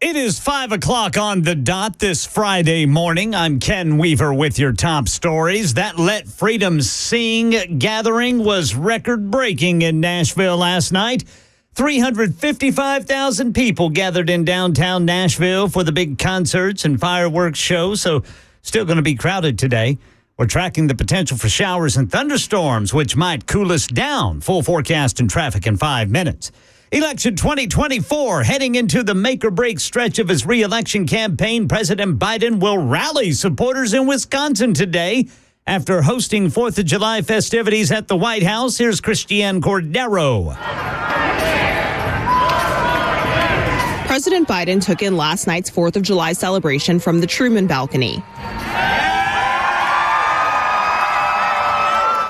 It is 5 o'clock on the dot this Friday morning. I'm Ken Weaver with your top stories. That Let Freedom Sing gathering was record-breaking in Nashville last night. 355,000 people gathered in downtown Nashville for the big concerts and fireworks show, so still going to be crowded today. We're tracking the potential for showers and thunderstorms, which might cool us down. Full forecast and traffic in 5 minutes. Election 2024, heading into the make-or-break stretch of his re-election campaign, President Biden will rally supporters in Wisconsin today after hosting 4th of July festivities at the White House. Here's Christiane Cordero. President Biden took in last night's 4th of July celebration from the Truman balcony.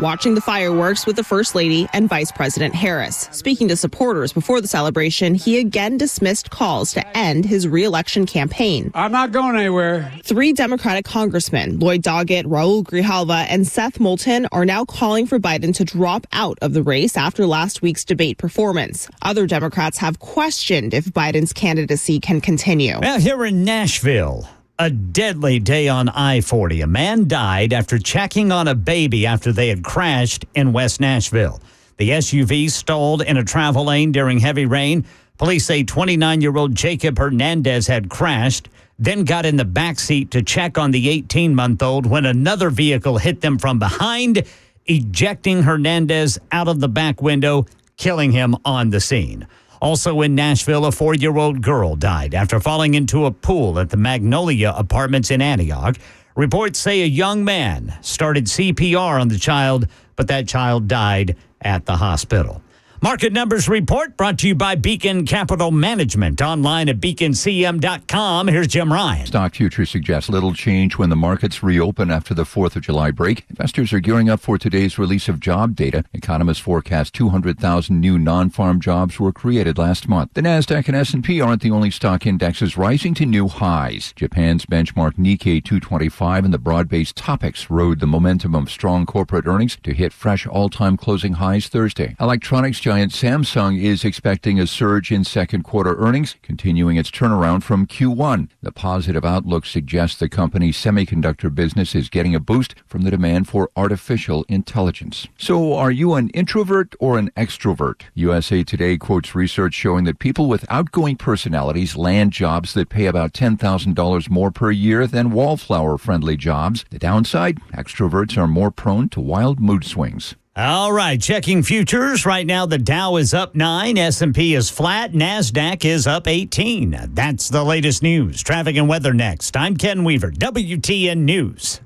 Watching the fireworks with the First Lady and Vice President Harris. Speaking to supporters before the celebration, he again dismissed calls to end his re-election campaign. I'm not going anywhere. 3 Democratic congressmen, Lloyd Doggett, Raul Grijalva, and Seth Moulton, are now calling for Biden to drop out of the race after last week's debate performance. Other Democrats have questioned if Biden's candidacy can continue. Well, here in Nashville, a deadly day on I-40. A man died after checking on a baby after they had crashed in West Nashville. The SUV stalled in a travel lane during heavy rain. Police say 29-year-old Jacob Hernandez had crashed, then got in the back seat to check on the 18-month-old when another vehicle hit them from behind, ejecting Hernandez out of the back window, killing him on the scene. Also in Nashville, a 4-year-old girl died after falling into a pool at the Magnolia Apartments in Antioch. Reports say a young man started CPR on the child, but that child died at the hospital. Market Numbers Report brought to you by Beacon Capital Management. Online at beaconcm.com. Here's Jim Ryan. Stock futures suggest little change when the markets reopen after the 4th of July break. Investors are gearing up for today's release of job data. Economists forecast 200,000 new non-farm jobs were created last month. The Nasdaq and S&P aren't the only stock indexes rising to new highs. Japan's benchmark Nikkei 225 and the broad-based topics rode the momentum of strong corporate earnings to hit fresh all-time closing highs Thursday. Electronics giant Samsung is expecting a surge in second quarter earnings, continuing its turnaround from Q1. The positive outlook suggests the company's semiconductor business is getting a boost from the demand for artificial intelligence. So are you an introvert or an extrovert? USA Today quotes research showing that people with outgoing personalities land jobs that pay about $10,000 more per year than wallflower-friendly jobs. The downside, extroverts are more prone to wild mood swings. All right, checking futures. Right now, the Dow is up 9, S&P is flat, NASDAQ is up 18. That's the latest news. Traffic and weather next. I'm Ken Weaver, WTN News.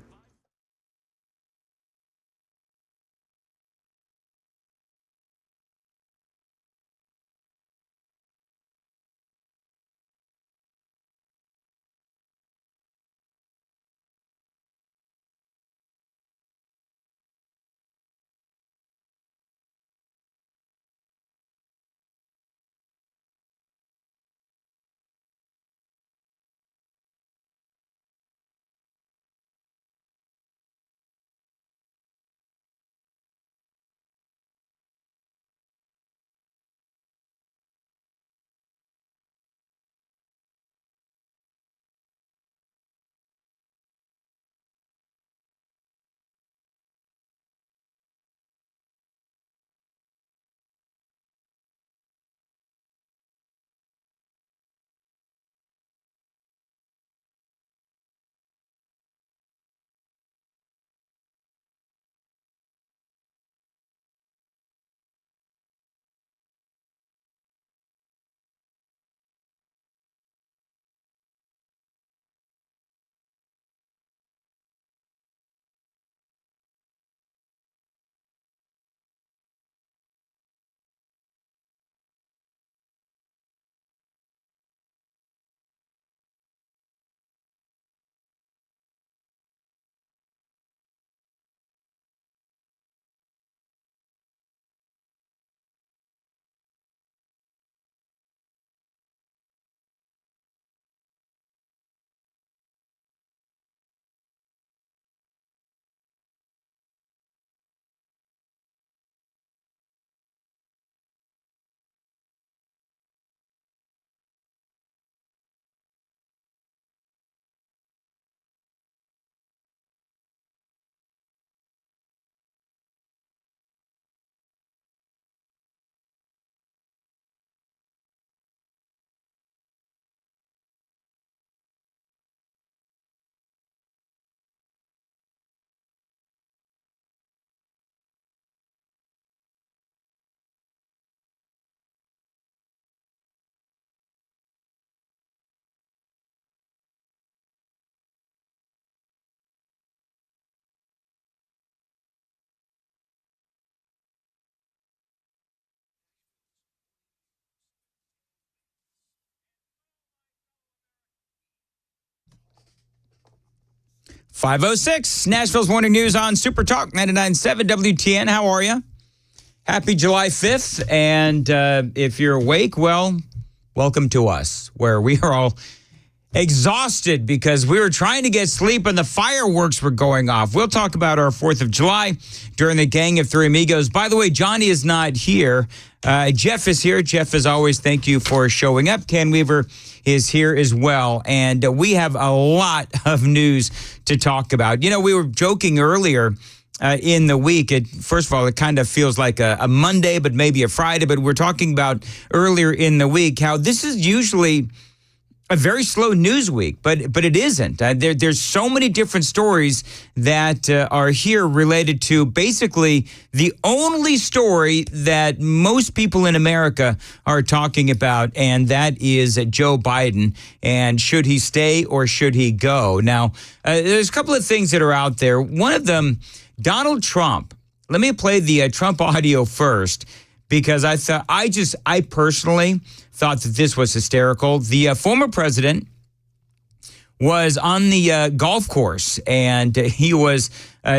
5:06, Nashville's Morning News on Super Talk 99.7 WTN. How are you? Happy July 5th. And if you're awake, well, welcome to us, where we are all exhausted because we were trying to get sleep and the fireworks were going off. We'll talk about our 4th of July during the Gang of Three Amigos. By the way, Johnny is not here. Jeff is here. Jeff, as always, thank you for showing up. Ken Weaver is here as well. And we have a lot of news to talk about. You know, we were joking earlier in the week. First of all, it kind of feels like a Monday, but maybe a Friday. But we're talking about earlier in the week how this is usually a very slow news week, but it isn't. There's so many different stories that are here related to basically the only story that most people in America are talking about, and that is Joe Biden, and should he stay or should he go? Now, there's a couple of things that are out there. One of them, Donald Trump. Let me play the Trump audio first, because I personally thought that this was hysterical. The former president was on the golf course, and he was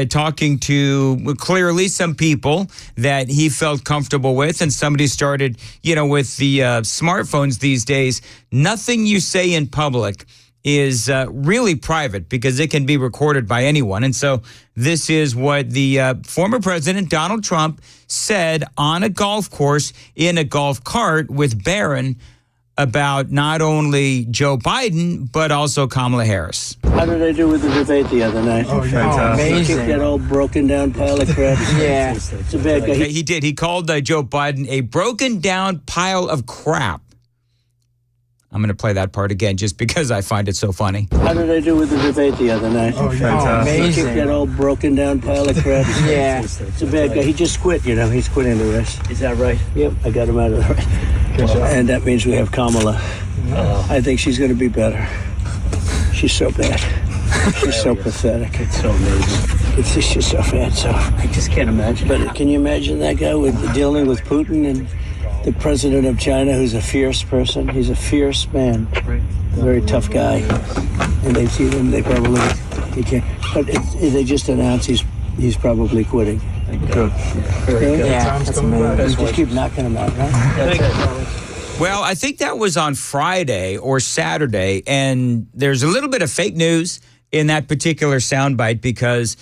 talking to clearly some people that he felt comfortable with, and somebody started, with the smartphones these days, nothing you say in public is really private because it can be recorded by anyone. And so this is what the former president, Donald Trump, said on a golf course in a golf cart with Barron about not only Joe Biden, but also Kamala Harris. How did I do with the debate the other night? Oh, fantastic. Kick that old broken down pile of crap. Yeah. It's a bad guy. He did. He called Joe Biden a broken down pile of crap. I'm going to play that part again just because I find it so funny. How did I do with the debate the other night? Oh, fantastic. Kick that old broken down pile of crap. Yeah. It's a bad guy. He just quit, He's quitting the race. Is that right? Yep, I got him out of the race. And that means we have Kamala. I think she's going to be better. She's so bad. She's so pathetic. It's so amazing. It's just so bad. So I just can't imagine. But can you imagine that guy dealing with Putin and the president of China, who's a fierce person? He's a fierce man, a very tough guy. And they see him, they probably he can't. But they just announced he's probably quitting. Good. Very good. Yeah, That's amazing. just keep knocking him out, right? Well, I think that was on Friday or Saturday, and there's a little bit of fake news in that particular soundbite because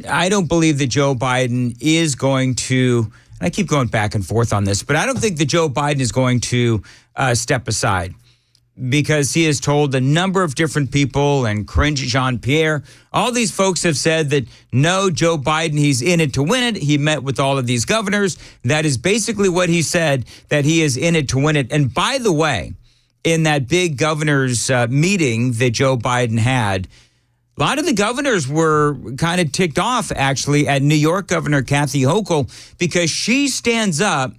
I don't believe that Joe Biden is going to, and I keep going back and forth on this, but I don't think that Joe Biden is going to step aside because he has told a number of different people, and Cringe Jean-Pierre, all these folks have said that no, Joe Biden, he's in it to win it. He met with all of these governors. That is basically what he said, that he is in it to win it. And by the way, in that big governors meeting that Joe Biden had, a lot of the governors were kind of ticked off, actually, at New York Governor Kathy Hochul, because she stands up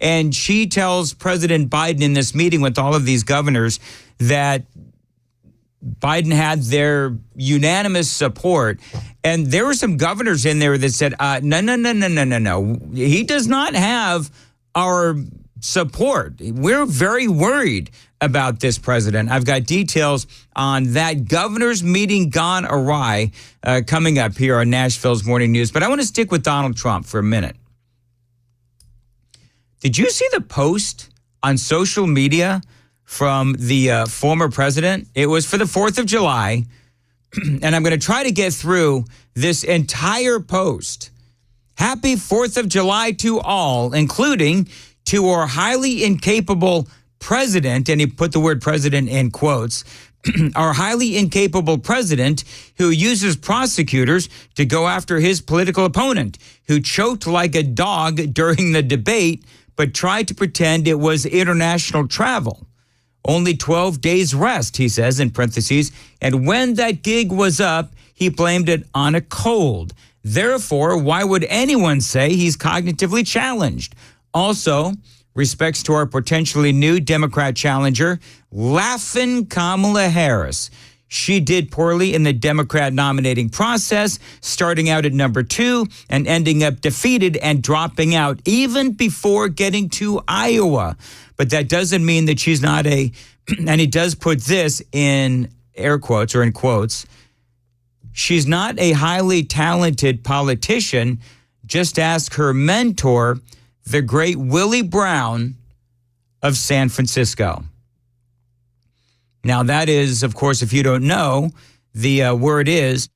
and she tells President Biden in this meeting with all of these governors that Biden had their unanimous support. And there were some governors in there that said, no. He does not have our support. We're very worried about this president. I've got details on that governor's meeting gone awry coming up here on Nashville's Morning News. But I want to stick with Donald Trump for a minute. Did you see the post on social media from the former president? It was for the 4th of July, and I'm going to try to get through this entire post. Happy 4th of July to all, including to our highly incapable president, and he put the word president in quotes, our highly incapable president who uses prosecutors to go after his political opponent, who choked like a dog during the debate, but tried to pretend it was international travel. Only 12 days rest, he says in parentheses, and when that gig was up, he blamed it on a cold. Therefore, why would anyone say he's cognitively challenged? Also, respects to our potentially new Democrat challenger, laughing Kamala Harris. She did poorly in the Democrat nominating process, starting out at number 2 and ending up defeated and dropping out even before getting to Iowa. But that doesn't mean that she's not and he does put this in air quotes or in quotes, she's not a highly talented politician. Just ask her mentor, the great Willie Brown of San Francisco. Now, that is, of course, if you don't know, the word is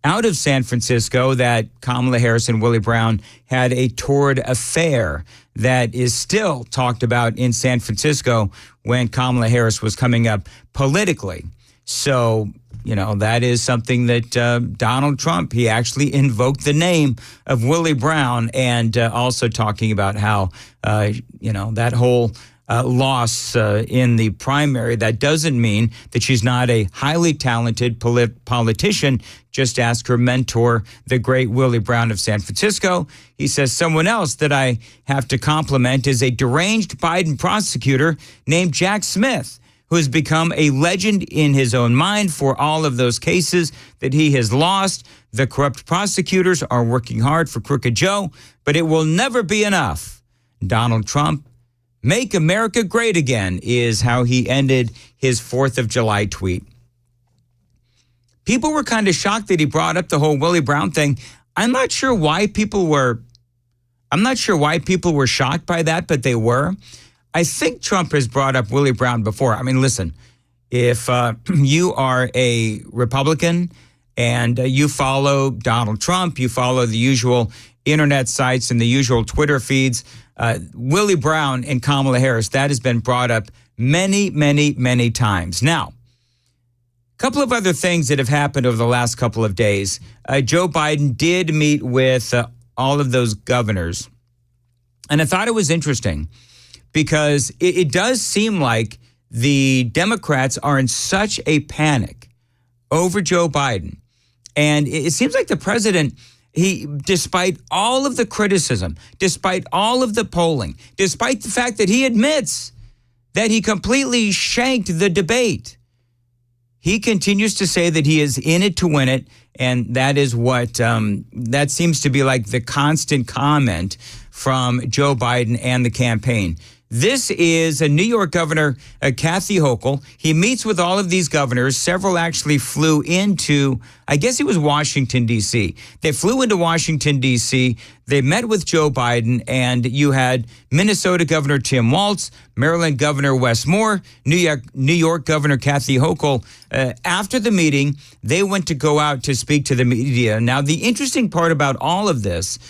out of San Francisco that Kamala Harris and Willie Brown had a torrid affair that is still talked about in San Francisco when Kamala Harris was coming up politically. So, that is something that Donald Trump, he actually invoked the name of Willie Brown, and also talking about how, that whole loss in the primary, that doesn't mean that she's not a highly talented politician. Just ask her mentor, the great Willie Brown of San Francisco. He says, someone else that I have to compliment is a deranged Biden prosecutor named Jack Smith, who has become a legend in his own mind for all of those cases that he has lost. The corrupt prosecutors are working hard for Crooked Joe, but it will never be enough. Donald Trump, make America great again, is how he ended his 4th of July tweet. People were kind of shocked that he brought up the whole Willie Brown thing. I'm not sure why people were shocked by that, but they were. I think Trump has brought up Willie Brown before. I mean, listen, if you are a Republican and you follow Donald Trump, you follow the usual internet sites and the usual Twitter feeds, Willie Brown and Kamala Harris, that has been brought up many, many, many times. Now, a couple of other things that have happened over the last couple of days. Joe Biden did meet with all of those governors. And I thought it was interesting because it does seem like the Democrats are in such a panic over Joe Biden. And it seems like the president, despite all of the criticism, despite all of the polling, despite the fact that he admits that he completely shanked the debate, he continues to say that he is in it to win it. And that is what, that seems to be like the constant comment from Joe Biden and the campaign. This is a New York governor, Kathy Hochul. He meets with all of these governors. Several actually flew into, I guess it was Washington, D.C. They flew into Washington, D.C. They met with Joe Biden, and you had Minnesota Governor Tim Walz, Maryland Governor Wes Moore, New York Governor Kathy Hochul. After the meeting, they went to go out to speak to the media. Now, the interesting part about all of this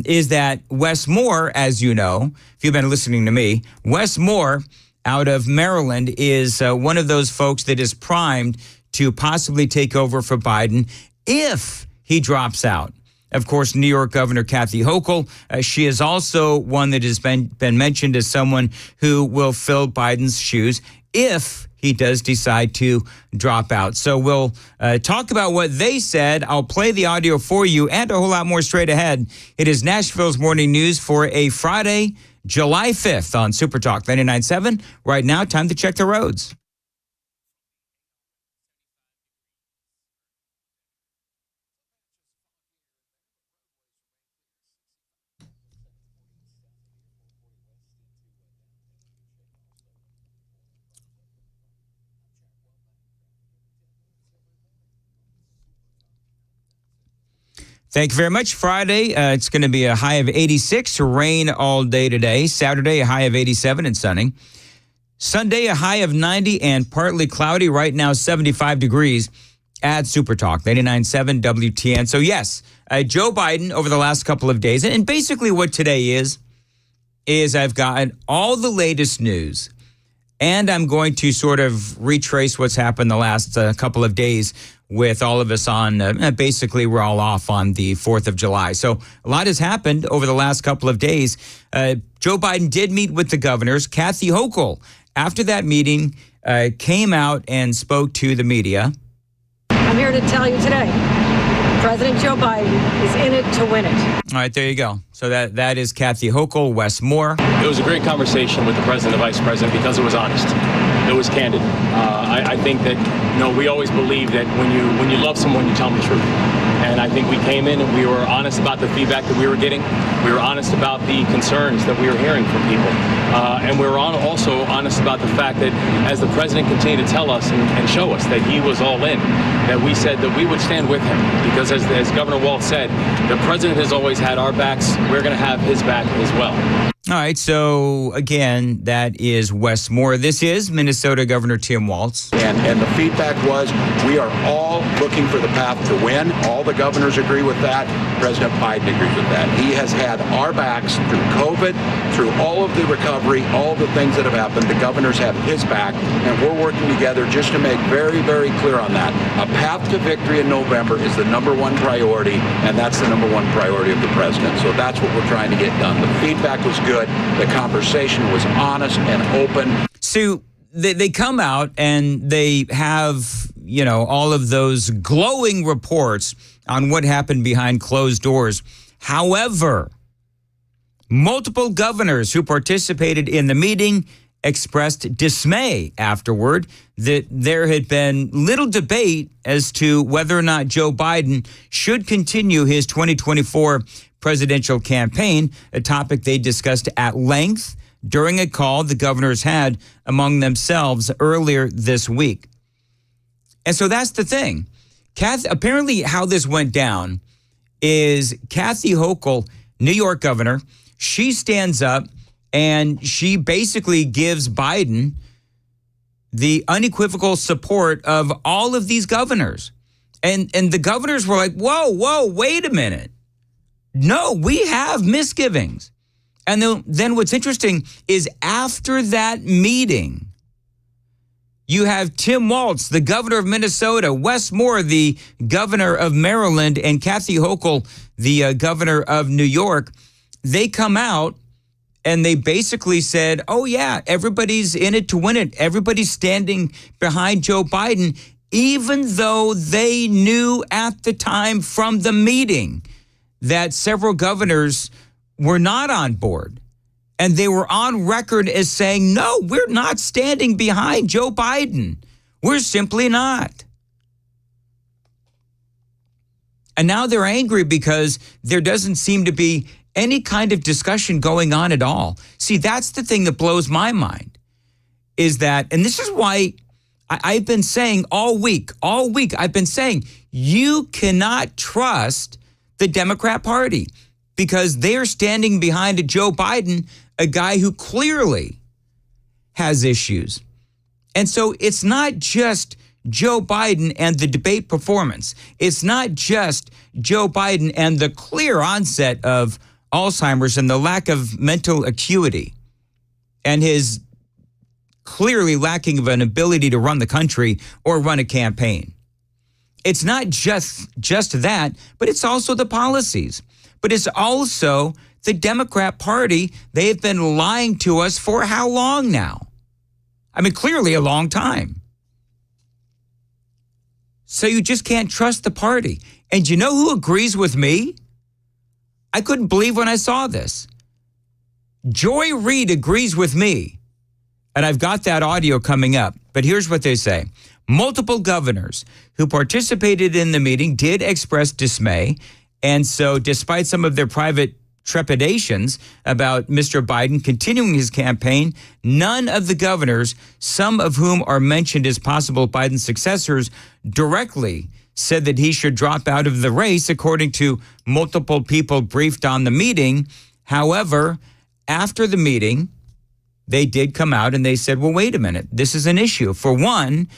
is that Wes Moore, as you know, if you've been listening to me, Wes Moore out of Maryland is one of those folks that is primed to possibly take over for Biden if he drops out. Of course, New York Governor Kathy Hochul, she is also one that has been mentioned as someone who will fill Biden's shoes if he does decide to drop out. So we'll talk about what they said. I'll play the audio for you and a whole lot more straight ahead. It is Nashville's Morning News for a Friday, July 5th on Super Talk 99.7. Right now, time to check the roads. Thank you very much. Friday, it's going to be a high of 86, rain all day today. Saturday, a high of 87 and sunny. Sunday, a high of 90 and partly cloudy. Right now, 75 degrees at Super Talk 99.7 WTN. So yes, Joe Biden over the last couple of days, and basically what today is I've got all the latest news, and I'm going to sort of retrace what's happened the last couple of days with all of us on, basically we're all off on the 4th of July. So a lot has happened over the last couple of days. Joe Biden did meet with the governors. Kathy Hochul, after that meeting, came out and spoke to the media. I'm here to tell you today, President Joe Biden is in it to win it. All right, there you go. So that is Kathy Hochul, Wes Moore. It was a great conversation with the president and the vice president because it was honest. It was candid. I think that, we always believe that when you love someone, you tell them the truth. And I think we came in and we were honest about the feedback that we were getting. We were honest about the concerns that we were hearing from people. And we were also honest about the fact that as the president continued to tell us and show us that he was all in, that we said that we would stand with him. Because as Governor Walz said, the president has always had our backs. We're going to have his back as well. All right, so again, that is Wes Moore. This is Minnesota Governor Tim Walz. And the feedback was we are all looking for the path to win. All the governors agree with that. President Biden agrees with that. He has had our backs through COVID, through all of the recovery, all the things that have happened. The governors have his back, and we're working together just to make very, very clear on that. A path to victory in November is the number one priority, and that's the number one priority of the president. So that's what we're trying to get done. The feedback was good. The conversation was honest and open. So they come out and they have, all of those glowing reports on what happened behind closed doors. However, multiple governors who participated in the meeting expressed dismay afterward that there had been little debate as to whether or not Joe Biden should continue his 2024 presidential campaign, a topic they discussed at length during a call the governors had among themselves earlier this week. And so that's the thing. Apparently how this went down is Kathy Hochul, New York governor, she stands up and she basically gives Biden the unequivocal support of all of these governors. And the governors were like, whoa, wait a minute. No, we have misgivings. And then what's interesting is after that meeting, you have Tim Walz, the governor of Minnesota, Wes Moore, the governor of Maryland, and Kathy Hochul, the governor of New York. They come out and they basically said, oh, yeah, everybody's in it to win it. Everybody's standing behind Joe Biden, even though they knew at the time from the meeting that several governors were not on board. And they were on record as saying, no, we're not standing behind Joe Biden. We're simply not. And now they're angry because there doesn't seem to be any kind of discussion going on at all. See, that's the thing that blows my mind, is that, and this is why I've been saying all week, I've been saying, you cannot trust the Democrat Party because they're standing behind Joe Biden, a guy who clearly has issues. And so it's not just Joe Biden and the debate performance. It's not just Joe Biden and the clear onset of Alzheimer's and the lack of mental acuity and his clearly lacking of an ability to run the country or run a campaign. It's not just that, but it's also the policies. But it's also the Democrat Party. They've been lying to us for how long now? I mean, clearly a long time. So you just can't trust the party. And you know who agrees with me? I couldn't believe when I saw this. Joy Reid agrees with me. And I've got that audio coming up. But here's what they say. Multiple governors who participated in the meeting did express dismay. And so despite some of their private trepidations about Mr. Biden continuing his campaign, none of the governors, some of whom are mentioned as possible Biden successors, directly said that he should drop out of the race, according to multiple people briefed on the meeting. However, after the meeting, they did come out and they said, well, wait a minute, this is an issue. For one,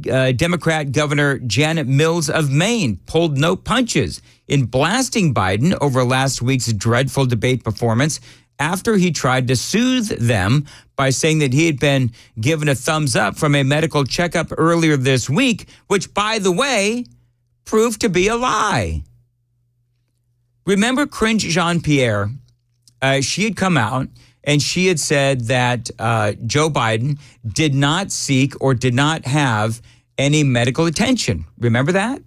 Democrat Governor Janet Mills of Maine pulled no punches in blasting Biden over last week's dreadful debate performance after he tried to soothe them by saying that he had been given a thumbs up from a medical checkup earlier this week, which, by the way, proved to be a lie. Remember Cringe Jean-Pierre? She had come out and she had said that Joe Biden did not seek or did not have any medical attention. Remember that?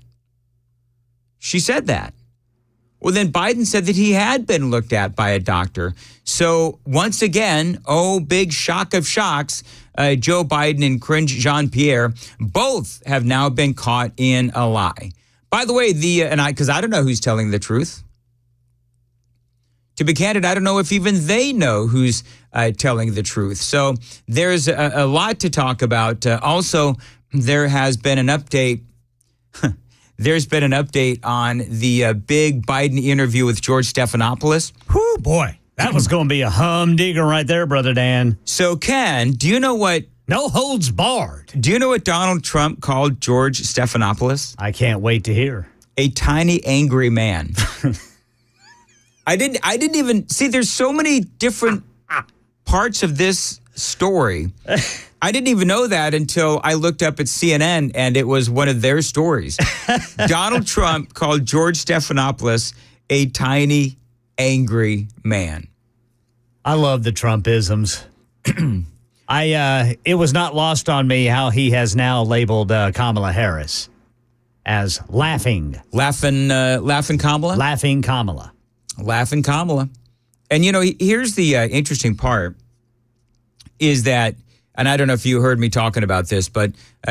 She said that. Well, then Biden said that he had been looked at by a doctor. So once again, big shock of shocks, Joe Biden and Cringe Jean-Pierre both have now been caught in a lie. By the way, because I don't know who's telling the truth. To be candid, I don't know if even they know who's telling the truth. So there's a lot to talk about. Also, there has been an update. There's been an update on the big Biden interview with George Stephanopoulos. Whew, boy, that was going to be a humdinger right there, Brother Dan. So, Ken, do you know what? No holds barred. Do you know what Donald Trump called George Stephanopoulos? I can't wait to hear. A tiny, angry man. I didn't even see. There's so many different parts of this story. I didn't even know that until I looked up at CNN and it was one of their stories. Donald Trump called George Stephanopoulos a tiny, angry man. I love the Trumpisms. It was not lost on me how he has now labeled Kamala Harris as laughing Kamala? Laughing Kamala. Laughing Kamala. And, here's the interesting part is that, and I don't know if you heard me talking about this, but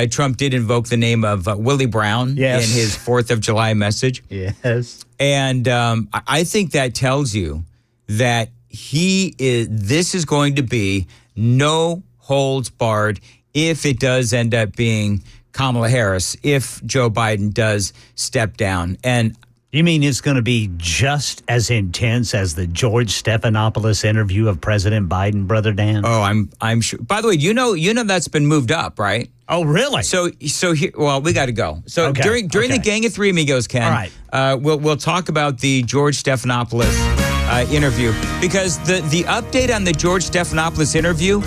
Trump did invoke the name of Willie Brown in his 4th of July message. Yes. And I think that tells you that this is going to be no holds barred if it does end up being Kamala Harris, if Joe Biden does step down. And you mean it's going to be just as intense as the George Stephanopoulos interview of President Biden, Brother Dan? Oh, I'm sure. By the way, you know that's been moved up, right? Oh, really? So here, well, we got to go. So during the Gang of Three Amigos, Ken, all right. We'll talk about the George Stephanopoulos interview, because the update on the George Stephanopoulos interview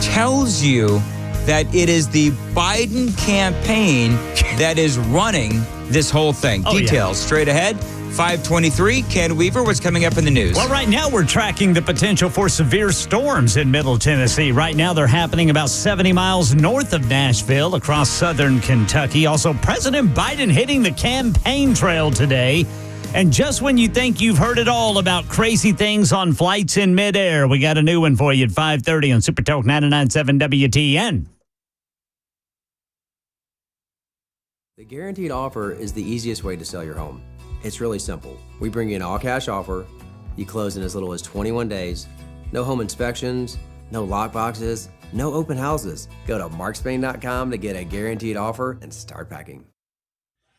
tells you that it is the Biden campaign that is running this whole thing. Details straight ahead. 5:23. Ken Weaver, what's coming up in the news? Well, right now we're tracking the potential for severe storms in Middle Tennessee. Right now they're happening about 70 miles north of Nashville across southern Kentucky. Also, President Biden hitting the campaign trail today. And just when you think you've heard it all about crazy things on flights in midair, we got a new one for you at 5:30 on Super Talk 99.7 WTN. The guaranteed offer is the easiest way to sell your home. It's really simple. We bring you an all-cash offer. You close in as little as 21 days. No home inspections, no lock boxes, no open houses. Go to markspain.com to get a guaranteed offer and start packing.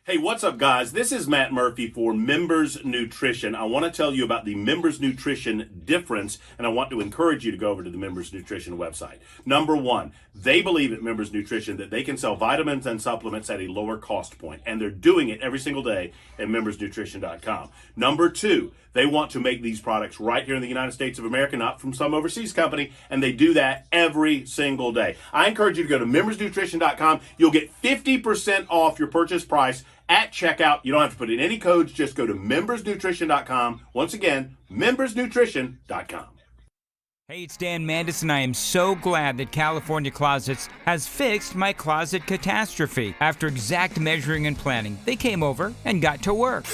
Hey, what's up, guys? This is Matt Murphy for Members Nutrition. I want to tell you about the Members Nutrition difference, and I want to encourage you to go over to the Members Nutrition website. Number one, they believe at Members Nutrition that they can sell vitamins and supplements at a lower cost point, and they're doing it every single day at membersnutrition.com. Number two, they want to make these products right here in the United States of America, not from some overseas company, and they do that every single day. I encourage you to go to membersnutrition.com. You'll get 50% off your purchase price at checkout. You don't have to put in any codes. Just go to membersnutrition.com. Once again, membersnutrition.com. Hey, it's Dan Mandis, and I am so glad that California Closets has fixed my closet catastrophe. After exact measuring and planning, they came over and got to work.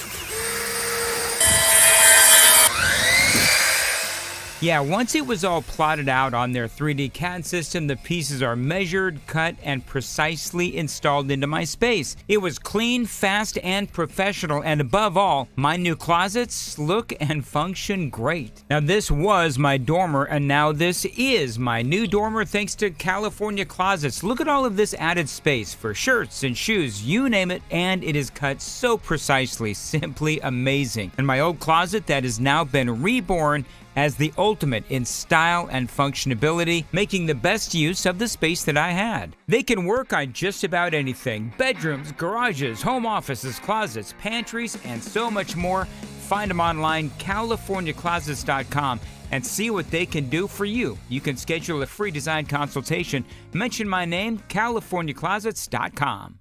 Yeah, once it was all plotted out on their 3D CAD system, the pieces are measured, cut, and precisely installed into my space. It was clean, fast, and professional, and above all, my new closets look and function great. Now, this was my dormer, and now this is my new dormer thanks to California Closets. Look at all of this added space for shirts and shoes, you name it, and it is cut so precisely, simply amazing. And my old closet that has now been reborn as the ultimate in style and functionality, making the best use of the space that I had. They can work on just about anything: bedrooms, garages, home offices, closets, pantries, and so much more. Find them online, CaliforniaClosets.com, and see what they can do for you. You can schedule a free design consultation. Mention my name, CaliforniaClosets.com.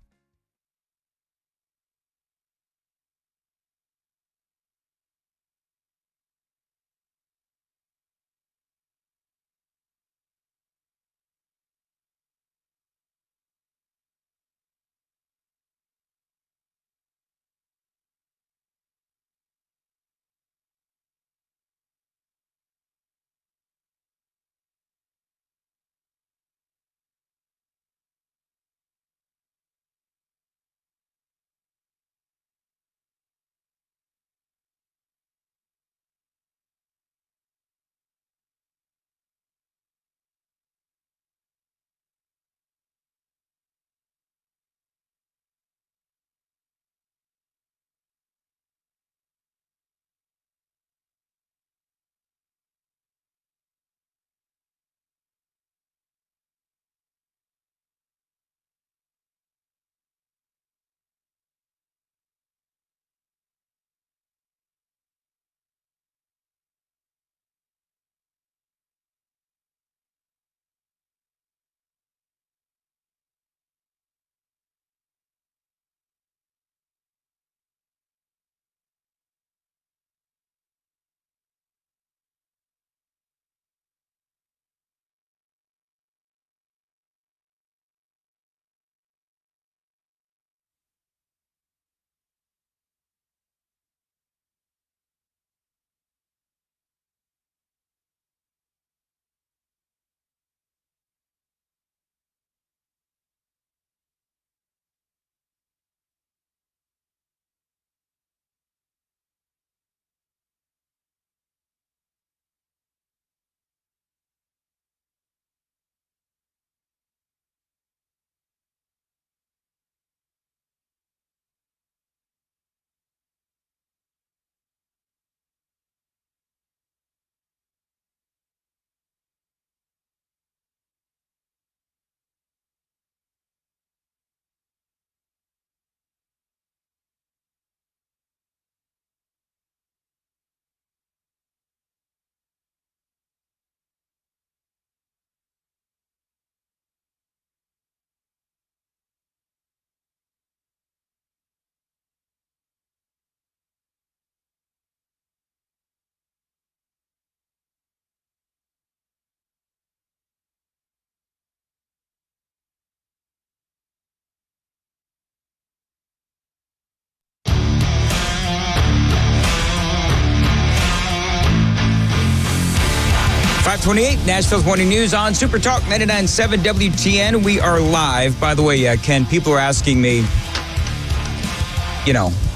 528, Nashville's Morning News on Super Talk 99.7 WTN. We are live. By the way, Ken, people are asking me,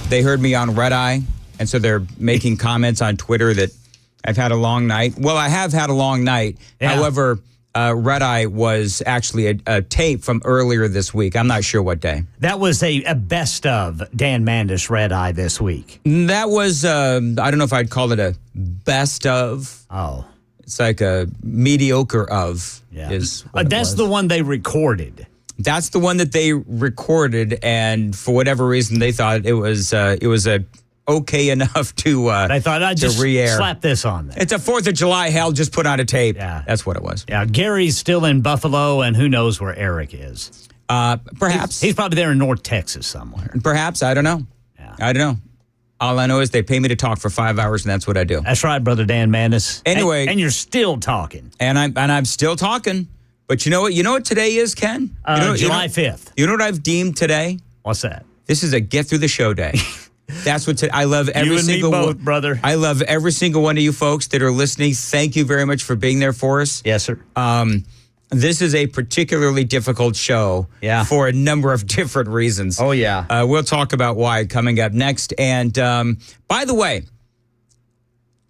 they heard me on Red Eye, and so they're making comments on Twitter that I've had a long night. Well, I have had a long night. Yeah. However, Red Eye was actually a tape from earlier this week. I'm not sure what day. That was a best of Dan Mandis Red Eye this week. That was, I don't know if I'd call it a best of. Oh. It's like a mediocre of. Yeah. That's the one they recorded. That's the one that they recorded, and for whatever reason, they thought it was a okay enough to I thought I'd just re-air. Slap this on there. It's a 4th of July, hell, just put on a tape. Yeah. That's what it was. Yeah, Gary's still in Buffalo, and who knows where Eric is. Perhaps. He's probably there in North Texas somewhere. Perhaps. I don't know. Yeah. I don't know. All I know is they pay me to talk for 5 hours, and that's what I do. That's right, Brother Dan Mandis. Anyway. And you're still talking. And I'm still talking. But you know what? You know what today is, Ken? July 5th. You know what I've deemed today? What's that? This is a get through the show day. That's what I love every single one, brother. I love every single one of you folks that are listening. Thank you very much for being there for us. Yes, sir. This is a particularly difficult show for a number of different reasons. Oh, yeah. We'll talk about why coming up next. And by the way,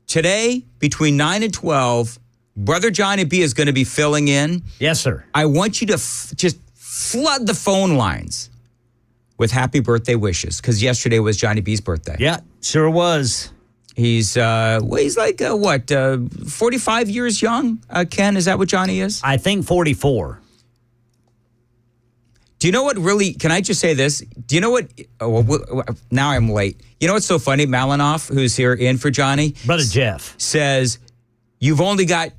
today between 9 and 12, Brother Johnny B is going to be filling in. Yes, sir. I want you to just flood the phone lines with happy birthday wishes, because yesterday was Johnny B's birthday. Yeah, sure was. He's he's like 45 years young. Ken, is that what Johnny is? I think 44. Do you know what really? Can I just say this? Do you know what? Now I'm late. You know what's so funny? Malinoff, who's here in for Johnny, Brother Jeff, says you've only got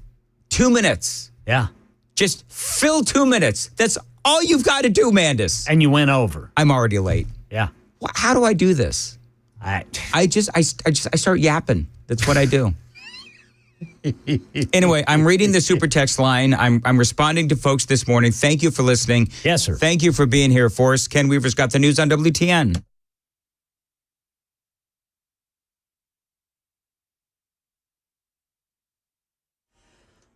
2 minutes. Yeah, just fill 2 minutes. That's all you've got to do, Mandis. And you went over. I'm already late. Yeah. How do I do this? I start yapping. That's what I do. Anyway, I'm reading the super text line. I'm responding to folks this morning. Thank you for listening. Yes, sir. Thank you for being here for us. Ken Weaver's got the news on WTN.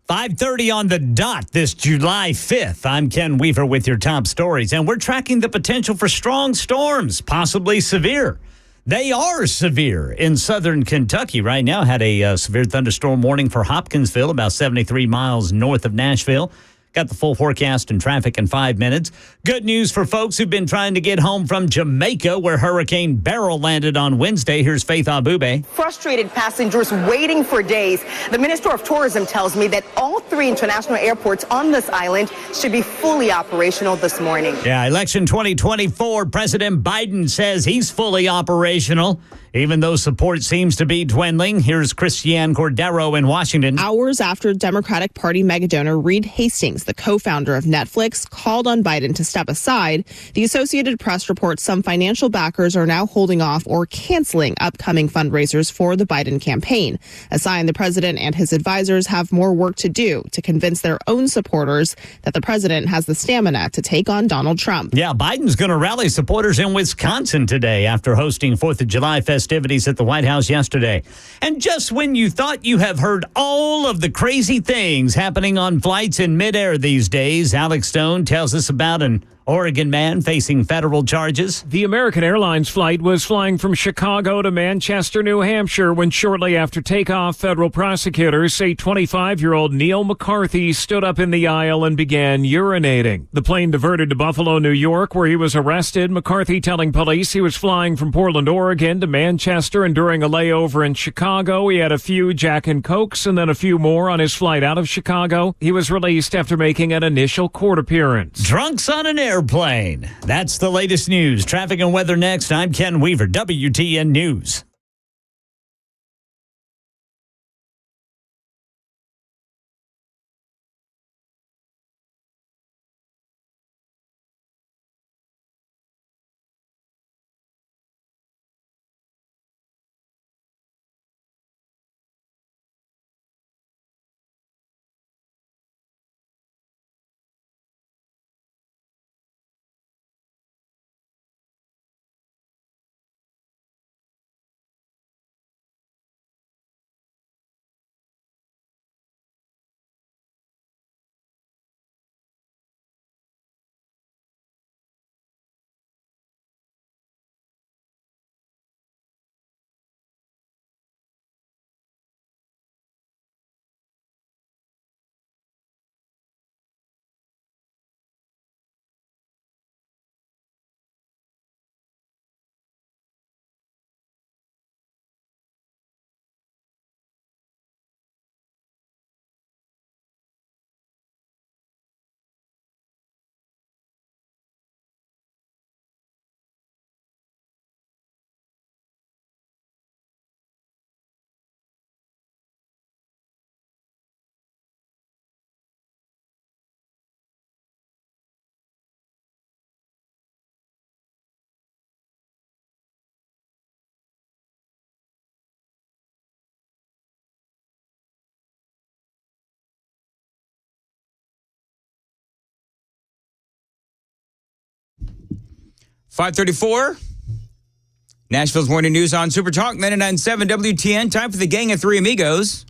.5:30 on the dot this July 5th. I'm Ken Weaver with your top stories, and we're tracking the potential for strong storms, possibly severe. They are severe in southern Kentucky right now. Had a severe thunderstorm warning for Hopkinsville, about 73 miles north of Nashville. Got the full forecast and traffic in 5 minutes. Good news for folks who've been trying to get home from Jamaica, where Hurricane Beryl landed on Wednesday. Here's Faith Abube. Frustrated passengers waiting for days. The Minister of Tourism tells me that all 3 international airports on this island should be fully operational this morning. Yeah, election 2024, President Biden says he's fully operational, even though support seems to be dwindling. Here's Christiane Cordero in Washington. Hours after Democratic Party megadonor Reed Hastings, the co-founder of Netflix, called on Biden to step aside, the Associated Press reports some financial backers are now holding off or canceling upcoming fundraisers for the Biden campaign, a sign the president and his advisors have more work to do to convince their own supporters that the president has the stamina to take on Donald Trump. Yeah, Biden's going to rally supporters in Wisconsin today after hosting 4th of July festivities at the White House yesterday. And just when you thought you have heard all of the crazy things happening on flights in midair these days, Alex Stone tells us about an Oregon man facing federal charges. The American Airlines flight was flying from Chicago to Manchester, New Hampshire, when shortly after takeoff, federal prosecutors say 25-year-old Neil McCarthy stood up in the aisle and began urinating. The plane diverted to Buffalo, New York, where he was arrested. McCarthy telling police he was flying from Portland, Oregon to Manchester, and during a layover in Chicago, he had a few Jack and Cokes and then a few more on his flight out of Chicago. He was released after making an initial court appearance. Drunks on an airplane. That's the latest news. Traffic and weather next. I'm Ken Weaver, WTN News. 5:34. Nashville's Morning News on Super Talk 99.7 WTN. Time for the gang of Three Amigos.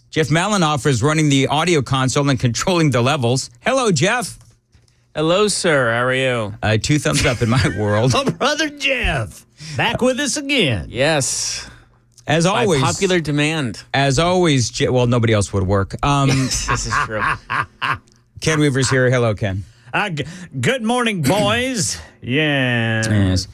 Jeff Malinoff is running the audio console and controlling the levels. Hello, Jeff. Hello, sir. How are you? 2 thumbs up in my world. Oh, Brother Jeff. Back with us again. Yes. As always. By popular demand. As always. Well, nobody else would work. Yes, this is true. Ken Weaver's here. Hello, Ken. Good morning, boys. Yes.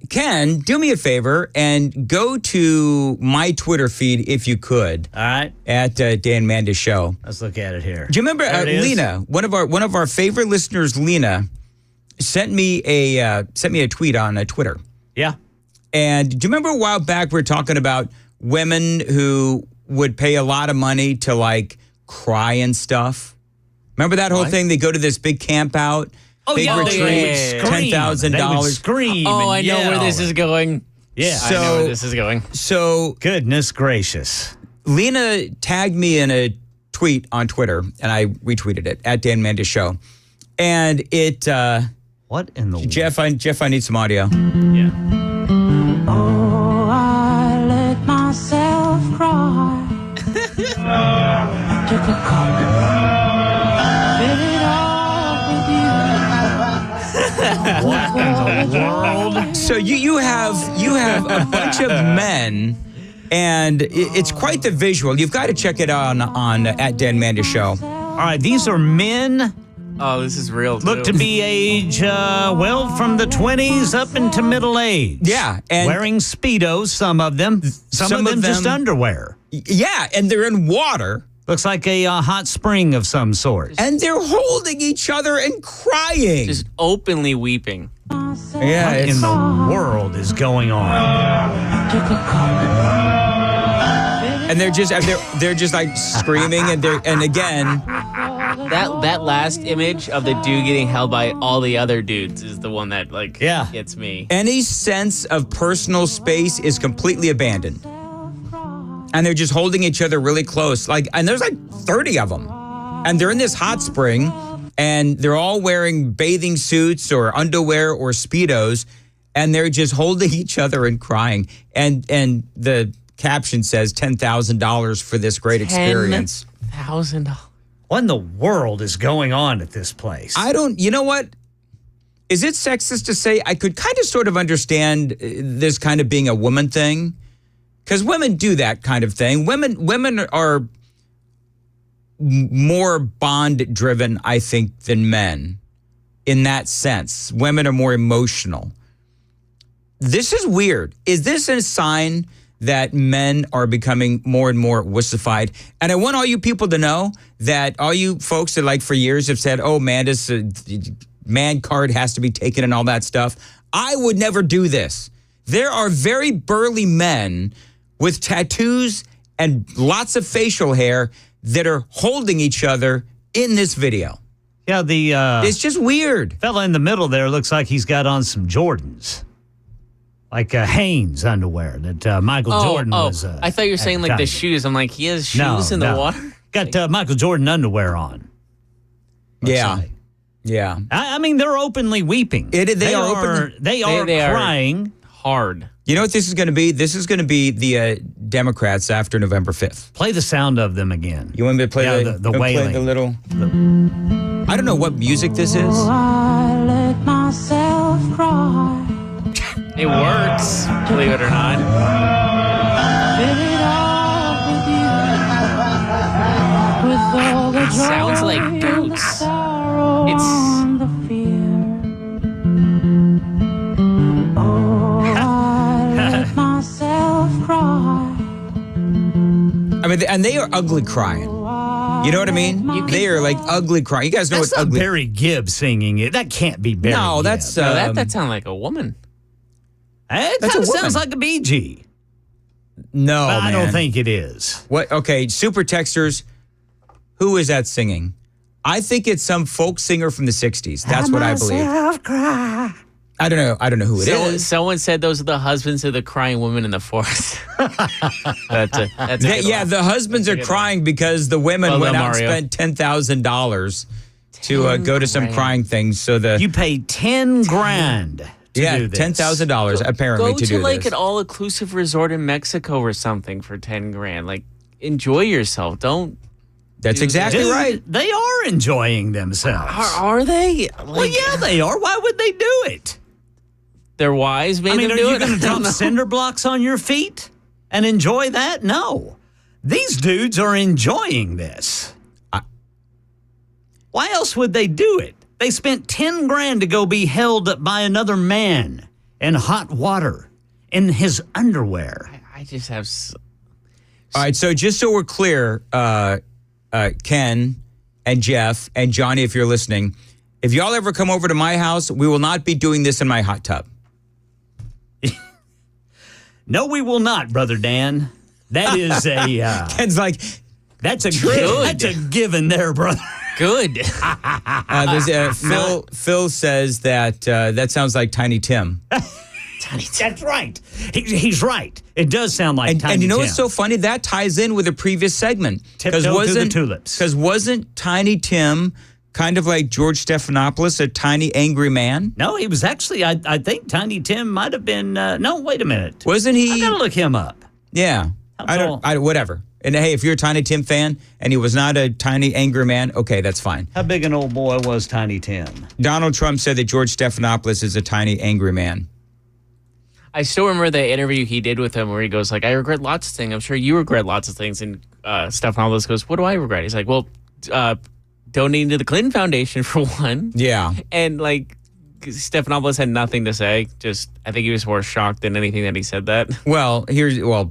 Ken, do me a favor and go to my Twitter feed if you could. All right. At Dan Mandis Show. Let's look at it here. Do you remember Lena? One of our favorite listeners, Lena, sent me a tweet on Twitter. Yeah. And do you remember a while back we were talking about women who would pay a lot of money to like cry and stuff? Remember that whole thing? They go to this big camp out. Oh, big retreat, $10,000. Scream. Oh, I know where this is going. Yeah. I know where this is going. So, goodness gracious. Lena tagged me in a tweet on Twitter, and I retweeted it at Dan Mandis Show. And it. What in the Jeff, I need some audio. Yeah. Oh, I let myself cry. Took a cup, fill it up with you. What in the world? So you have a bunch of men, and it's quite the visual. You've got to check it out on at Dan Mandis Show. All right, these are men. Oh, this is real. Look to be age, from the 20s up into middle age. Yeah, and wearing Speedos, some of them. Some of them just underwear. Yeah, and they're in water. Looks like a hot spring of some sort. And they're holding each other and crying. Just openly weeping. Yeah, what in the world is going on? And they're just like screaming, and again. That last image of the dude getting held by all the other dudes is the one that gets me. Any sense of personal space is completely abandoned. And they're just holding each other really close. And there's like 30 of them. And they're in this hot spring, and they're all wearing bathing suits or underwear or Speedos, and they're just holding each other and crying. And the caption says $10,000 for this great experience. $10,000. What in the world is going on at this place? You know what? Is it sexist to say I could kind of sort of understand this kind of being a woman thing? Because women do that kind of thing. Women are more bond driven, I think, than men in that sense. Women are more emotional. This is weird. Is this a sign that men are becoming more and more wussified? And I want all you people to know that all you folks that for years have said, oh, Mandis, man card has to be taken and all that stuff. I would never do this. There are very burly men with tattoos and lots of facial hair that are holding each other in this video. Yeah, it's just weird. Fella in the middle there looks like he's got on some Jordans. Like Hanes underwear that Michael Jordan was. I thought you were saying the shoes. I'm like, he has shoes in the water? Got Michael Jordan underwear on. Yeah. Yeah. I mean, they're openly weeping. They are crying. Hard. You know what this is going to be? This is going to be the Democrats after November 5th. Play the sound of them again. You want me to play the wailing? Play the little. I don't know what music this is. Oh, I let myself cry. It works, believe it or not. It sounds like goats. I mean, and they are ugly crying. You know what I mean? They are like ugly crying. You guys know that's what ugly. That's Barry Gibb singing it. That can't be Barry. No, Gibb. that's that sounds like a woman. It kind of sounds like a BG. No, but I man. don't think it is. What? Okay, super texters. Who is that singing? I think it's some folk singer from the 60s. That's what I believe. Cry. I don't know. I don't know who it is. Someone said those are the husbands of the crying women in the forest. That's the husbands are crying because the women went out and spent $10,000 to go to some crying things. So you pay 10 grand to do this. $10,000 apparently Go to do like this. an all-inclusive resort in Mexico or something for 10 grand. Like, enjoy yourself. Don't. That's exactly right. They are enjoying themselves. Are they? Well, yeah, they are. Why would they do it? Their wives made them are do you it? going to drop cinder blocks on your feet and enjoy that? No. These dudes are enjoying this. Why else would they do it? They spent 10 grand to go be held by another man in hot water in his underwear. I just have... All right, so just so we're clear, Ken and Jeff and Johnny, if you're listening, if y'all ever come over to my house, we will not be doing this in my hot tub. No, we will not, Brother Dan. That is a... Ken's like, that's a given there, brother. Good. Phil says that sounds like Tiny Tim. That's right. He's right. It does sound like Tiny Tim. And you know what's so funny? That ties in with the previous segment. Tiptoe through the tulips. Because wasn't Tiny Tim kind of like George Stephanopoulos, a tiny angry man? No, he was actually, I think Tiny Tim might have been, no, wait a minute. Wasn't he? I got to look him up. Yeah. Whatever. And hey, if you're a Tiny Tim fan and he was not a tiny angry man, okay, that's fine. How big an old boy was Tiny Tim? Donald Trump said that George Stephanopoulos is a tiny angry man. I still remember the interview he did with him where he goes like, I regret lots of things. I'm sure you regret lots of things. And Stephanopoulos goes, what do I regret? He's like, well, donating to the Clinton Foundation for one. Yeah. And like Stephanopoulos had nothing to say. Just, I think he was more shocked than anything that he said that. Well,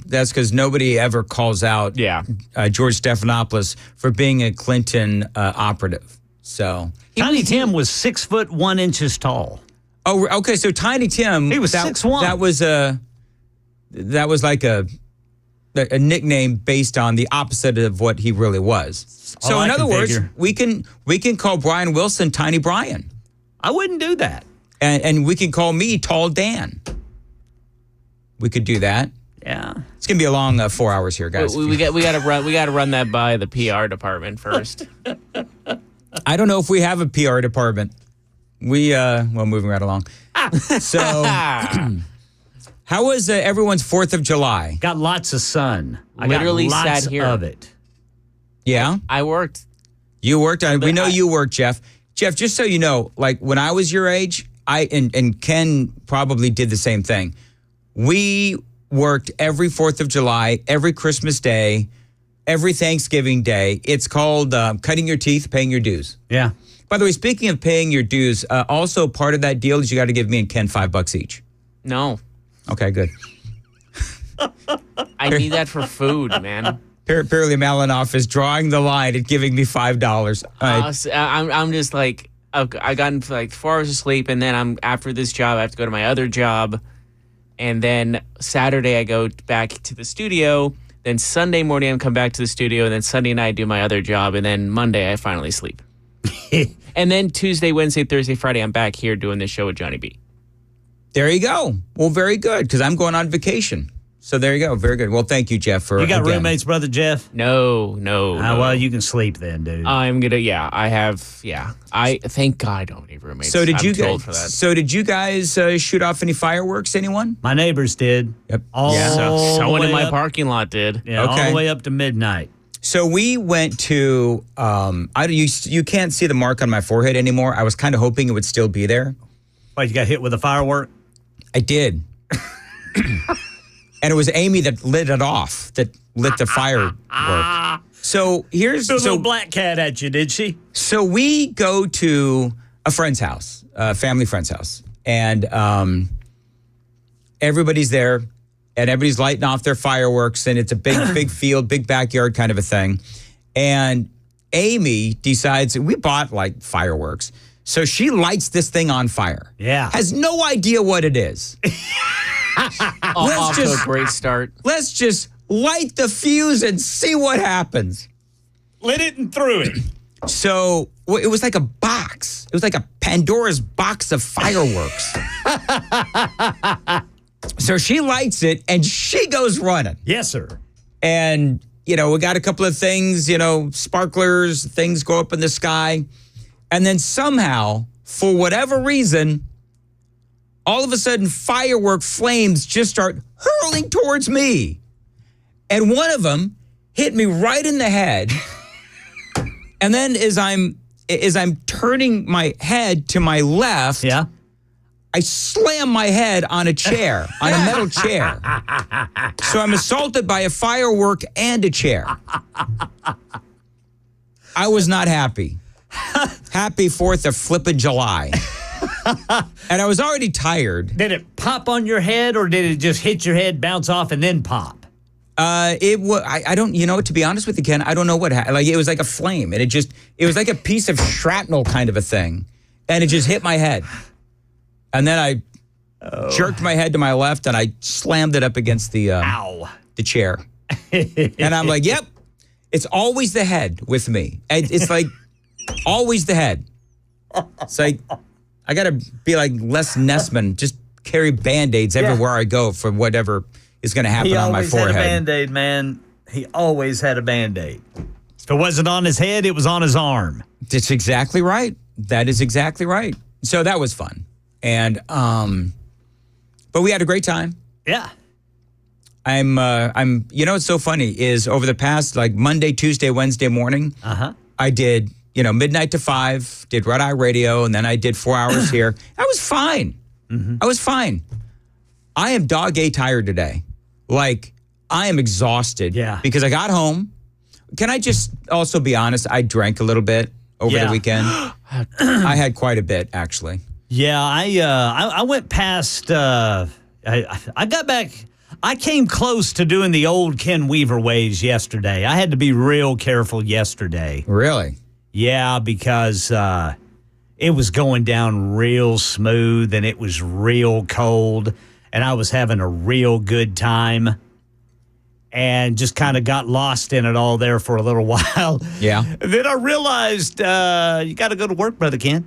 that's because nobody ever calls out George Stephanopoulos for being a Clinton operative. So Tiny Tim was 6'1" tall. Oh, okay. So Tiny Tim, he was 6'1". That was like a nickname based on the opposite of what he really was. So in other words, we can call Brian Wilson Tiny Brian. I wouldn't do that. And we can call me Tall Dan. We could do that. Yeah. It's gonna be a long 4 hours here, guys. We got to run that by the PR department first. I don't know if we have a PR department. Moving right along. So, how was everyone's 4th of July? Got lots of sun. Literally I got lots sat here. of it. Yeah? I worked. You worked? We know you worked, Jeff. Jeff, just so you know, like when I was your age, and Ken probably did the same thing. We worked every 4th of July, every Christmas Day, every Thanksgiving Day. It's called cutting your teeth, paying your dues. Yeah. By the way, speaking of paying your dues, also part of that deal is you got to give me and Ken $5 each. No. Okay, good. I need that for food, man. Apparently Malinoff is drawing the line at giving me $5. I'm just like, I got like 4 hours of sleep, and then after this job, I have to go to my other job. And then Saturday, I go back to the studio. Then Sunday morning, I come back to the studio. And then Sunday night, I do my other job. And then Monday, I finally sleep. And then Tuesday, Wednesday, Thursday, Friday, I'm back here doing this show with Johnny B. There you go. Well, very good, because I'm going on vacation. So there you go. Very good. Well, thank you, Jeff. You got roommates, Brother Jeff? No. Well, you can sleep then, dude. I'm going to, I have, I thank God I don't need roommates. So did you guys? for that. So did you guys shoot off any fireworks, anyone? My neighbors did. Yep. Someone in my parking lot did. Yeah, all the way up to midnight. So we went to, you can't see the mark on my forehead anymore. I was kind of hoping it would still be there. Why, you got hit with a firework? I did. And it was Amy that lit it off, that lit the firework. So here's... Threw a little black cat at you, did she? So we go to a friend's house, a family friend's house. And everybody's there. And everybody's lighting off their fireworks, and it's a big field, big backyard kind of a thing. And Amy decides, we bought like fireworks. So she lights this thing on fire. Yeah. Has no idea what it is. Off to a great start. Let's just light the fuse and see what happens. Lit it and threw it. So it was like a box. It was like a Pandora's box of fireworks. So she lights it, and she goes running. Yes, sir. And, we got a couple of things, sparklers, things go up in the sky. And then somehow, for whatever reason, all of a sudden, firework flames just start hurling towards me. And one of them hit me right in the head. And then as I'm turning my head to my left, I slam my head on a chair, on a metal chair. So I'm assaulted by a firework and a chair. I was not happy. Happy 4th of flippin' July. And I was already tired. Did it pop on your head or did it just hit your head, bounce off, and then pop? I don't, to be honest with you, Ken, I don't know what happened. Like, it was like a flame, and it was like a piece of shrapnel kind of a thing, and it just hit my head. And then I jerked my head to my left, and I slammed it up against the chair. And I'm like, yep, it's always the head with me. It's like always the head. It's like, I got to be like Les Nessman, just carry Band-Aids everywhere I go for whatever is going to happen on my forehead. He always had a Band-Aid, man. He always had a Band-Aid. If it wasn't on his head, it was on his arm. That's exactly right. That is exactly right. So that was fun. And, but we had a great time. Yeah. What's so funny is over the past, like Monday, Tuesday, Wednesday morning, I did, midnight to 5, did Red Eye Radio, and then I did 4 hours here. I was fine. I was fine. I am dog-a tired today. Like, I am exhausted. Yeah. Because I got home. Can I just also be honest? I drank a little bit over the weekend. I had quite a bit, actually. Yeah, I went past, I got back, I came close to doing the old Ken Weaver ways yesterday. I had to be real careful yesterday. Really? Yeah, because it was going down real smooth and it was real cold and I was having a real good time and just kind of got lost in it all there for a little while. Yeah. Then I realized you got to go to work, Brother Ken.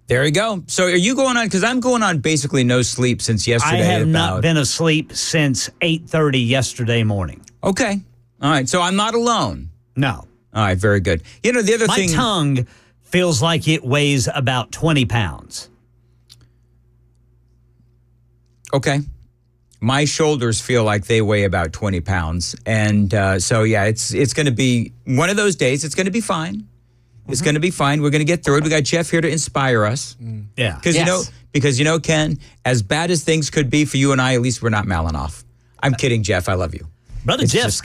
There you go. So are you going on, because I'm going on basically no sleep since yesterday. I have not been asleep since 8:30 yesterday morning. Okay. All right. So I'm not alone. No. All right. Very good. The other thing. My tongue feels like it weighs about 20 pounds. Okay. My shoulders feel like they weigh about 20 pounds. And so, yeah, it's going to be one of those days. It's going to be fine. It's going to be fine. We're going to get through it. We got Jeff here to inspire us. Yeah. Because Ken, as bad as things could be for you and I, at least we're not Malinoff. I'm kidding, Jeff. I love you. Brother Jeff,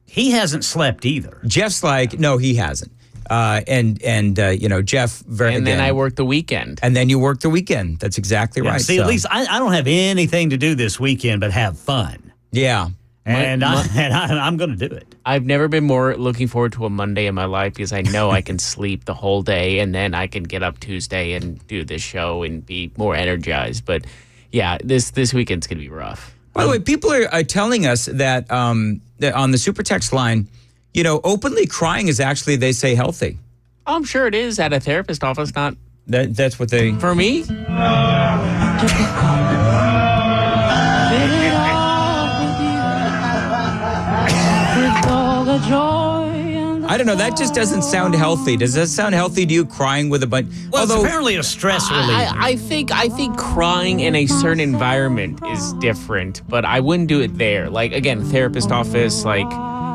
he hasn't slept either. Jeff's like, no, he hasn't. Jeff very. And then I work the weekend. And then you work the weekend. That's exactly right. See, at least I don't have anything to do this weekend but have fun. Yeah. And I'm going to do it. I've never been more looking forward to a Monday in my life because I know I can sleep the whole day and then I can get up Tuesday and do this show and be more energized. But yeah, this weekend's going to be rough. By the way, people are telling us that, that on the super text line, openly crying is actually, they say, healthy. Oh, I'm sure it is at a therapist office, not... That's what they... For me? I don't know. That just doesn't sound healthy. Does that sound healthy to you, crying with a bunch? Well, it's apparently a stress reliever. I think crying in a certain environment is different, but I wouldn't do it there. Like, again, therapist office, like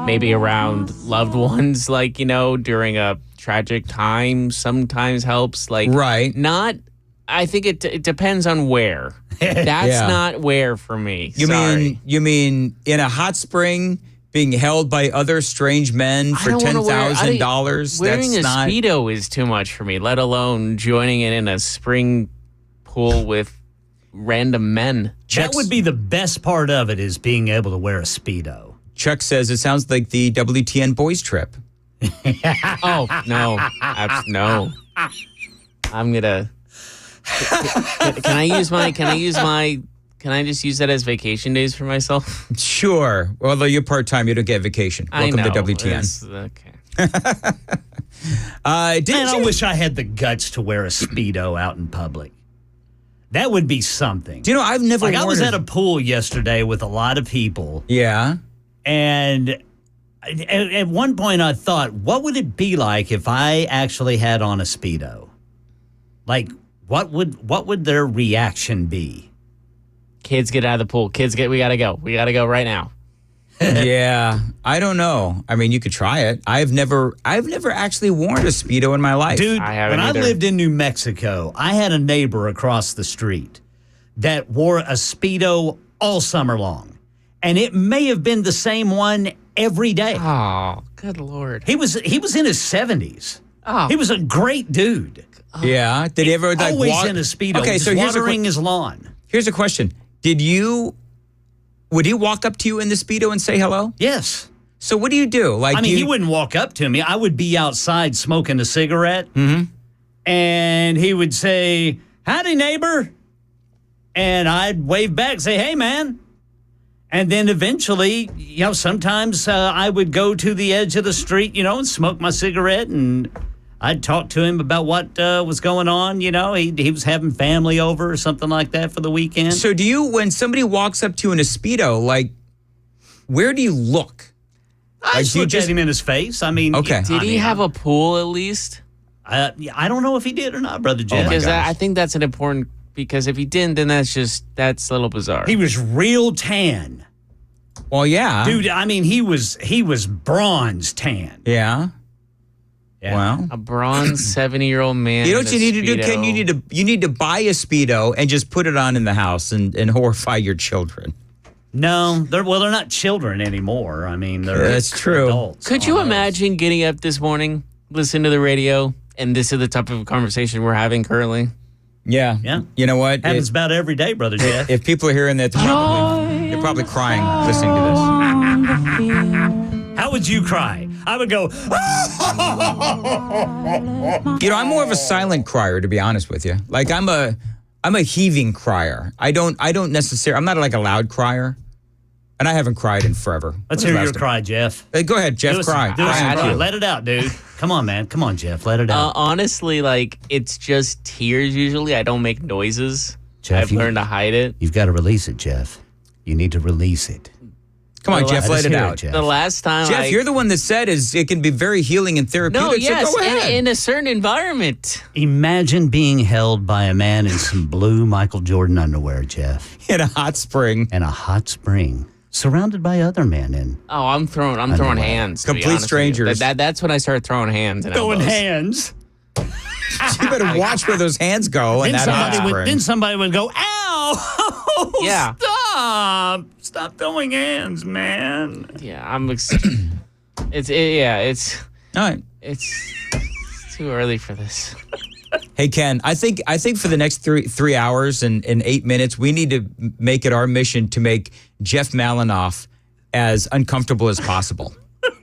maybe around loved ones, like, during a tragic time sometimes helps. Like, right. I think it depends on where. That's not where for me. You mean in a hot spring, being held by other strange men for $10,000? Wearing a Speedo is too much for me, let alone joining in a spring pool with random men. That would be the best part of it, is being able to wear a Speedo. Chuck says it sounds like the WTN boys trip. Oh, no. No. I'm going to... Can I just use that as vacation days for myself? Sure. Although you're part-time, you don't get vacation. Welcome to WTN. Okay. I wish I had the guts to wear a Speedo out in public. That would be something. Do you know, I've never I was at a pool yesterday with a lot of people. Yeah. And At one point, I thought, what would it be like if I actually had on a Speedo? Like, what would their reaction be? Kids, get out of the pool. We gotta go. We gotta go right now. Yeah, I don't know. I mean, you could try it. I've never actually worn a Speedo in my life. Dude, when I lived in New Mexico, I had a neighbor across the street that wore a Speedo all summer long. And it may have been the same one every day. Oh, good Lord. He was in his 70s. Oh. He was a great dude. Yeah. Did he ever like always walk? in a Speedo, Okay, so watering his lawn. Here's a question. Would he walk up to you in the Speedo and say hello? Yes. So what do you do? Like, he wouldn't walk up to me. I would be outside smoking a cigarette. Mm-hmm. And he would say, "Howdy, neighbor." And I'd wave back, say, "Hey, man." And then eventually, sometimes I would go to the edge of the street, and smoke my cigarette, and I'd talk to him about what was going on. He was having family over or something like that for the weekend. So do you, when somebody walks up to you in a Speedo, like, where do you look? I just look at him in his face. I mean, okay. Did he have a pool at least? I don't know if he did or not, Brother Jeff. Because I think that's an important, because if he didn't, then that's a little bizarre. He was real tan. Well, yeah. Dude, I mean, he was bronze tan. Yeah. Well, a bronze 70-year-old man. You know what you need to do, Ken? You need to buy a Speedo and just put it on in the house and horrify your children. No, they're not children anymore. I mean, that's true. Adults. Could you imagine getting up this morning, listening to the radio, and this is the type of conversation we're having currently? Yeah. Yeah. You know what? Happens about every day, Brother Jeff. If people are hearing that, they're probably crying listening to this. How would you cry? I would go, I'm more of a silent crier, to be honest with you. Like, I'm a heaving crier. I'm not like a loud crier. And I haven't cried in forever. Let's hear your cry, Jeff. Go ahead, Jeff, cry. Let it out, dude. Come on, man. Come on, Jeff. Let it out. Honestly, like, it's just tears usually. I don't make noises. Jeff, I've learned to hide it. You've got to release it, Jeff. You need to release it. Come on, Jeff, let it out. The last time Jeff, you're the one that said it can be very healing and therapeutic. No, yes, so go ahead. in a certain environment. Imagine being held by a man in some blue Michael Jordan underwear, Jeff. In a hot spring. Surrounded by other men. Oh, I'm throwing hands. Complete strangers. That's when I start throwing hands. And Throwing elbows. hands. You better watch where those hands go. Then somebody would go, "Ow!" Yeah. Stop throwing hands, man. Yeah, it's all right. It's too early for this. Hey, Ken, I think for the next 3 hours and 8 minutes, we need to make it our mission to make Jeff Malinoff as uncomfortable as possible.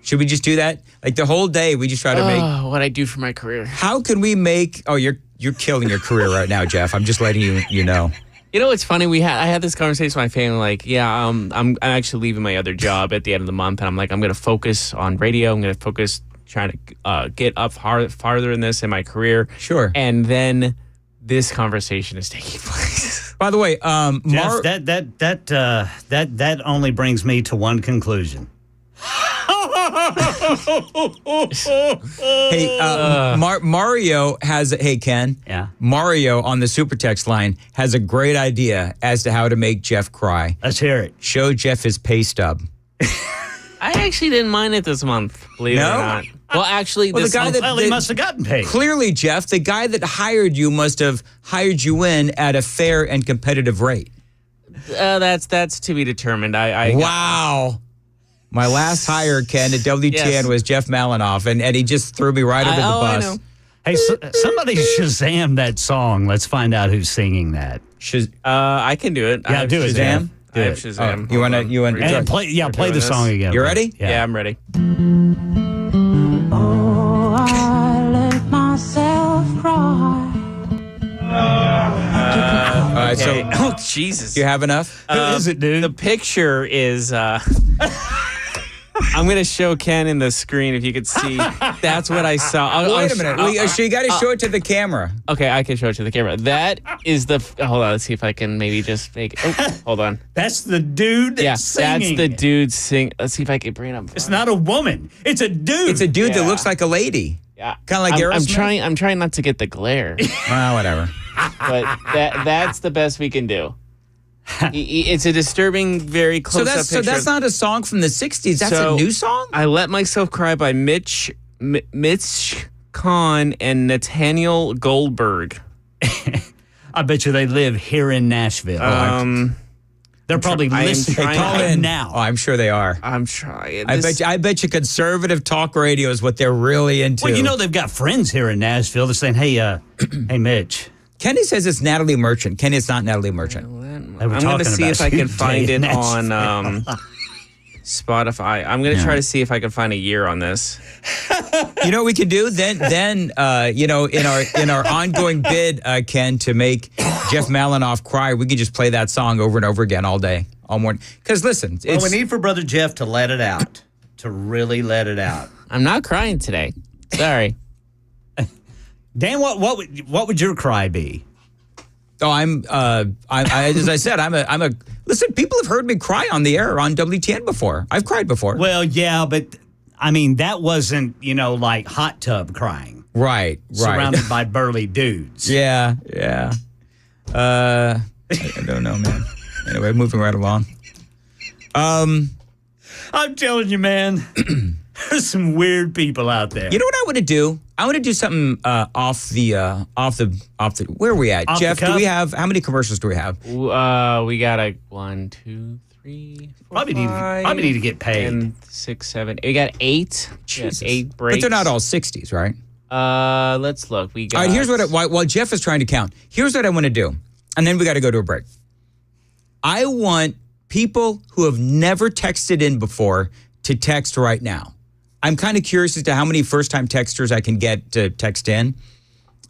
Should we just do that? Like the whole day, we just try to make what I do for my career. How can we make? Oh, you're killing your career right now, Jeff. I'm just letting you know. You know, it's funny. I had this conversation with my family. Like, I'm actually leaving my other job at the end of the month, and I'm like, I'm going to focus on radio. I'm going to focus trying to get up farther in this in my career. Sure. And then this conversation is taking place. By the way, Jeff, that only brings me to one conclusion. Hey, Mario has. Hey, Ken. Yeah. Mario on the super text line has a great idea as to how to make Jeff cry. Let's hear it. Show Jeff his pay stub. I actually didn't mind it this month, believe it or not. Well, actually, the guy he must have gotten paid. Clearly, Jeff, the guy that hired you must have hired you in at a fair and competitive rate. That's to be determined. Wow. My last hire, Ken, at WTN was Jeff Malinoff, and he just threw me right under the bus. I know. Hey, somebody Shazam that song. Let's find out who's singing that. I can do it. Yeah, do it, Shazam. I have Shazam. You want to? And play the song again. You ready? Yeah, I'm ready. Oh, I let myself cry. All right, Okay. so Oh, Jesus. do you have enough? Who is it, dude? The picture is I'm going to show Ken in the screen if you could see. That's what I saw. Wait a minute. You got to show it to the camera. Okay, I can show it to the camera. That is the. Hold on, let's see if I can maybe just make. Oh, hold on. That's the dude that's singing. That's the dude sing. Let's see if I can bring it up. It's not a woman. It's a dude. It's a dude that looks like a lady. Yeah, kind of like Aerosmith. I'm trying not to get the glare. Well, whatever. But that's the best we can do. It's a disturbing, very close up picture. So that's not a song from the 60s. That's a new song? I Let Myself Cry by Mitch Kahn and Nathaniel Goldberg. I bet you they live here in Nashville. They're probably listening right now. Oh, I'm sure they are. I'm trying. I bet you conservative talk radio is what they're really into. Well, you know they've got friends here in Nashville. They're saying, hey, hey, Mitch. Kenny says it's Natalie Merchant. Kenny, it's not Natalie Merchant. I'm going to see if I can find it on Spotify. I'm going to try to see if I can find a year on this. You know what we could do? Then you know, in our ongoing bid, Ken, to make Jeff Malinoff cry, we could just play that song over and over again all day, all morning. Because listen, we need for Brother Jeff to let it out, to really let it out. I'm not crying today. Sorry. Dan, what would your cry be? Oh, as I said, I'm a. Listen, people have heard me cry on the air on WTN before. I've cried before. Well, yeah, but I mean that wasn't like hot tub crying. Right. Surrounded by burly dudes. Yeah. I don't know, man. Anyway, moving right along. I'm telling you, man. There's some weird people out there. You know what I want to do? I want to do something off the where are we at? Off Jeff, the do we have how many commercials do we have? We got 1, 2, 3, 4, probably 5, need to get paid. And 6, 7. We got 8. Jesus. 8 breaks. But they're not all 60s, right? Let's look. We got. All right, here's while Jeff is trying to count. Here's what I want to do. And then we got to go to a break. I want people who have never texted in before to text right now. I'm kind of curious as to how many first-time texters I can get to text in.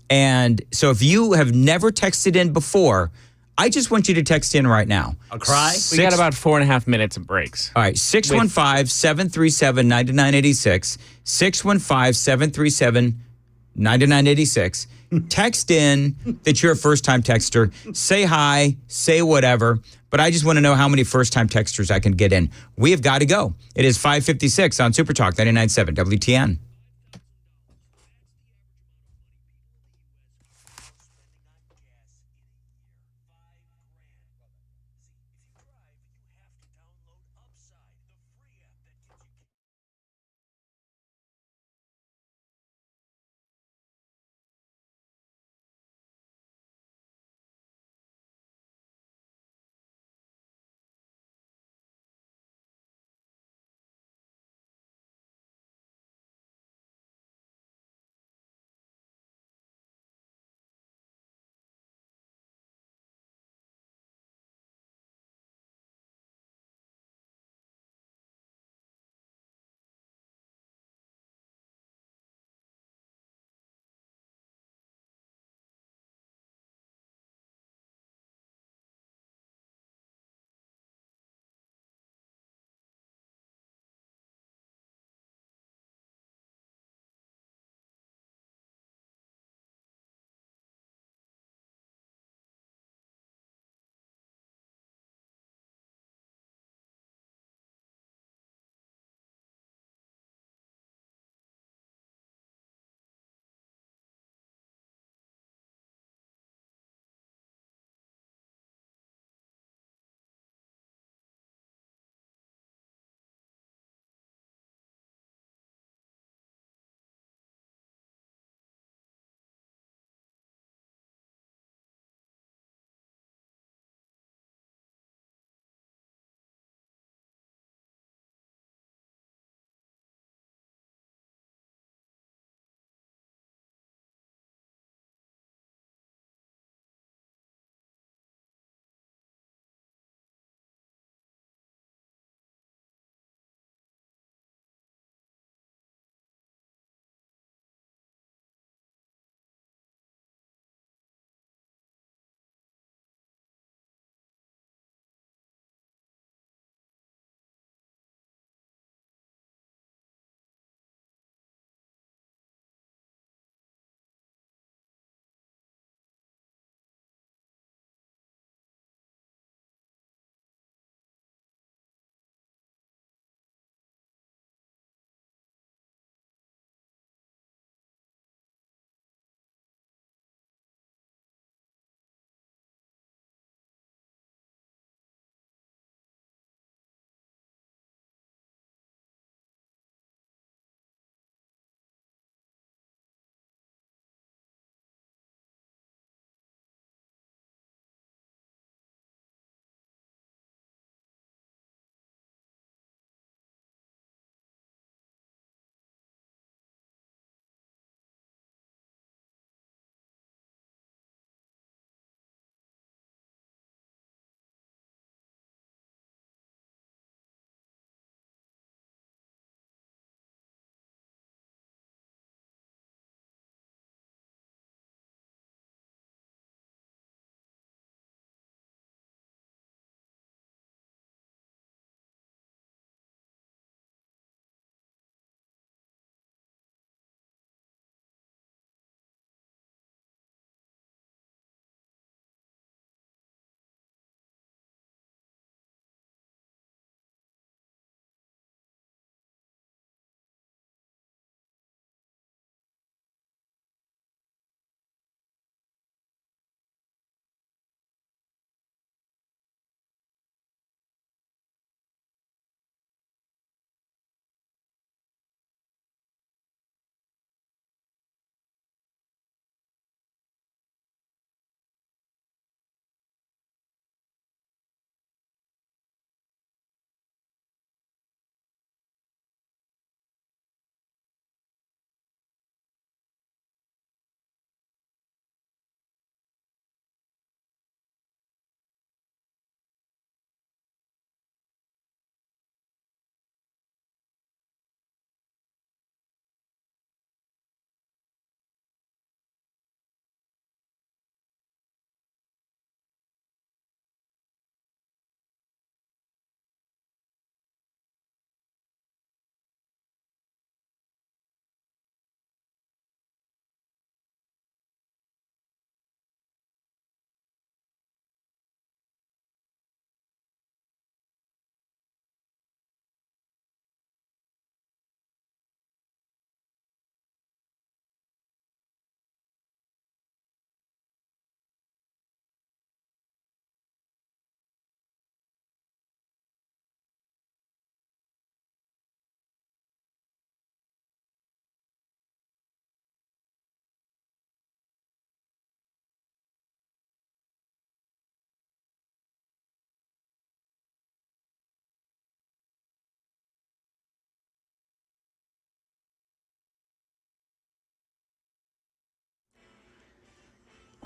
And so if you have never texted in before, I just want you to text in right now. A cry? We got about 4.5 minutes of breaks. All right, 615-737-9986. 615-737-9986. Text in that you're a first-time texter. Say hi, say whatever. But I just want to know how many first-time texters I can get in. We have got to go. It is 5:56 on Super Talk 99.7 WTN.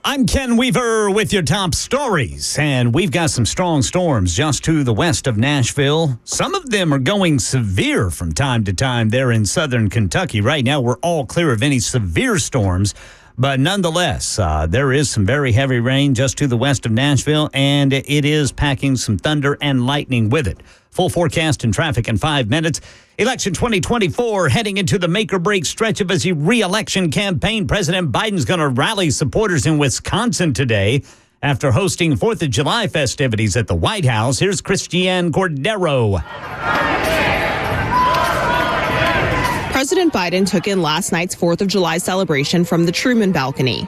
I'm Ken Weaver with your top stories, and we've got some strong storms just to the west of Nashville. Some of them are going severe from time to time there in southern Kentucky. Right now, we're all clear of any severe storms, but nonetheless, there is some very heavy rain just to the west of Nashville, and it is packing some thunder and lightning with it. Full forecast and traffic in 5 minutes. Election 2024 heading into the make-or-break stretch of his re-election campaign. President Biden's going to rally supporters in Wisconsin today after hosting 4th of July festivities at the White House. Here's Christiane Cordero. President Biden took in last night's 4th of July celebration from the Truman balcony.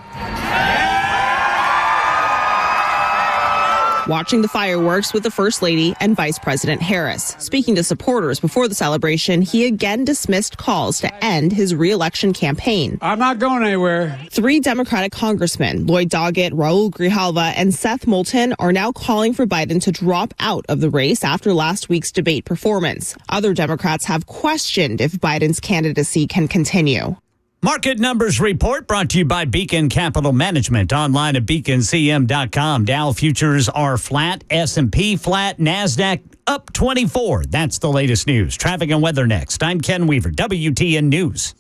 Watching the fireworks with the First Lady and Vice President Harris. Speaking to supporters before the celebration, he again dismissed calls to end his re-election campaign. I'm not going anywhere. 3 Democratic congressmen, Lloyd Doggett, Raul Grijalva, and Seth Moulton, are now calling for Biden to drop out of the race after last week's debate performance. Other Democrats have questioned if Biden's candidacy can continue. Market numbers report brought to you by Beacon Capital Management. Online at beaconcm.com. Dow futures are flat, S&P flat, NASDAQ up 24. That's the latest news. Traffic and weather next. I'm Ken Weaver, WTN News.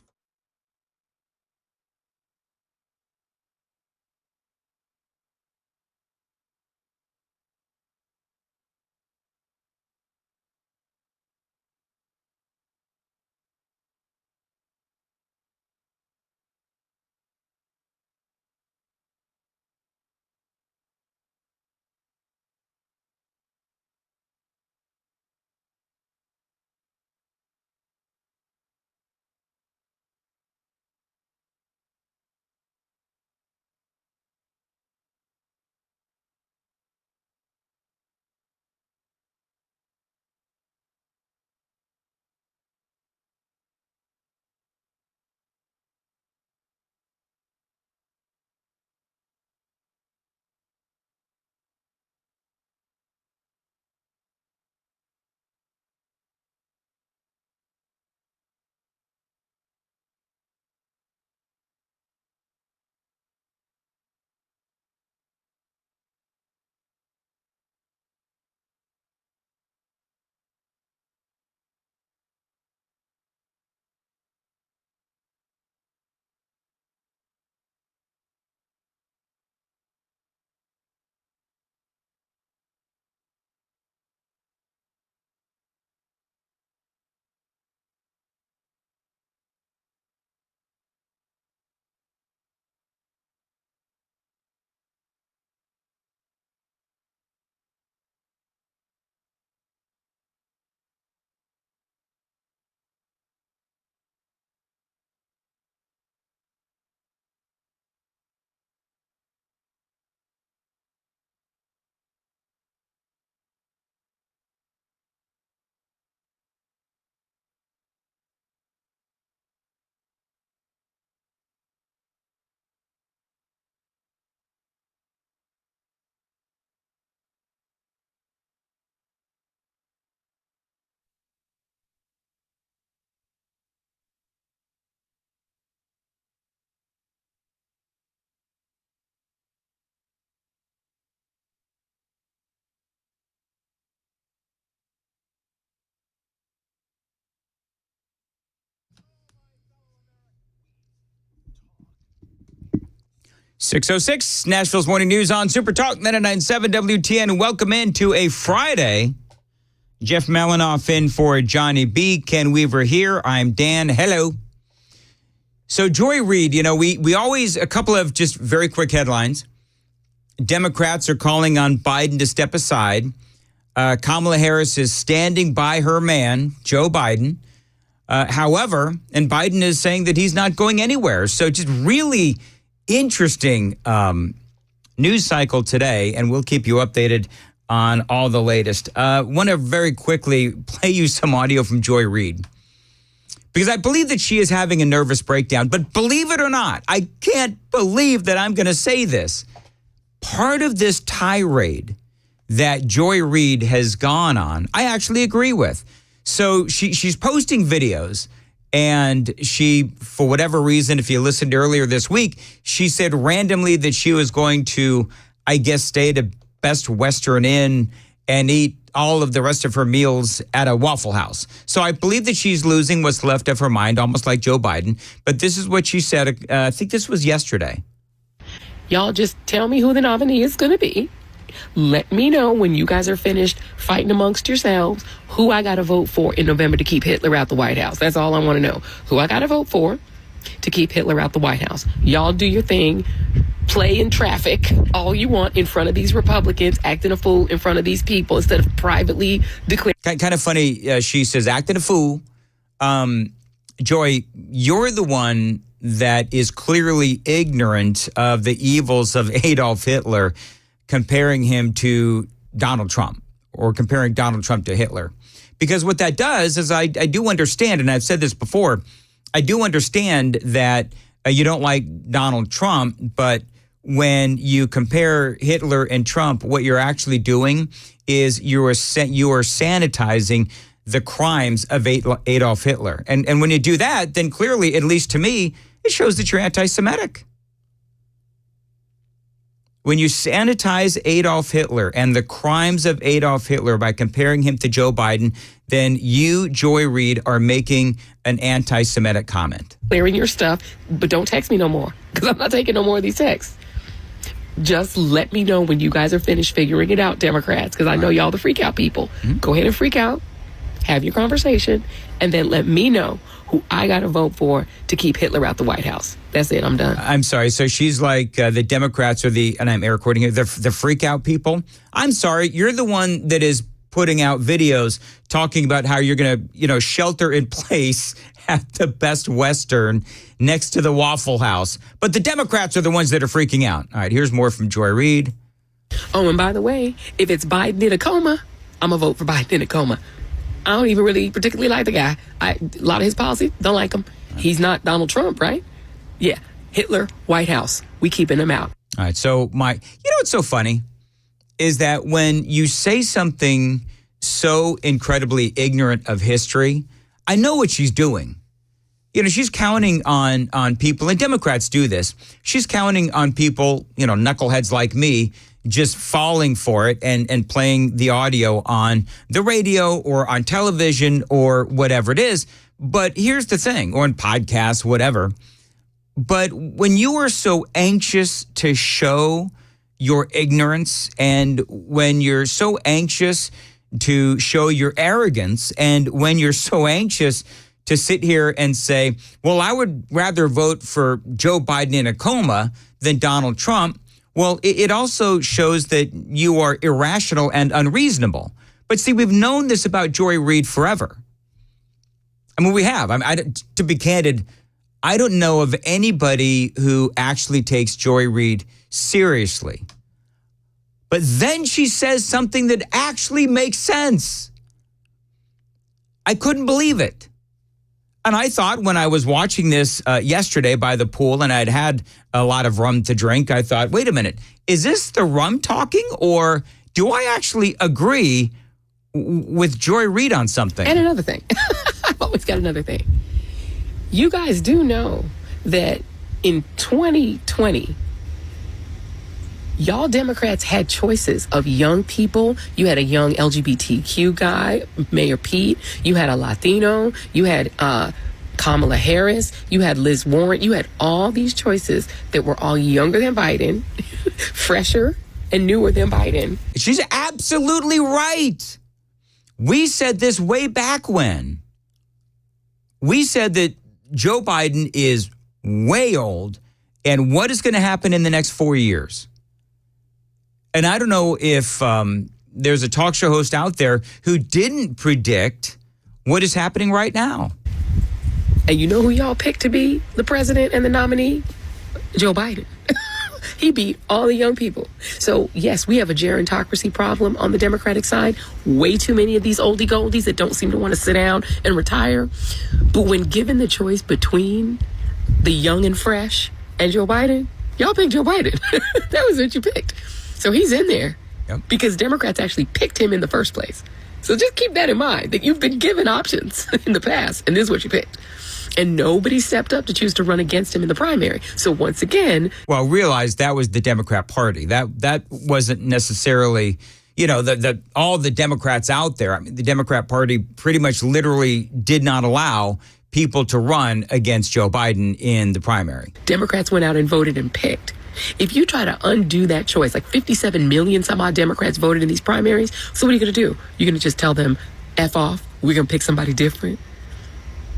.606, Nashville's Morning News on Super Talk 99.7 WTN. Welcome into a Friday. Jeff Malinoff in for Johnny B. Ken Weaver here. I'm Dan. Hello. So Joy Reid, we always, a couple of just very quick headlines. Democrats are calling on Biden to step aside. Kamala Harris is standing by her man, Joe Biden. However, and Biden is saying that he's not going anywhere. So just really interesting news cycle today, and we'll keep you updated on all the latest. Want to very quickly play you some audio from Joy Reid, because I believe that she is having a nervous breakdown. But believe it or not, I can't believe that I'm going to say this. Part of this tirade that Joy Reid has gone on, I actually agree with. So she's posting videos, And she, for whatever reason, if you listened earlier this week, she said randomly that she was going to, I guess, stay at a Best Western Inn and eat all of the rest of her meals at a Waffle House. So I believe that she's losing what's left of her mind, almost like Joe Biden. But this is what she said. I think this was yesterday. Y'all just tell me who the nominee is going to be. Let me know when you guys are finished fighting amongst yourselves who I got to vote for in November to keep Hitler out the White House. That's all I want to know. Who I got to vote for to keep Hitler out the White House. Y'all do your thing. Play in traffic all you want in front of these Republicans, acting a fool in front of these people instead of privately declaring. Kind of funny, she says, acting a fool. Joy, you're the one that is clearly ignorant of the evils of Adolf Hitler, comparing him to Donald Trump or comparing Donald Trump to Hitler. Because what that does is I do understand, and I've said this before, I do understand that you don't like Donald Trump, but when you compare Hitler and Trump, what you're actually doing is you are sanitizing the crimes of Adolf Hitler. And when you do that, then clearly, at least to me, it shows that you're anti-Semitic. When you sanitize Adolf Hitler and the crimes of Adolf Hitler by comparing him to Joe Biden, then you, Joy Reid, are making an anti-Semitic comment. Clearing your stuff, but don't text me no more because I'm not taking no more of these texts. Just let me know when you guys are finished figuring it out, Democrats, because I know y'all the freak out people. Mm-hmm. Go ahead and freak out, have your conversation, and then let me know who I got to vote for to keep Hitler out the White House. That's it. I'm done. I'm sorry. So she's like the Democrats are the, and I'm air quoting here, the freak out people. I'm sorry. You're the one that is putting out videos talking about how you're going to, shelter in place at the Best Western next to the Waffle House. But the Democrats are the ones that are freaking out. All right. Here's more from Joy Reid. Oh, and by the way, if it's Biden in a coma, I'm going to vote for Biden in a coma. I don't even really particularly like the guy. A lot of his policies, don't like him. He's not Donald Trump, right? Yeah. Hitler, White House. We keeping him out. All right. So what's so funny is that when you say something so incredibly ignorant of history, I know what she's doing. She's counting on people, and Democrats do this. She's counting on people, knuckleheads like me, just falling for it and playing the audio on the radio or on television or whatever it is. But here's the thing, or in podcasts, whatever. But when you are so anxious to show your ignorance and when you're so anxious to show your arrogance and when you're so anxious to sit here and say, well, I would rather vote for Joe Biden in a coma than Donald Trump, well, it also shows that you are irrational and unreasonable. But see, we've known this about Joy Reid forever. I mean, we have. To be candid, I don't know of anybody who actually takes Joy Reid seriously. But then she says something that actually makes sense. I couldn't believe it. And I thought when I was watching this yesterday by the pool and I'd had a lot of rum to drink, I thought, wait a minute, is this the rum talking or do I actually agree with Joy Reid on something? And another thing, I've always got another thing. You guys do know that in 2020, y'all Democrats had choices of young people. You had a young LGBTQ guy, Mayor Pete. You had a Latino. You had Kamala Harris. You had Liz Warren. You had all these choices that were all younger than Biden, fresher and newer than Biden. She's absolutely right. We said this way back when. We said that Joe Biden is way old and what is going to happen in the next 4 years. And I don't know if there's a talk show host out there who didn't predict what is happening right now. And you know who y'all picked to be the president and the nominee? Joe Biden. He beat all the young people. So, yes, we have a gerontocracy problem on the Democratic side. Way too many of these oldie goldies that don't seem to want to sit down and retire. But when given the choice between the young and fresh and Joe Biden, y'all picked Joe Biden. That was what you picked. So he's in there because Democrats actually picked him in the first place. So just keep that in mind, that you've been given options in the past, and this is what you picked. And nobody stepped up to choose to run against him in the primary. So once again, well, realize that was the Democrat Party. That wasn't necessarily, all the Democrats out there. I mean, the Democrat Party pretty much literally did not allow people to run against Joe Biden in the primary. Democrats went out and voted and picked. If you try to undo that choice, like 57 million some odd Democrats voted in these primaries, so what are you going to do? You're going to just tell them, F off, we're going to pick somebody different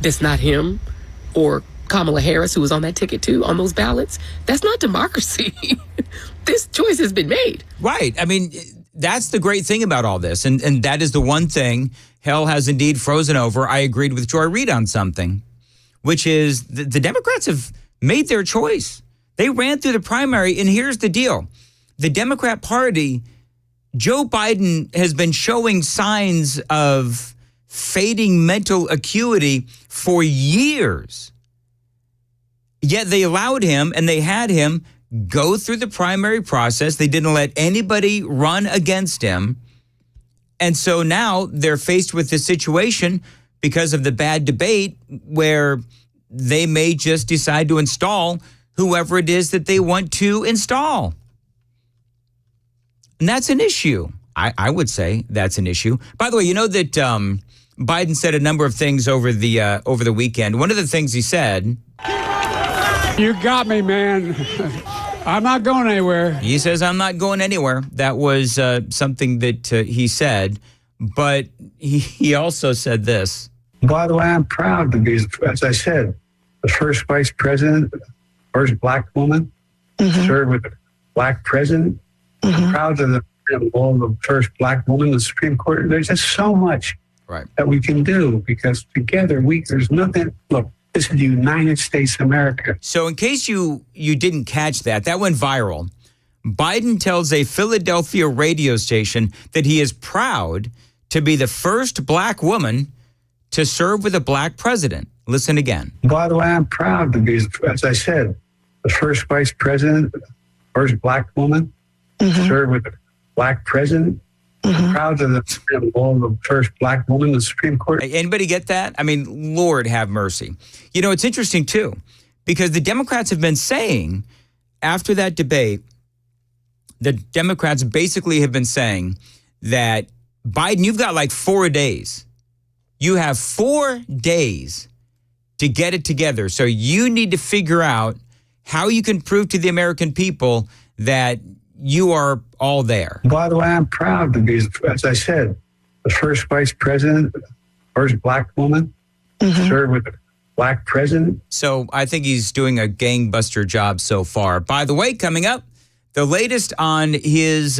that's not him, or Kamala Harris, who was on that ticket too, on those ballots? That's not democracy. This choice has been made. Right. I mean, that's the great thing about all this. And that is the one thing hell has indeed frozen over. I agreed with Joy Reid on something, which is the Democrats have made their choice. They ran through the primary, and here's the deal. The Democrat Party, Joe Biden has been showing signs of fading mental acuity for years. Yet they allowed him and they had him go through the primary process. They didn't let anybody run against him. And so now they're faced with this situation because of the bad debate where they may just decide to install whoever it is that they want to install. And that's an issue. I would say that's an issue. By the way, you know that Biden said a number of things over the weekend. One of the things he said, "You got me, man. I'm not going anywhere." He says, "I'm not going anywhere." That was something that he said. But he also said this. By the way, I'm proud to be, as I said, the first vice president, first black woman to serve with a black president. I'm proud of the first black woman in the Supreme Court. There's just so much that we can do because together there's nothing. Look, this is the United States of America. So in case you didn't catch that went viral. Biden tells a Philadelphia radio station that he is proud to be the first black woman to serve with a black president. Listen again. By the way, I'm proud to be, as I said, the first vice president, first black woman to serve with a black president. I'm proud of the first black woman in the Supreme Court. Anybody get that? I mean, Lord have mercy. You know, it's interesting, too, because the Democrats have been saying after that debate, the Democrats basically have been saying that Biden, you've got like 4 days. You have 4 days to get it together. So you need to figure out how you can prove to the American people that you are all there. By the way, I'm proud to be, as I said, the first vice president, first black woman to serve with a black president. So I think he's doing a gangbuster job so far. By the way, coming up, the latest on his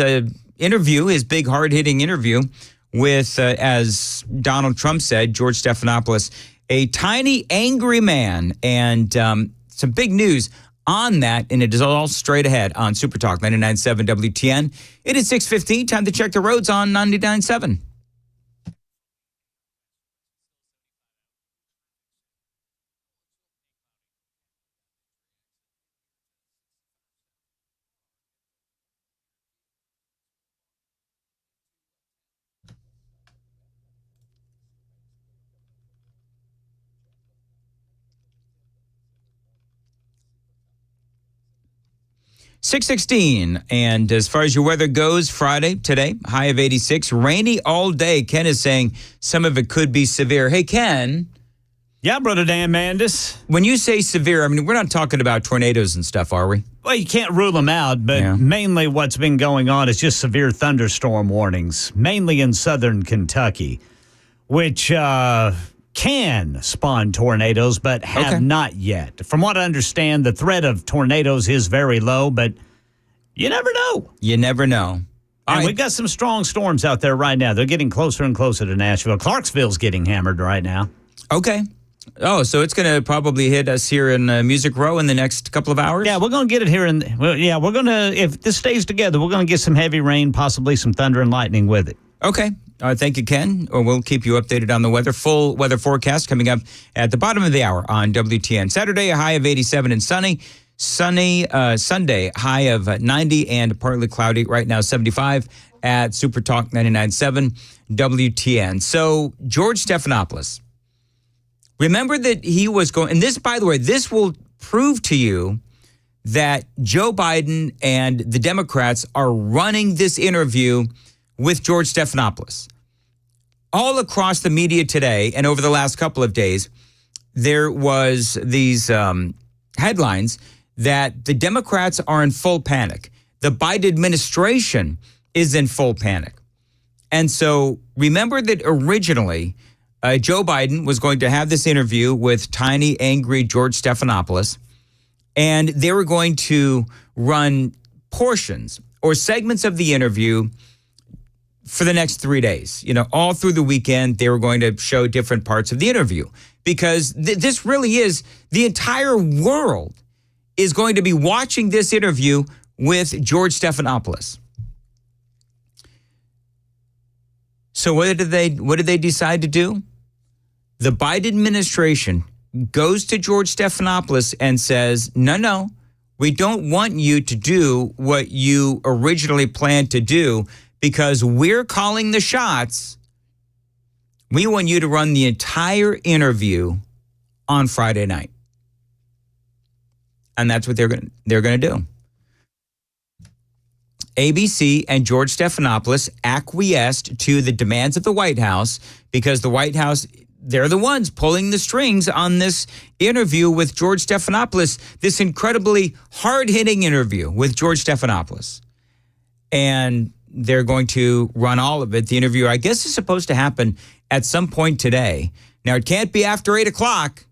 interview, his big hard-hitting interview with, as Donald Trump said, George Stephanopoulos, a tiny, angry man, and some big news on that, and it is all straight ahead on Super Talk 99.7 WTN. It is 6:15. Time to check the roads on 99.7. .616, and as far as your weather goes, Friday, today, high of 86, rainy all day. Ken is saying some of it could be severe. Hey, Ken. Yeah, Brother Dan Mandis. When you say severe, I mean, we're not talking about tornadoes and stuff, are we? Well, you can't rule them out, but mainly what's been going on is just severe thunderstorm warnings, mainly in southern Kentucky, which can spawn tornadoes, but have not yet. From what I understand, the threat of tornadoes is very low, but you never know. You never know. And we've got some strong storms out there right now. They're getting closer and closer to Nashville. Clarksville's getting hammered right now. Okay. Oh, so it's going to probably hit us here in Music Row in the next couple of hours? Yeah, we're going to get it here. We're going to, if this stays together, we're going to get some heavy rain, possibly some thunder and lightning with it. Okay. Thank you, Ken. We'll keep you updated on the weather. Full weather forecast coming up at the bottom of the hour on WTN. Saturday, a high of 87 and sunny. Sunday, high of 90 and partly cloudy. Right now, 75 at Super Talk 99.7 WTN. So, George Stephanopoulos Remember that he was going, and this, by the way, this will prove to you that Joe Biden and the Democrats are running this interview with George Stephanopoulos. All across the media today and over the last couple of days, there was these headlines that the Democrats are in full panic. The Biden administration is in full panic. And so remember that originally Joe Biden was going to have this interview with tiny, angry George Stephanopoulos, and they were going to run portions or segments of the interview for the next 3 days. You know, all through the weekend, they were going to show different parts of the interview because this really is, the entire world is going to be watching this interview with George Stephanopoulos. So what did they decide to do? The Biden administration goes to George Stephanopoulos and says, no, we don't want you to do what you originally planned to do because we're calling the shots. We want you to run the entire interview on Friday night. And that's what they're going to do. ABC and George Stephanopoulos acquiesced to the demands of the White House because the White House, they're the ones pulling the strings on this interview with George Stephanopoulos, this incredibly hard-hitting interview with George Stephanopoulos. And they're going to run all of it. The interview, I guess, is supposed to happen at some point today. Now, it can't be after 8 o'clock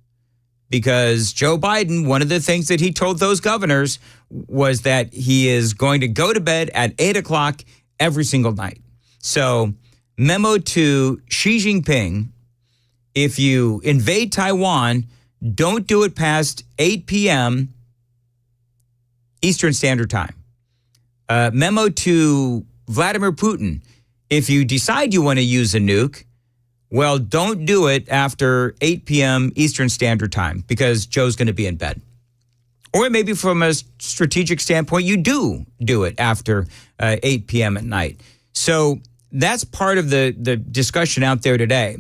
because Joe Biden, one of the things that he told those governors was that he is going to go to bed at 8 o'clock every single night. So, memo to Xi Jinping, if you invade Taiwan, don't do it past 8 p.m. Eastern Standard Time. Memo to Vladimir Putin, if you decide you want to use a nuke, well, don't do it after 8 p.m. Eastern Standard Time because Joe's going to be in bed. Or maybe from a strategic standpoint, you do it after 8 p.m. at night. So that's part of the discussion out there today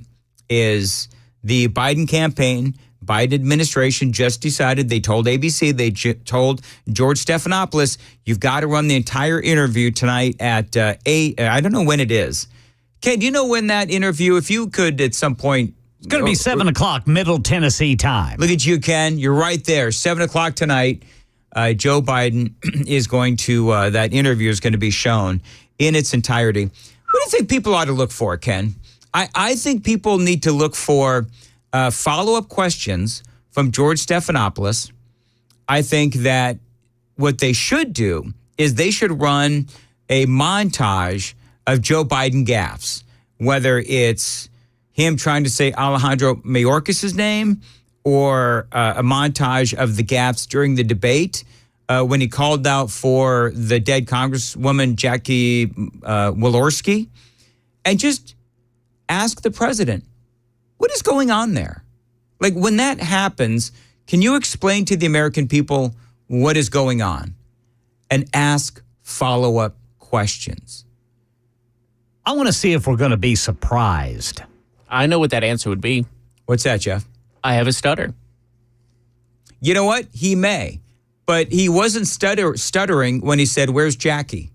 is the Biden campaign, Biden administration just decided, they told ABC, they told George Stephanopoulos, you've got to run the entire interview tonight at 8. I don't know when it is. Ken, do you know when that interview, if you could at some point. It's going to be 7 o'clock, Middle Tennessee time. Look at you, Ken. You're right there. 7 o'clock tonight. Joe Biden is going to, that interview is going to be shown in its entirety. What do you think people ought to look for, Ken? I think people need to look for follow-up questions from George Stephanopoulos. I think that what they should do is they should run a montage of Joe Biden gaffes, whether it's him trying to say Alejandro Mayorkas' name or a montage of the gaffes during the debate when he called out for the dead Congresswoman Jackie Walorski, and just ask the president, what is going on there? Like, when that happens, can you explain to the American people what is going on? And ask follow-up questions. I want to see if we're going to be surprised. I know what that answer would be. What's that, Jeff? I have a stutter. You know what? He may. But he wasn't stuttering when he said, where's Jackie?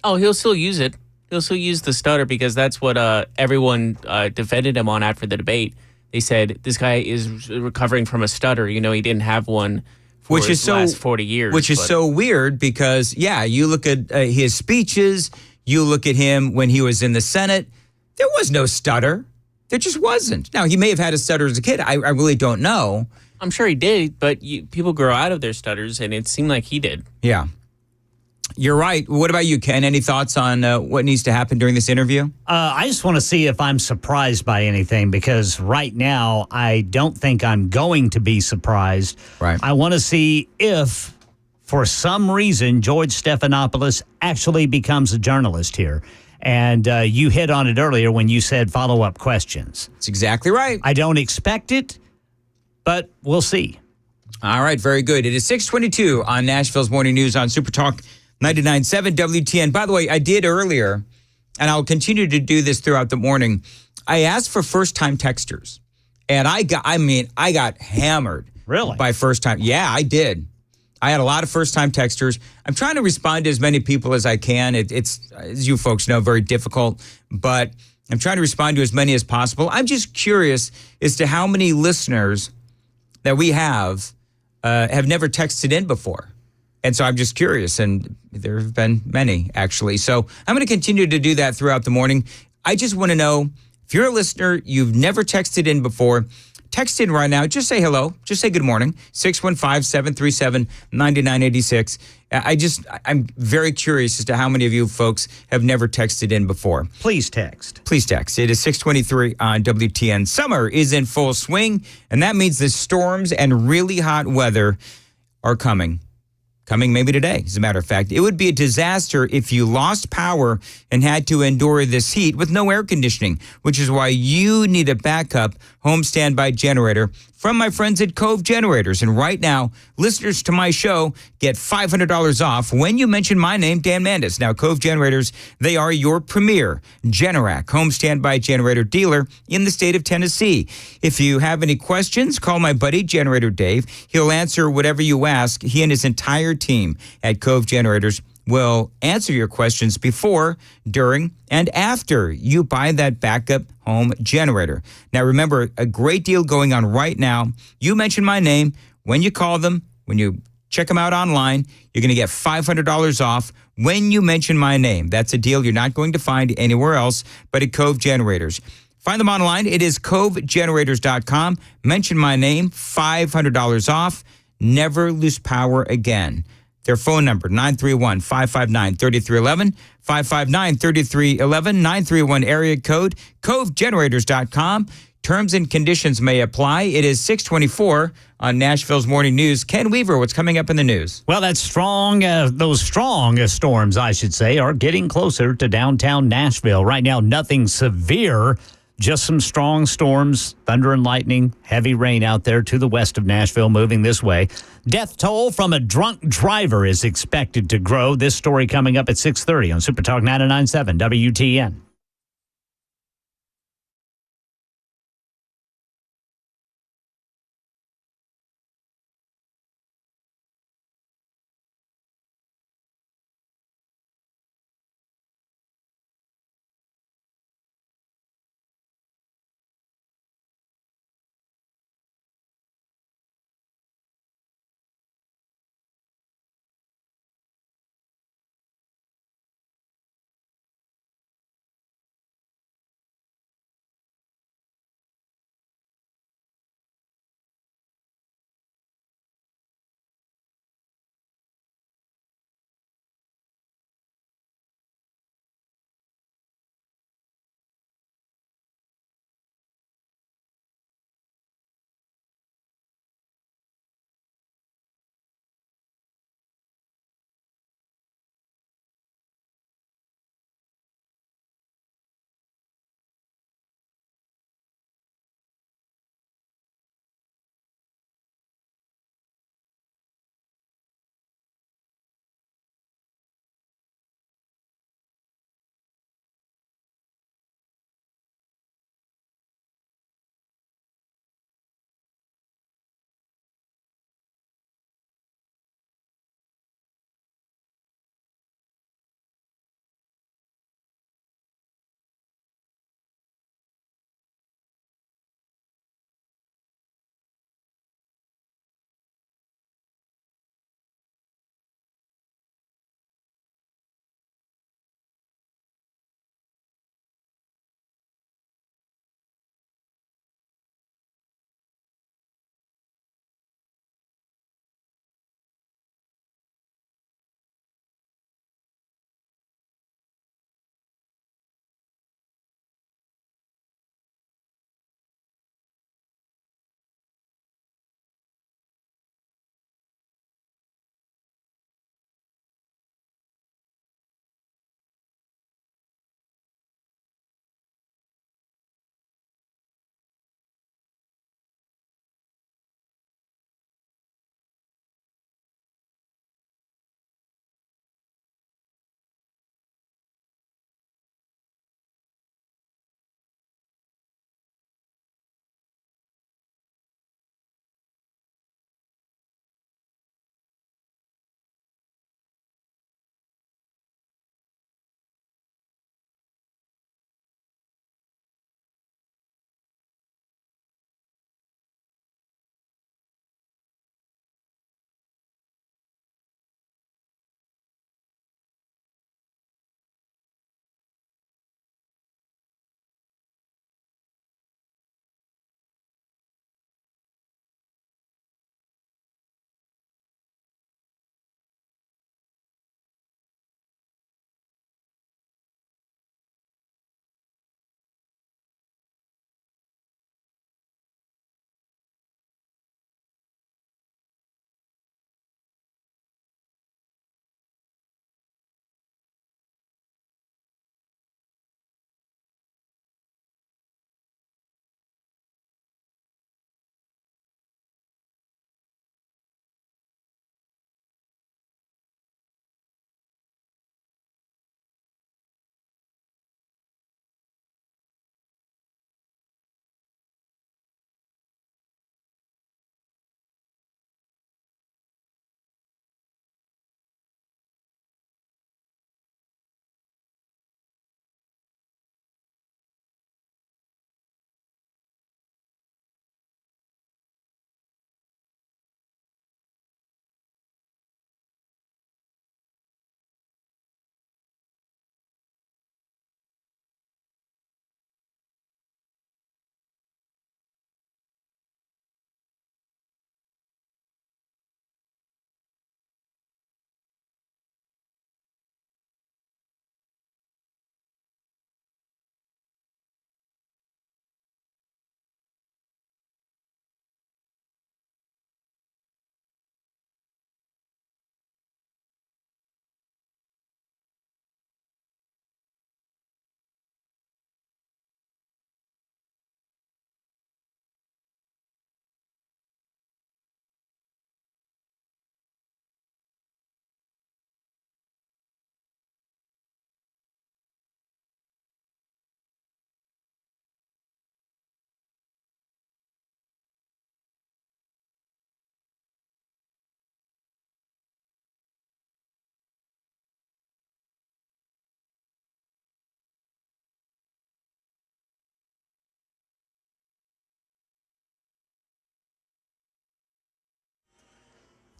Oh, he'll still use it. He'll still use the stutter because that's what everyone defended him on after the debate. They said, this guy is recovering from a stutter. You know, he didn't have one for his last 40 years. Which is so weird because, yeah, you look at his speeches, you look at him when he was in the Senate, there was no stutter. There just wasn't. Now, he may have had a stutter as a kid. I really don't know. I'm sure he did, but people grow out of their stutters, and it seemed like he did. Yeah. You're right. What about you, Ken? Any thoughts on what needs to happen during this interview? I just want to see if I'm surprised by anything because right now I don't think I'm going to be surprised. Right. I want to see if, for some reason, George Stephanopoulos actually becomes a journalist here. And you hit on it earlier when you said follow-up questions. That's exactly right. I don't expect it, but we'll see. All right, very good. It is 6:22 on Nashville's Morning News on Super Talk 99.7 WTN. By the way, I did earlier, and I'll continue to do this throughout the morning. I asked for first-time texters, And I got hammered. Really? By first time. Yeah, I did. I had a lot of first time texters. I'm trying to respond to as many people as I can. It's, as you folks know, very difficult, but I'm trying to respond to as many as possible. I'm just curious as to how many listeners that we have never texted in before. And so I'm just curious, and there have been many, actually. So I'm going to continue to do that throughout the morning. I just want to know, if you're a listener, you've never texted in before, text in right now. Just say hello. Just say good morning. 615-737-9986. I'm very curious as to how many of you folks have never texted in before. Please text. Please text. It is 6:23 on WTN. Summer is in full swing, and that means the storms and really hot weather are coming maybe today, as a matter of fact. It would be a disaster if you lost power and had to endure this heat with no air conditioning, which is why you need a backup home standby generator from my friends at Cove Generators. And right now, listeners to my show get $500 off when you mention my name, Dan Mandis. Now, Cove Generators, they are your premier Generac home standby generator dealer in the state of Tennessee. If you have any questions, call my buddy, Generator Dave. He'll answer whatever you ask. He and his entire team at Cove Generators will answer your questions before, during, and after you buy that backup home generator. Now, remember, a great deal going on right now. You mention my name. When you call them, when you check them out online, you're going to get $500 off when you mention my name. That's a deal you're not going to find anywhere else but at Cove Generators. Find them online. It is covegenerators.com. Mention my name, $500 off. Never lose power again. Their phone number, 931-559-3311, 559-3311, 931 area code, covegenerators.com. Terms and conditions may apply. It is 6:24 on Nashville's Morning News. Ken Weaver, what's coming up in the news? Well, those strong storms, I should say, are getting closer to downtown Nashville. Right now, nothing severe. Just some strong storms, thunder and lightning, heavy rain out there to the west of Nashville, moving this way. Death toll from a drunk driver is expected to grow. This story coming up at 6:30 on Super Talk 99.7 WTN.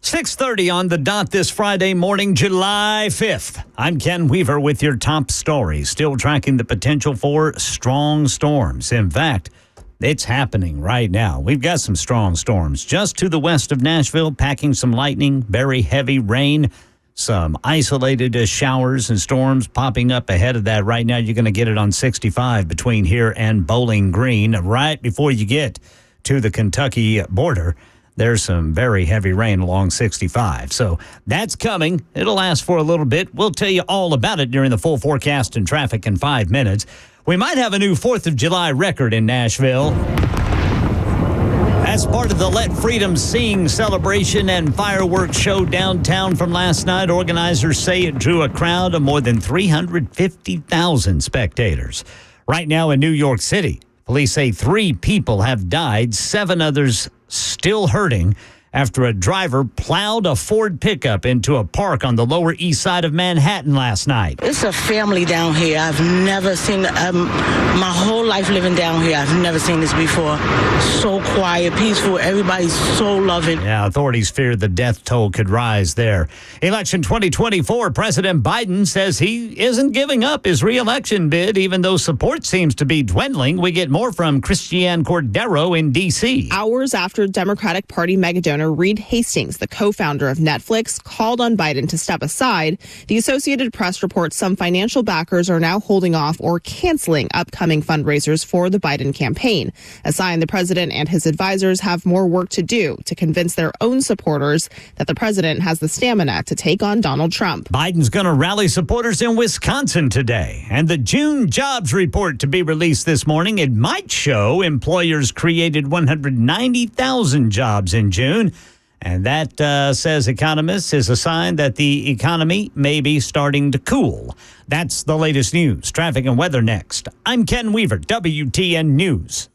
6:30 on the dot this Friday morning, July 5th. I'm Ken Weaver with your top stories. Still tracking the potential for strong storms. In fact, it's happening right now. We've got some strong storms just to the west of Nashville, packing some lightning, very heavy rain, some isolated showers and storms popping up ahead of that. Right now, you're going to get it on 65 between here and Bowling Green. Right before you get to the Kentucky border, there's some very heavy rain along 65. So that's coming. It'll last for a little bit. We'll tell you all about it during the full forecast and traffic in 5 minutes. We might have a new 4th of July record in Nashville. As part of the Let Freedom Sing celebration and fireworks show downtown from last night, organizers say it drew a crowd of more than 350,000 spectators. Right now in New York City, police say 3 people have died, 7 others still hurting after a driver plowed a Ford pickup into a park on the Lower East Side of Manhattan last night. It's a family down here. I've never seen, my whole life living down here, I've never seen this before. So quiet, peaceful, everybody's so loving. Yeah, authorities fear the death toll could rise there. Election 2024, President Biden says he isn't giving up his re-election bid, even though support seems to be dwindling. We get more from Christiane Cordero in D.C. Hours after Democratic Party megadonor Reed Hastings, the co-founder of Netflix, called on Biden to step aside, the Associated Press reports some financial backers are now holding off or canceling upcoming fundraisers for the Biden campaign, a sign the president and his advisors have more work to do to convince their own supporters that the president has the stamina to take on Donald Trump. Biden's going to rally supporters in Wisconsin today, and the June jobs report to be released this morning. It might show employers created 190,000 jobs in June. And that, says economists, is a sign that the economy may be starting to cool. That's the latest news. Traffic and weather next. I'm Ken Weaver, WTN News.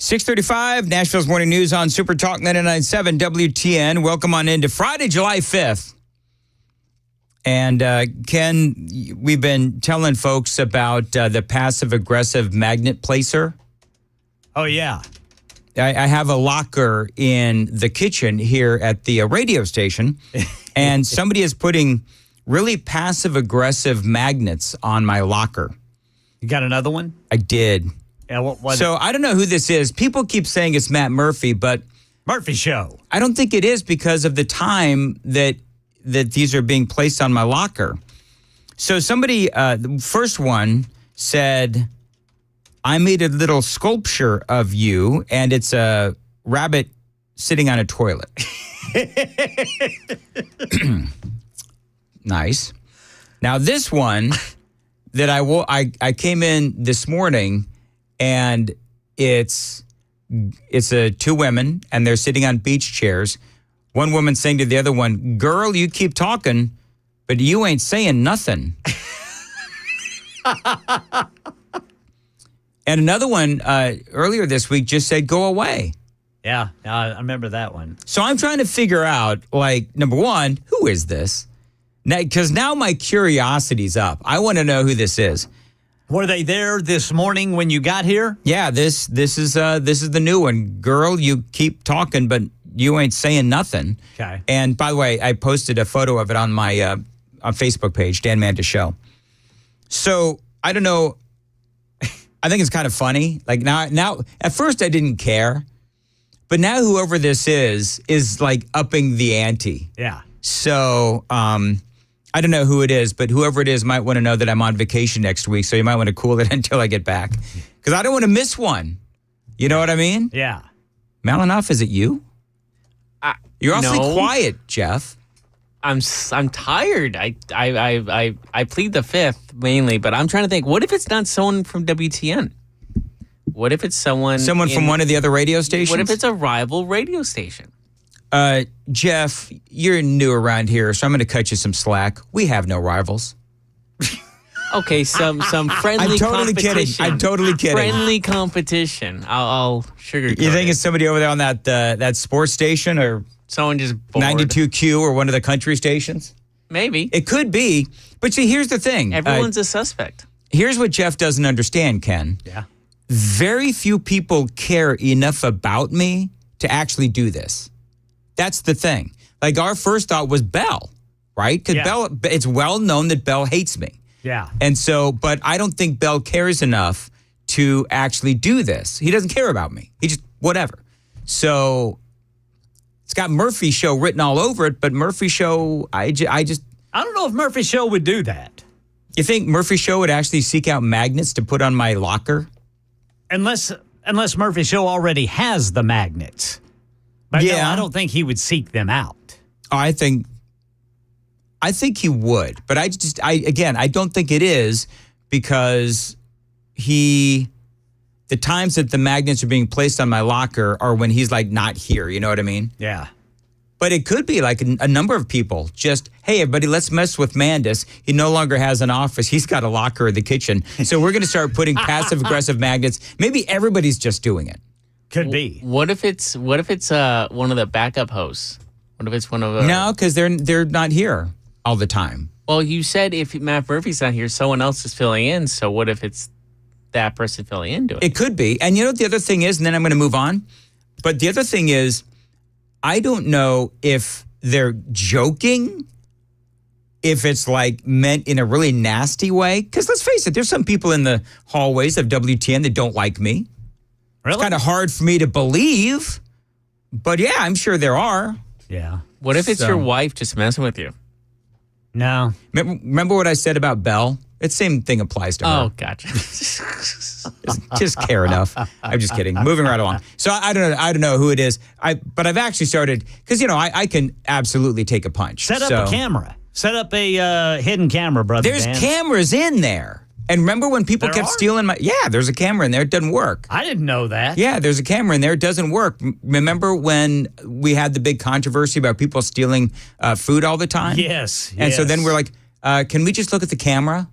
6:35, Nashville's Morning News on Super Talk 99.7 WTN. Welcome on into Friday, July 5th. And Ken, we've been telling folks about the passive-aggressive magnet placer. Oh, yeah. I have a locker in the kitchen here at the radio station, and somebody is putting really passive-aggressive magnets on my locker. You got another one? I did. Yeah, what? So I don't know who this is. People keep saying it's Matt Murphy, but Murphy Show. I don't think it is because of the time that these are being placed on my locker. So somebody, the first one said, I made a little sculpture of you, and it's a rabbit sitting on a toilet. Nice. Now this one that I came in this morning, and it's two women, and they're sitting on beach chairs. One woman saying to the other one, "Girl, you keep talking, but you ain't saying nothing." And another one earlier this week just said, "Go away." Yeah, I remember that one. So I'm trying to figure out, like, number one, who is this? Because now my curiosity's up. I want to know who this is. Were they there this morning when you got here? Yeah, this is the new one. Girl, you keep talking, but you ain't saying nothing. Okay. And by the way, I posted a photo of it on my on Facebook page, Dan Mandis Show. So I don't know. I think it's kind of funny. Like now, at first I didn't care, but now whoever this is like upping the ante. Yeah. So I don't know who it is, but whoever it is might want to know that I'm on vacation next week. So you might want to cool it until I get back, because I don't want to miss one. You know what I mean? Yeah. Malinoff, is it you? You're awfully No. quiet, Jeff. I'm tired. I plead the fifth mainly, but I'm trying to think. What if it's not someone from WTN? What if it's someone From one of the other radio stations? What if it's a rival radio station? Jeff, you're new around here, so I'm going to cut you some slack. We have no rivals. Okay, some friendly I'm totally kidding. competition. I'm totally kidding. Friendly competition. I'll sugarcoat You think it. it's somebody over there on that sports station, or someone just bored? 92Q or one of the country stations? Maybe. It could be. But see, here's the thing. Everyone's a suspect. Here's what Jeff doesn't understand, Ken. Yeah. Very few people care enough about me to actually do this. That's the thing. Like, our first thought was Bell, right? Because it's well known that Bell hates me. Yeah. And so, but I don't think Bell cares enough to actually do this. He doesn't care about me. He just, whatever. So it's got Murphy Show written all over it, but Murphy Show, I don't know if Murphy Show would do that. You think Murphy Show would actually seek out magnets to put on my locker? Unless Murphy Show already has the magnets. But no, I don't think he would seek them out. I think he would, but I don't think it is, because the times that the magnets are being placed on my locker are when he's like not here. You know what I mean? Yeah. But it could be like a number of people just, hey, everybody, let's mess with Mandis. He no longer has an office. He's got a locker in the kitchen. So we're going to start putting passive-aggressive magnets. Maybe everybody's just doing it. Could be. What if it's one of the backup hosts? What if it's one of No, because they're not here all the time. Well, you said if Matt Murphy's not here, someone else is filling in. So what if it's that person filling in doing it? It could be. And you know what the other thing is, and then I'm going to move on. But the other thing is, I don't know if they're joking, if it's like meant in a really nasty way. Because let's face it, there's some people in the hallways of WTN that don't like me. Really? It's kind of hard for me to believe. But yeah, I'm sure there are. Yeah. What if it's your wife just messing with you? No. Remember what I said about Belle? The same thing applies to her. Oh, gotcha. Just care enough. I'm just kidding. Moving right along. So I don't know who it is. But I've actually started, because I can absolutely take a punch. Set up a camera. Set up a hidden camera, brother. There's Dan. cameras in there. And remember when people kept stealing my... Yeah, there's a camera in there. It doesn't work. I didn't know that. Yeah, there's a camera in there. It doesn't work. Remember when we had the big controversy about people stealing food all the time? Yes. And so then we're like, can we just look at the camera?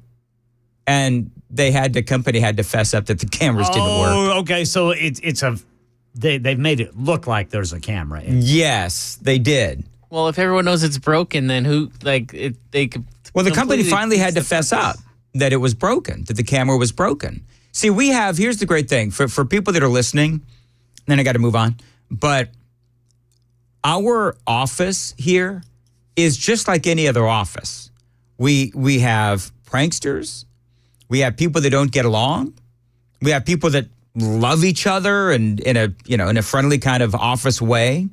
And the company had to fess up that the cameras didn't work. Oh, okay. So it's they've made it look like there's a camera in. Yes, they did. Well, if everyone knows it's broken, then who, like, they could. Well, the company finally had to fess up that it was broken, that the camera was broken. See, here's the great thing for people that are listening, then I got to move on, but our office here is just like any other office. We have pranksters, we have people that don't get along, we have people that love each other and in a friendly kind of office way.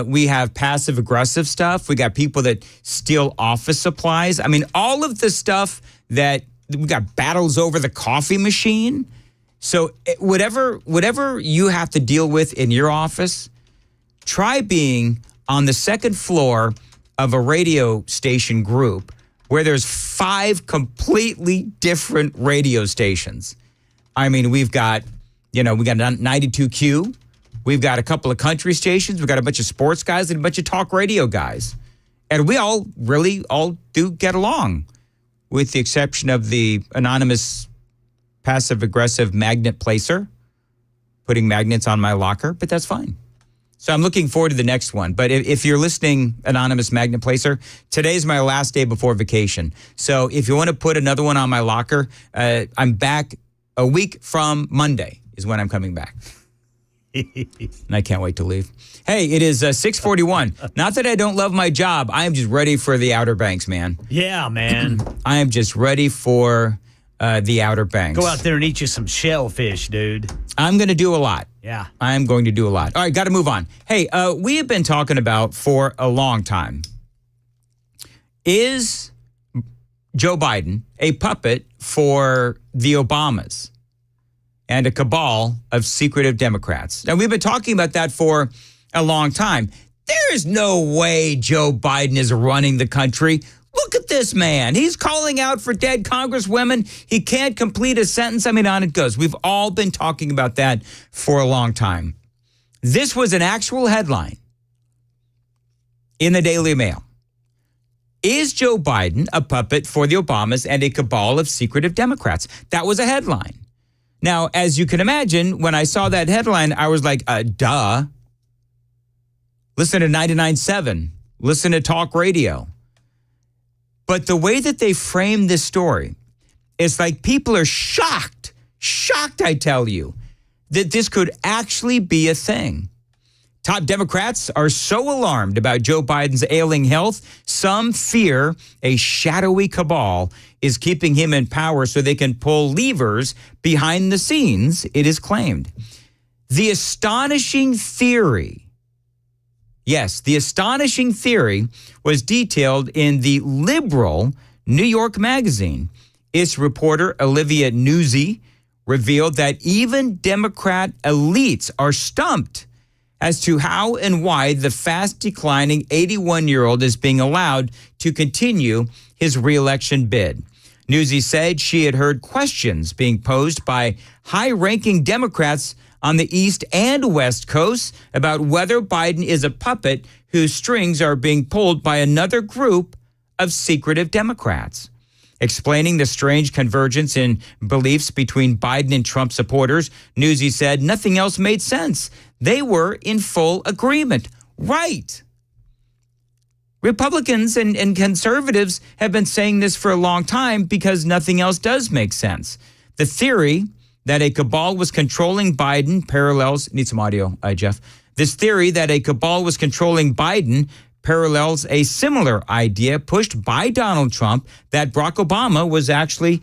We have passive aggressive stuff. We got people that steal office supplies. I mean, all of the stuff that we got battles over the coffee machine. So whatever you have to deal with in your office, try being on the second floor of a radio station group where there's 5 completely different radio stations. I mean, we got 92Q. We've got a couple of country stations. We've got a bunch of sports guys and a bunch of talk radio guys. And we all do get along, with the exception of the anonymous passive-aggressive magnet placer, putting magnets on my locker, but that's fine. So I'm looking forward to the next one. But if you're listening, anonymous magnet placer, today's my last day before vacation. So if you want to put another one on my locker, I'm back a week from Monday is when I'm coming back. And I can't wait to leave. Hey, it is 6:41. Not that I don't love my job. I am just ready for the Outer Banks, man. Yeah, man. I am just ready for the Outer Banks. Go out there and eat you some shellfish, dude. I'm going to do a lot. Yeah. I'm going to do a lot. All right, got to move on. Hey, we have been talking about for a long time, is Joe Biden a puppet for the Obamas and a cabal of secretive Democrats? Now, we've been talking about that for a long time. There is no way Joe Biden is running the country. Look at this man. He's calling out for dead congresswomen. He can't complete a sentence. I mean, on it goes. We've all been talking about that for a long time. This was an actual headline in the Daily Mail. Is Joe Biden a puppet for the Obamas and a cabal of secretive Democrats? That was a headline. Now, as you can imagine, when I saw that headline, I was like, duh. Listen to 99.7. Listen to talk radio. But the way that they framed this story, it's like people are shocked, I tell you, that this could actually be a thing. Top Democrats are so alarmed about Joe Biden's ailing health, some fear a shadowy cabal is keeping him in power so they can pull levers behind the scenes, it is claimed. The astonishing theory was detailed in the liberal New York Magazine. Its reporter, Olivia Nuzzi, revealed that even Democrat elites are stumped as to how and why the fast declining 81-year-old is being allowed to continue his reelection bid. Nuzzi said she had heard questions being posed by high-ranking Democrats on the East and West Coasts about whether Biden is a puppet whose strings are being pulled by another group of secretive Democrats. Explaining the strange convergence in beliefs between Biden and Trump supporters, Nuzzi said nothing else made sense. They were in full agreement. Right. Republicans and conservatives have been saying this for a long time because nothing else does make sense. The theory that a cabal was controlling Biden parallels, need some audio, Jeff. This theory that a cabal was controlling Biden parallels a similar idea pushed by Donald Trump that Barack Obama was actually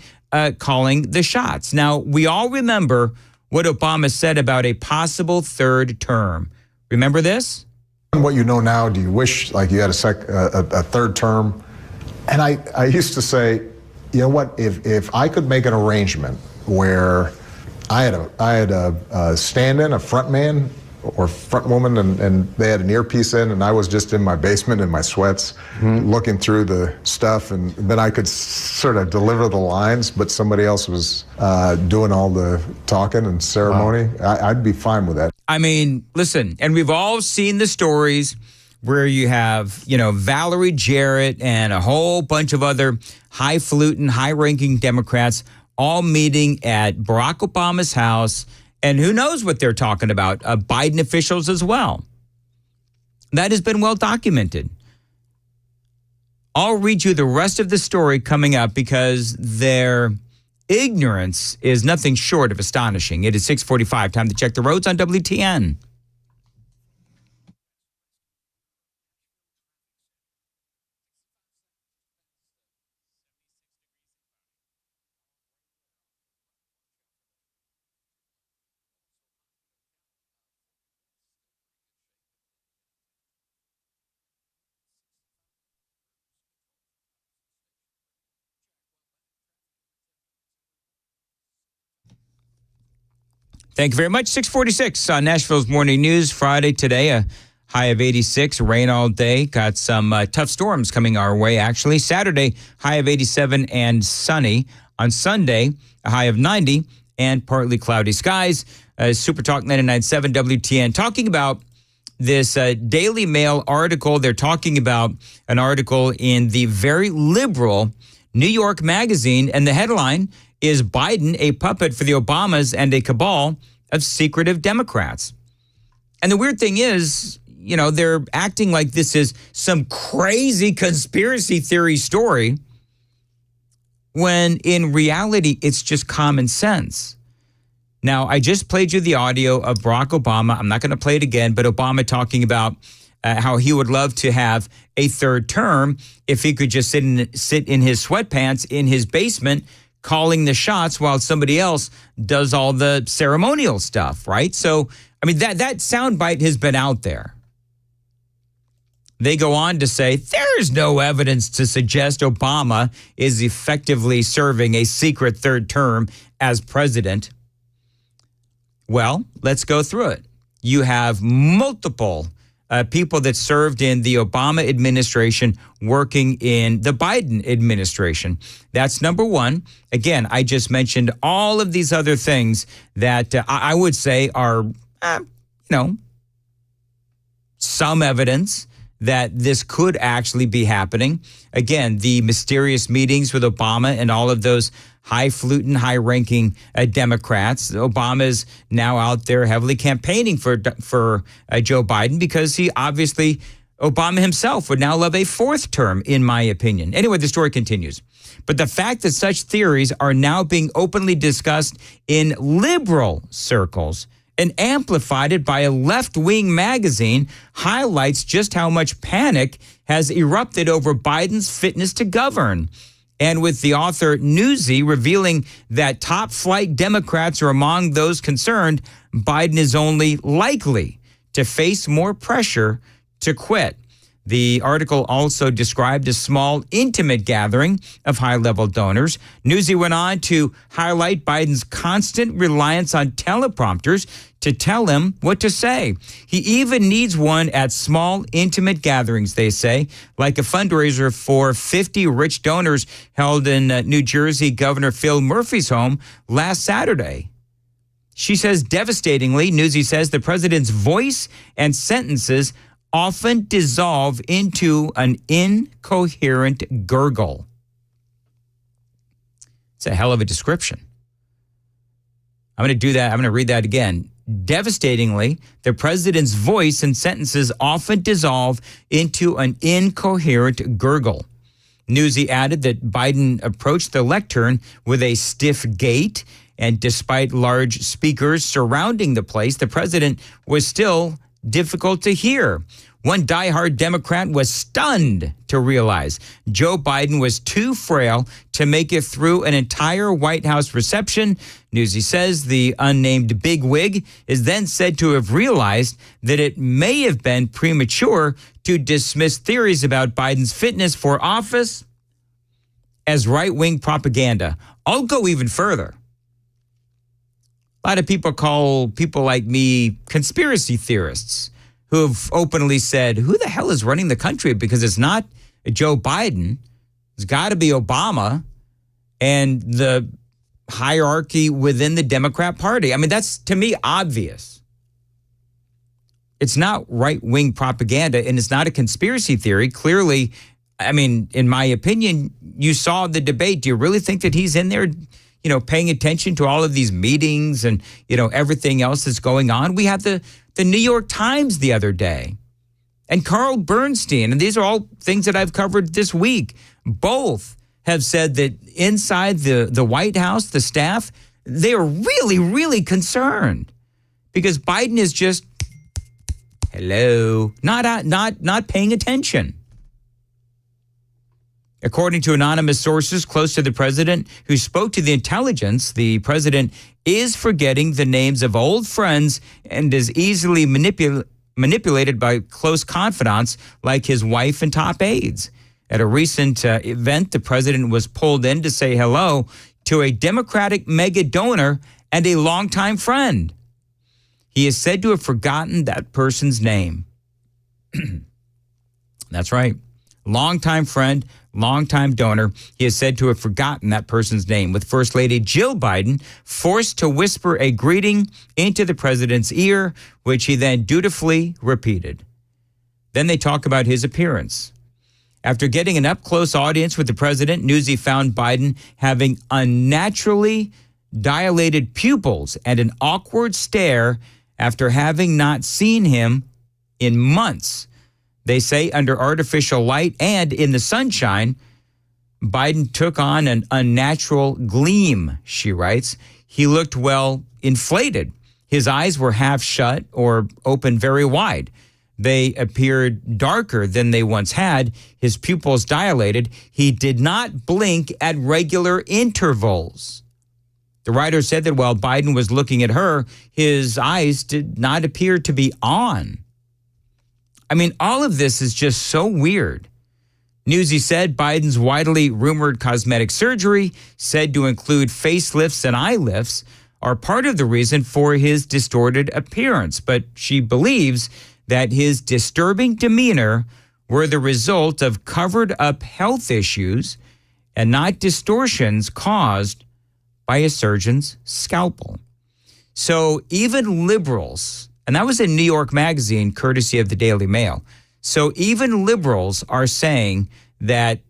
calling the shots. Now, we all remember what Obama said about a possible third term. Remember this? What you know now, do you wish like you had a third term? And I used to say, you know what, if I could make an arrangement where I had a stand-in, a front man or front woman, and they had an earpiece in, and I was just in my basement in my sweats looking through the stuff, and then I could sort of deliver the lines, but somebody else was doing all the talking and ceremony. Wow. I'd be fine with that. I mean, listen, and we've all seen the stories where you have, Valerie Jarrett and a whole bunch of other highfalutin, high-ranking Democrats all meeting at Barack Obama's house And who knows what they're talking about? Biden officials as well. That has been well documented. I'll read you the rest of the story coming up because their ignorance is nothing short of astonishing. It is 6:45. Time to check the roads on WTN. Thank you very much. 6:46 on Nashville's Morning News. Friday today, a high of 86, rain all day. Got some tough storms coming our way, actually. Saturday, high of 87 and sunny. On Sunday, a high of 90 and partly cloudy skies. Super Talk 99.7 WTN talking about this Daily Mail article. They're talking about an article in the very liberal New York Magazine, and the headline is Biden a puppet for the Obamas and a cabal of secretive Democrats. And the weird thing is, you know, they're acting like this is some crazy conspiracy theory story when in reality, it's just common sense. Now, I just played you the audio of Barack Obama. I'm not going to play it again, but Obama talking about how he would love to have a third term if he could just sit in his sweatpants in his basement calling the shots while somebody else does all the ceremonial stuff, right? So, I mean, that soundbite has been out there. They go on to say, there is no evidence to suggest Obama is effectively serving a secret third term as president. Well, let's go through it. You have multiple people that served in the Obama administration working in the Biden administration. That's number one. Again, I just mentioned all of these other things that I would say are, some evidence that this could actually be happening. Again, the mysterious meetings with Obama and all of those highfalutin, high-ranking Democrats. Obama is now out there heavily campaigning for Joe Biden because Obama himself would now love a fourth term, in my opinion. Anyway, the story continues. But the fact that such theories are now being openly discussed in liberal circles and amplified by a left-wing magazine highlights just how much panic has erupted over Biden's fitness to govern. And with the author Newsy revealing that top-flight Democrats are among those concerned, Biden is only likely to face more pressure to quit. The article also described a small, intimate gathering of high-level donors. Newsy went on to highlight Biden's constant reliance on teleprompters to tell him what to say. He even needs one at small, intimate gatherings, they say, like a fundraiser for 50 rich donors held in New Jersey Governor Phil Murphy's home last Saturday. She says, devastatingly, Newsy says the president's voice and sentences often dissolve into an incoherent gurgle. It's a hell of a description. I'm going to do that. I'm going to read that again. Devastatingly, the president's voice and sentences often dissolve into an incoherent gurgle. Newsy added that Biden approached the lectern with a stiff gait, and despite large speakers surrounding the place, the president was still difficult to hear. One diehard Democrat was stunned to realize Joe Biden was too frail to make it through an entire White House reception. Newsy says the unnamed bigwig is then said to have realized that it may have been premature to dismiss theories about Biden's fitness for office as right-wing propaganda. I'll go even further. A lot of people call people like me conspiracy theorists who have openly said, who the hell is running the country? Because it's not Joe Biden. It's got to be Obama and the hierarchy within the Democrat Party. I mean, that's, to me, obvious. It's not right-wing propaganda, and it's not a conspiracy theory. Clearly, I mean, in my opinion, you saw the debate. Do you really think that he's in there, paying attention to all of these meetings and, everything else that's going on. We had the New York Times the other day and Carl Bernstein, and these are all things that I've covered this week. Both have said that inside the White House, the staff, they are really, really concerned because Biden is just, not paying attention. According to anonymous sources close to the president who spoke to the intelligence, the president is forgetting the names of old friends and is easily manipulated by close confidants like his wife and top aides. At a recent event, the president was pulled in to say hello to a Democratic mega donor and a longtime friend. He is said to have forgotten that person's name. That's right. Longtime friend, longtime donor. He is said to have forgotten that person's name, with First Lady Jill Biden forced to whisper a greeting into the president's ear, which he then dutifully repeated. Then they talk about his appearance. After getting an up-close audience with the president, Newsy found Biden having unnaturally dilated pupils and an awkward stare after having not seen him in months. They say under artificial light and in the sunshine, Biden took on an unnatural gleam, she writes. He looked, inflated. His eyes were half shut or open very wide. They appeared darker than they once had. His pupils dilated. He did not blink at regular intervals. The writer said that while Biden was looking at her, his eyes did not appear to be on. I mean, all of this is just so weird. Newsy said Biden's widely rumored cosmetic surgery, said to include facelifts and eye lifts, are part of the reason for his distorted appearance. But she believes that his disturbing demeanor were the result of covered up health issues and not distortions caused by a surgeon's scalpel. So even liberals, and that was in New York Magazine, courtesy of the Daily Mail. So even liberals are saying that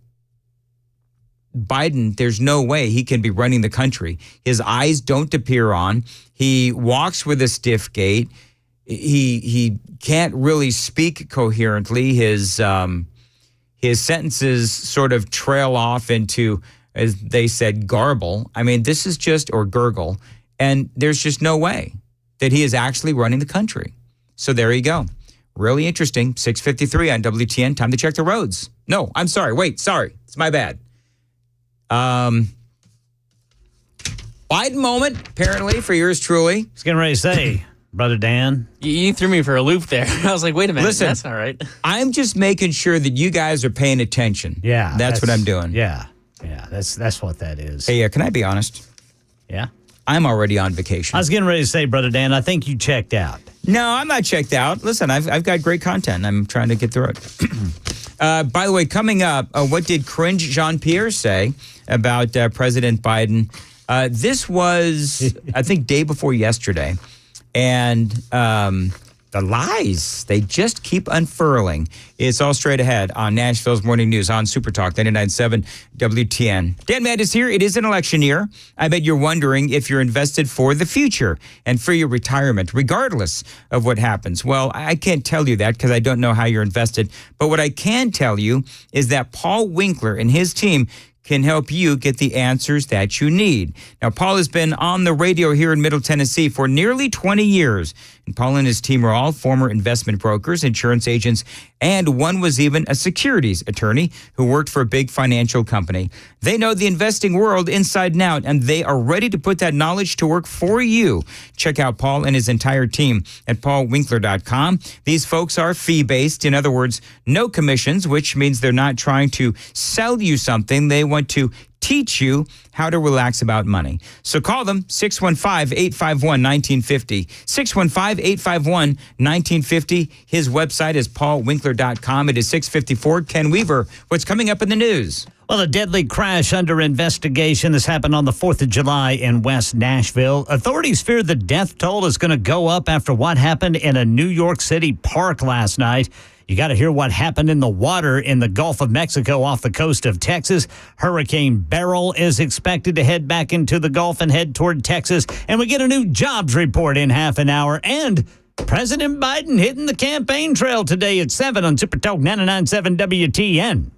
Biden, there's no way he can be running the country. His eyes don't appear on. He walks with a stiff gait. He can't really speak coherently. His sentences sort of trail off into, as they said, garble. I mean, this is just, or gurgle. And there's just no way that he is actually running the country. So there you go. Really interesting. 6:53 on WTN. Time to check the roads. No, I'm sorry. Wait, sorry. It's my bad. Biden moment, apparently, for yours truly. I was getting ready to say, Brother Dan. You threw me for a loop there. I was like, wait a minute. Listen, that's all right. I'm just making sure that you guys are paying attention. Yeah. That's what I'm doing. Yeah. That's what that is. Hey, can I be honest? Yeah. I'm already on vacation. I was getting ready to say, Brother Dan, I think you checked out. No, I'm not checked out. Listen, I've got great content. I'm trying to get through it. By the way, coming up, what did Cringe Jean-Pierre say about President Biden? This was, I think, day before yesterday. And the lies, they just keep unfurling. It's all straight ahead on Nashville's Morning News on Super Talk 99.7 WTN. Dan Mandis here. It is an election year. I bet you're wondering if you're invested for the future and for your retirement, regardless of what happens. Well, I can't tell you that because I don't know how you're invested. But what I can tell you is that Paul Winkler and his team can help you get the answers that you need. Now, Paul has been on the radio here in Middle Tennessee for nearly 20 years. And Paul and his team are all former investment brokers, insurance agents, and one was even a securities attorney who worked for a big financial company. They know the investing world inside and out, and they are ready to put that knowledge to work for you. Check out Paul and his entire team at paulwinkler.com. These folks are fee-based. In other words, no commissions, which means they're not trying to sell you something. They want to teach you how to relax about money. So call them 615-851-1950. 615-851-1950. His website is paulwinkler.com. It is 6:54. Ken Weaver, what's coming up in the news? Well, a deadly crash under investigation. This happened on the 4th of July in West Nashville. Authorities fear the death toll is going to go up after what happened in a New York City park last night. You got to hear what happened in the water in the Gulf of Mexico off the coast of Texas. Hurricane Beryl is expected to head back into the Gulf and head toward Texas. And we get a new jobs report in half an hour. And President Biden hitting the campaign trail today at 7 on Super Talk 99.7 WTN.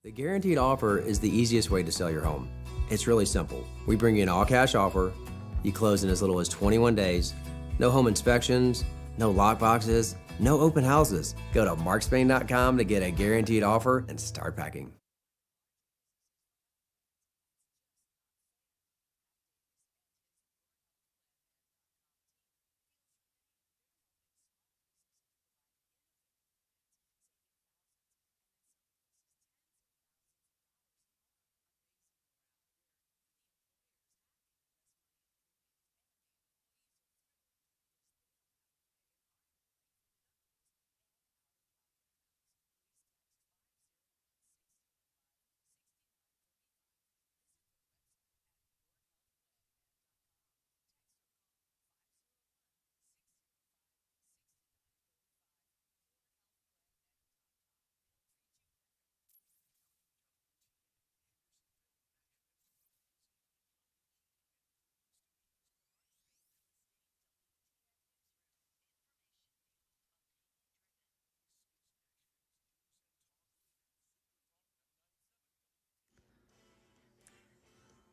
The guaranteed offer is the easiest way to sell your home. It's really simple. We bring you an all-cash offer. You close in as little as 21 days. No home inspections, no lock boxes, no open houses. Go to markspain.com to get a guaranteed offer and start packing.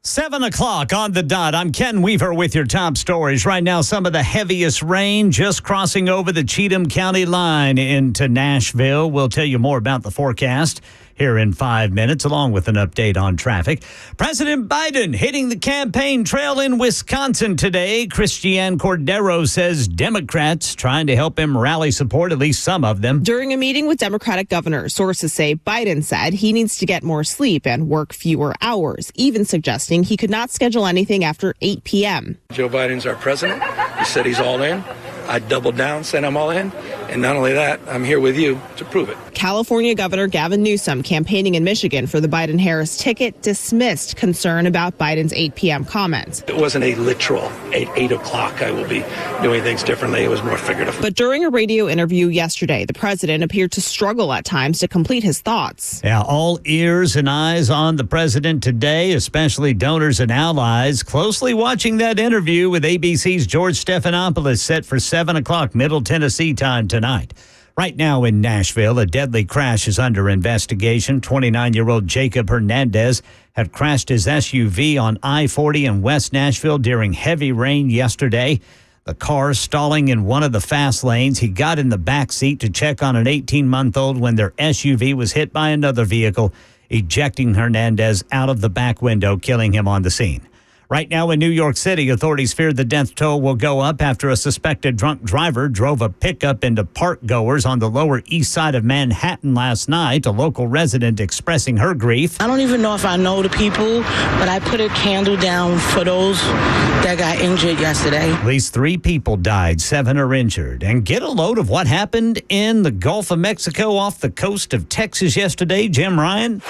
Seven o'clock on the dot. I'm Ken Weaver with your top stories. Right now, some of the heaviest rain just crossing over the Cheatham County line into Nashville. We'll tell you more about the forecast here in 5 minutes, along with an update on traffic. President Biden hitting the campaign trail in Wisconsin today. Christiane Cordero says Democrats trying to help him rally support, at least some of them. During a meeting with Democratic governors, sources say Biden said he needs to get more sleep and work fewer hours, even suggesting he could not schedule anything after 8 p.m. Joe Biden's our president. He said he's all in. I doubled down, said I'm all in. And not only that, I'm here with you to prove it. California Governor Gavin Newsom, campaigning in Michigan for the Biden-Harris ticket, dismissed concern about Biden's 8 p.m. comments. It wasn't a literal at 8 o'clock I will be doing things differently. It was more figurative. But during a radio interview yesterday, the president appeared to struggle at times to complete his thoughts. Yeah, all ears and eyes on the president today, especially donors and allies, closely watching that interview with ABC's George Stephanopoulos, set for 7 o'clock Middle Tennessee time tonight. Right now in Nashville, a deadly crash is under investigation. 29-year-old Jacob Hernandez had crashed his SUV on I-40 in West Nashville during heavy rain yesterday. The car stalling in one of the fast lanes. He got in the back seat to check on an 18-month-old when their SUV was hit by another vehicle, ejecting Hernandez out of the back window, killing him on the scene. Right now in New York City, authorities fear the death toll will go up after a suspected drunk driver drove a pickup into park goers on the Lower East Side of Manhattan last night. A local resident expressing her grief. I don't even know if I know the people, but I put a candle down for those that got injured yesterday. At least 3 people died, 7 are injured. And get a load of what happened in the Gulf of Mexico off the coast of Texas yesterday, Jim Ryan.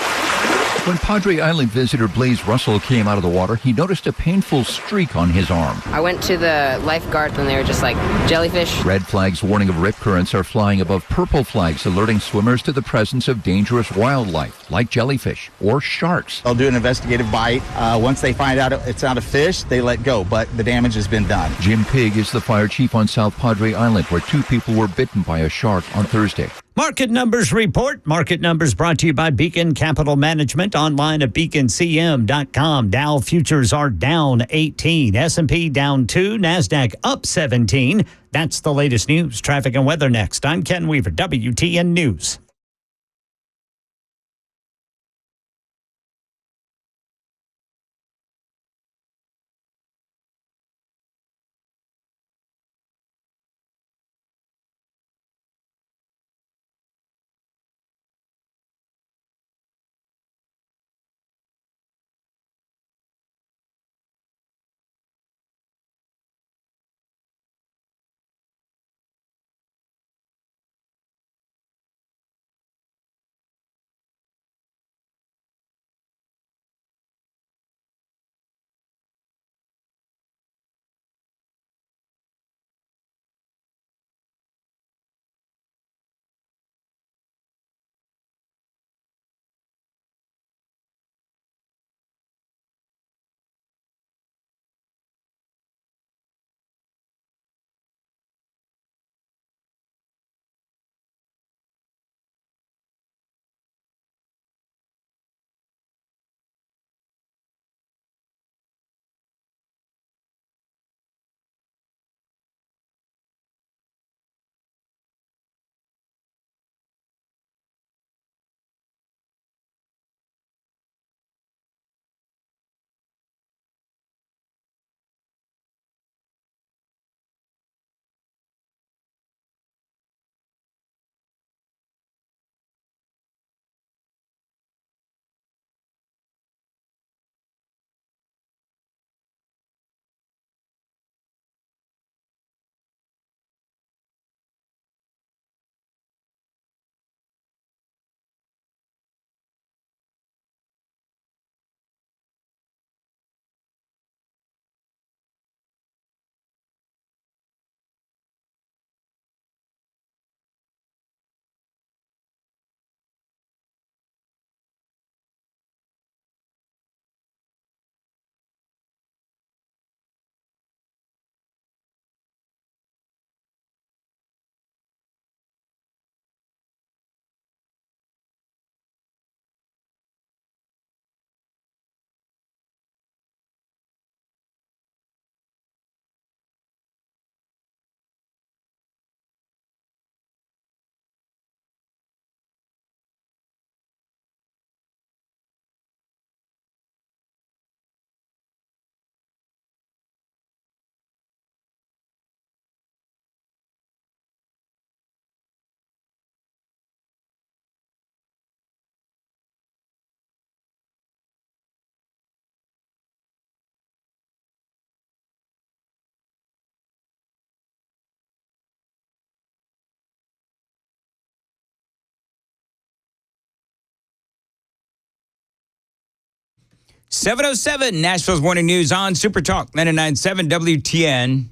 When Padre Island visitor Blaze Russell came out of the water, he noticed a painful streak on his arm. I went to the lifeguards and they were just like, jellyfish. Red flags warning of rip currents are flying above purple flags, alerting swimmers to the presence of dangerous wildlife, like jellyfish or sharks. They'll do an investigative bite. Once they find out it's not a fish, they let go, but the damage has been done. Jim Pigg is the fire chief on South Padre Island, where 2 people were bitten by a shark on Thursday. Market numbers report. Market numbers brought to you by Beacon Capital Management, online at beaconcm.com. Dow futures are down 18, S&P down 2, NASDAQ up 17. That's the latest news. Traffic and weather next. I'm Ken Weaver, WTN News. 7:07, Nashville's Morning News on Super Talk 99.7 WTN.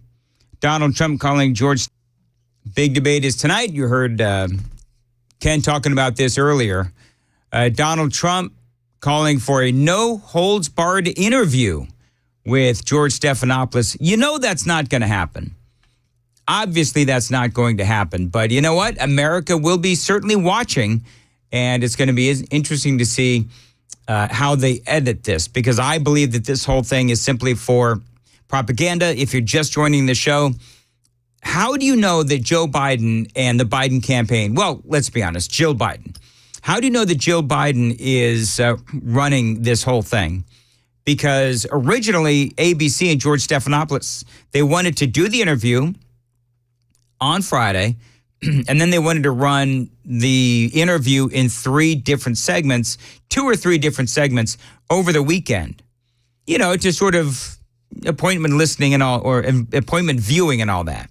Donald Trump calling George. Big debate is tonight. You heard Ken talking about this earlier. Donald Trump calling for a no-holds-barred interview with George Stephanopoulos. You know that's not going to happen. Obviously, that's not going to happen. But you know what? America will be certainly watching, and it's going to be interesting to see how they edit this, because I believe that this whole thing is simply for propaganda. If you're just joining the show, how do you know that Joe Biden and the Biden campaign, well, let's be honest, Jill Biden, how do you know that Jill Biden is running this whole thing? Because originally, ABC and George Stephanopoulos, they wanted to do the interview on Friday, and then they wanted to run the interview in 3 different segments, 2 or 3 different segments over the weekend. You know, to sort of appointment listening and all, or appointment viewing and all that.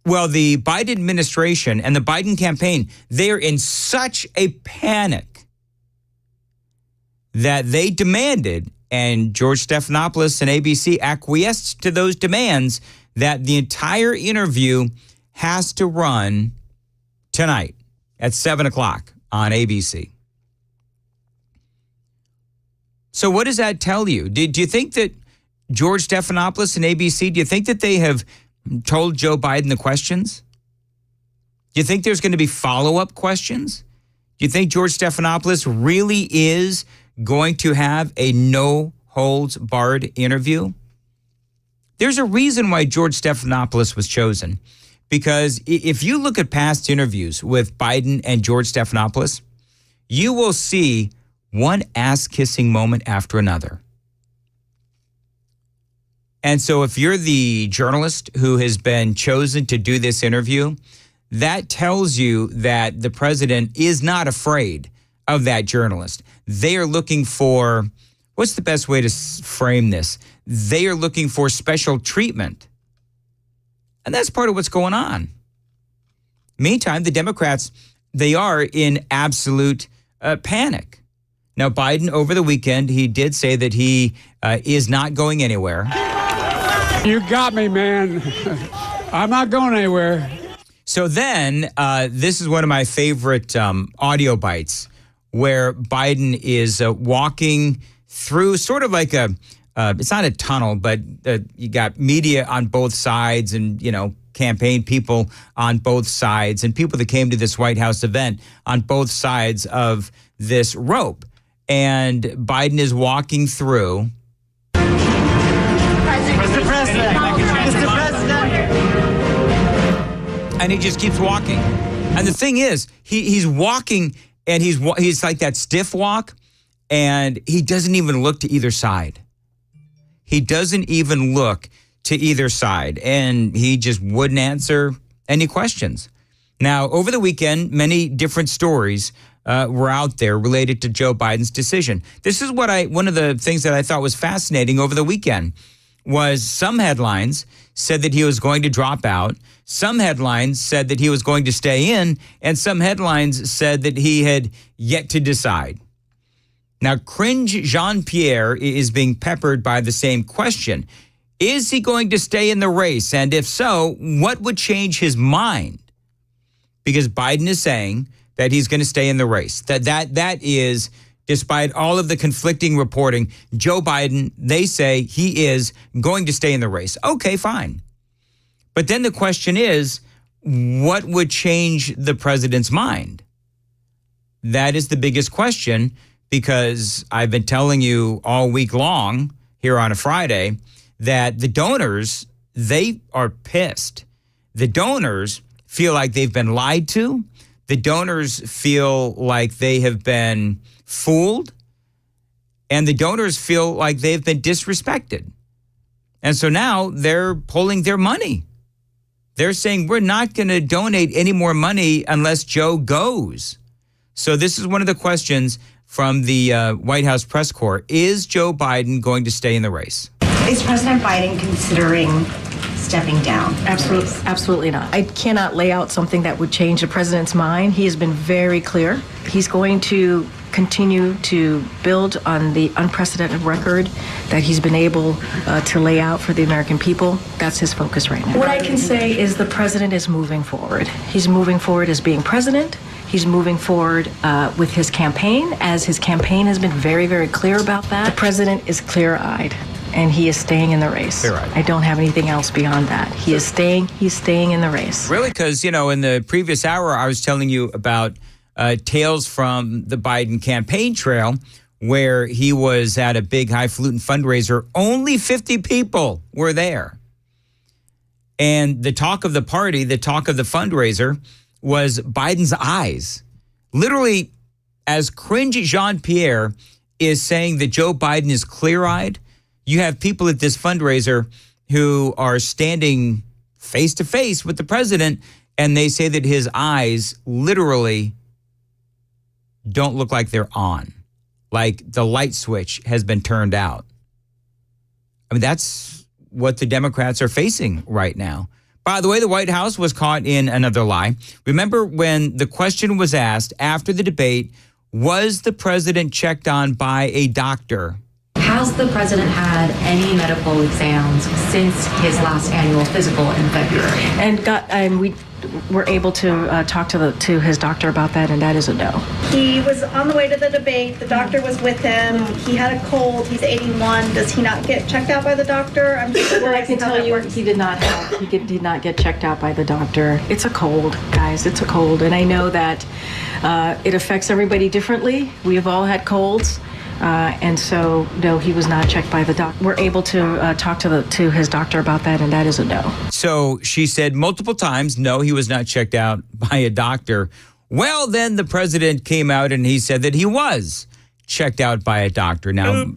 Well, the Biden administration and the Biden campaign, they're in such a panic that they demanded, and George Stephanopoulos and ABC acquiesced to those demands, that the entire interview has to run tonight at 7 o'clock on ABC. So what does that tell you? Do you think that George Stephanopoulos and ABC, do you think that they have told Joe Biden the questions? Do you think there's going to be follow-up questions? Do you think George Stephanopoulos really is going to have a no-holds-barred interview? There's a reason why George Stephanopoulos was chosen. Because if you look at past interviews with Biden and George Stephanopoulos, you will see one ass-kissing moment after another. And so if you're the journalist who has been chosen to do this interview, that tells you that the president is not afraid of that journalist. They are looking for, what's the best way to frame this? They are looking for special treatment. And that's part of what's going on. Meantime, the Democrats, they are in absolute panic. Now, Biden, over the weekend, he did say that he is not going anywhere. You got me, man. I'm not going anywhere. So then, this is one of my favorite audio bites, where Biden is walking through sort of like a, it's not a tunnel, but you got media on both sides and, you know, campaign people on both sides and people that came to this White House event on both sides of this rope. And Biden is walking through. Mr. President. Mr. President. And he just keeps walking. And the thing is, he's walking, and he's like that stiff walk, and he doesn't even look to either side. He doesn't even look to either side, and he just wouldn't answer any questions. Now, over the weekend, many different stories were out there related to Joe Biden's decision. This is one of the things that I thought was fascinating over the weekend was some headlines said that he was going to drop out. Some headlines said that he was going to stay in, and some headlines said that he had yet to decide. Now, Cringe Jean-Pierre is being peppered by the same question. Is he going to stay in the race? And if so, what would change his mind? Because Biden is saying that he's going to stay in the race. That is, despite all of the conflicting reporting, Joe Biden, they say he is going to stay in the race. Okay, fine. But then the question is, what would change the president's mind? That is the biggest question, because I've been telling you all week long here on a Friday that the donors, they are pissed. The donors feel like they've been lied to. The donors feel like they have been fooled. And the donors feel like they've been disrespected. And so now they're pulling their money. They're saying, we're not going to donate any more money unless Joe goes. So this is one of the questions from the White House press corps. Is Joe Biden going to stay in the race? Is President Biden considering stepping down? Absolutely not. I cannot lay out something that would change the president's mind. He has been very clear. He's going to continue to build on the unprecedented record that he's been able to lay out for the American people. That's his focus right now. What I can say is the president is moving forward. He's moving forward as being president. He's moving forward with his campaign, as his campaign has been very, very clear about that. The president is clear-eyed, and he is staying in the race. Clear-eyed. I don't have anything else beyond that. He's staying in the race. Really? Because, in the previous hour, I was telling you about tales from the Biden campaign trail where he was at a big highfalutin fundraiser. Only 50 people were there. And the talk of the party, the talk of the fundraiser was Biden's eyes. Literally, as cringe Jean-Pierre is saying that Joe Biden is clear-eyed, you have people at this fundraiser who are standing face-to-face with the president, and they say that his eyes literally don't look like they're on, like the light switch has been turned out. I mean, that's what the Democrats are facing right now. By the way, the White House was caught in another lie. Remember when the question was asked after the debate, was the president checked on by a doctor? Has the president had any medical exams since his last annual physical in February? And we were able to talk to his doctor about that, and that is a no. He was on the way to the debate. The doctor was with him. He had a cold. He's 81. Does he not get checked out by the doctor? I'm just Well, I can tell you he did not get checked out by the doctor. It's a cold, guys. It's a cold, and I know that it affects everybody differently. We have all had colds. And so, no, he was not checked by the doctor. We're able to talk to his doctor about that, and that is a no. So she said multiple times, no, he was not checked out by a doctor. Well, then the president came out and he said that he was checked out by a doctor. Now,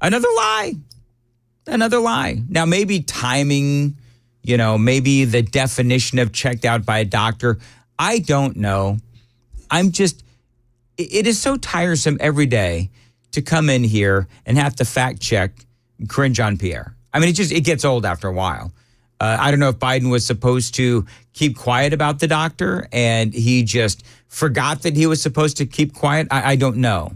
another lie. Now, maybe timing, maybe the definition of checked out by a doctor. I don't know. It is so tiresome every day to come in here and have to fact check cringe on Pierre. I mean, it gets old after a while. I don't know if Biden was supposed to keep quiet about the doctor and he just forgot that he was supposed to keep quiet. I don't know.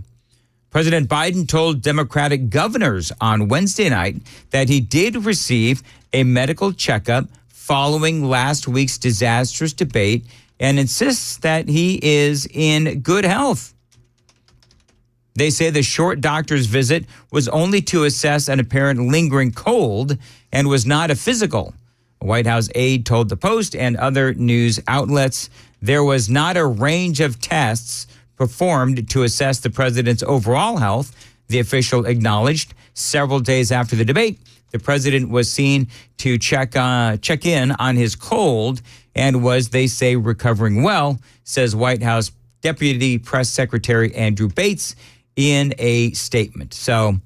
President Biden told Democratic governors on Wednesday night that he did receive a medical checkup following last week's disastrous debate and insists that he is in good health. They say the short doctor's visit was only to assess an apparent lingering cold and was not a physical. A White House aide told the Post and other news outlets there was not a range of tests performed to assess the president's overall health. The official acknowledged several days after the debate, the president was seen to check in on his cold and was, they say, recovering well, says White House Deputy Press Secretary Andrew Bates in a statement. So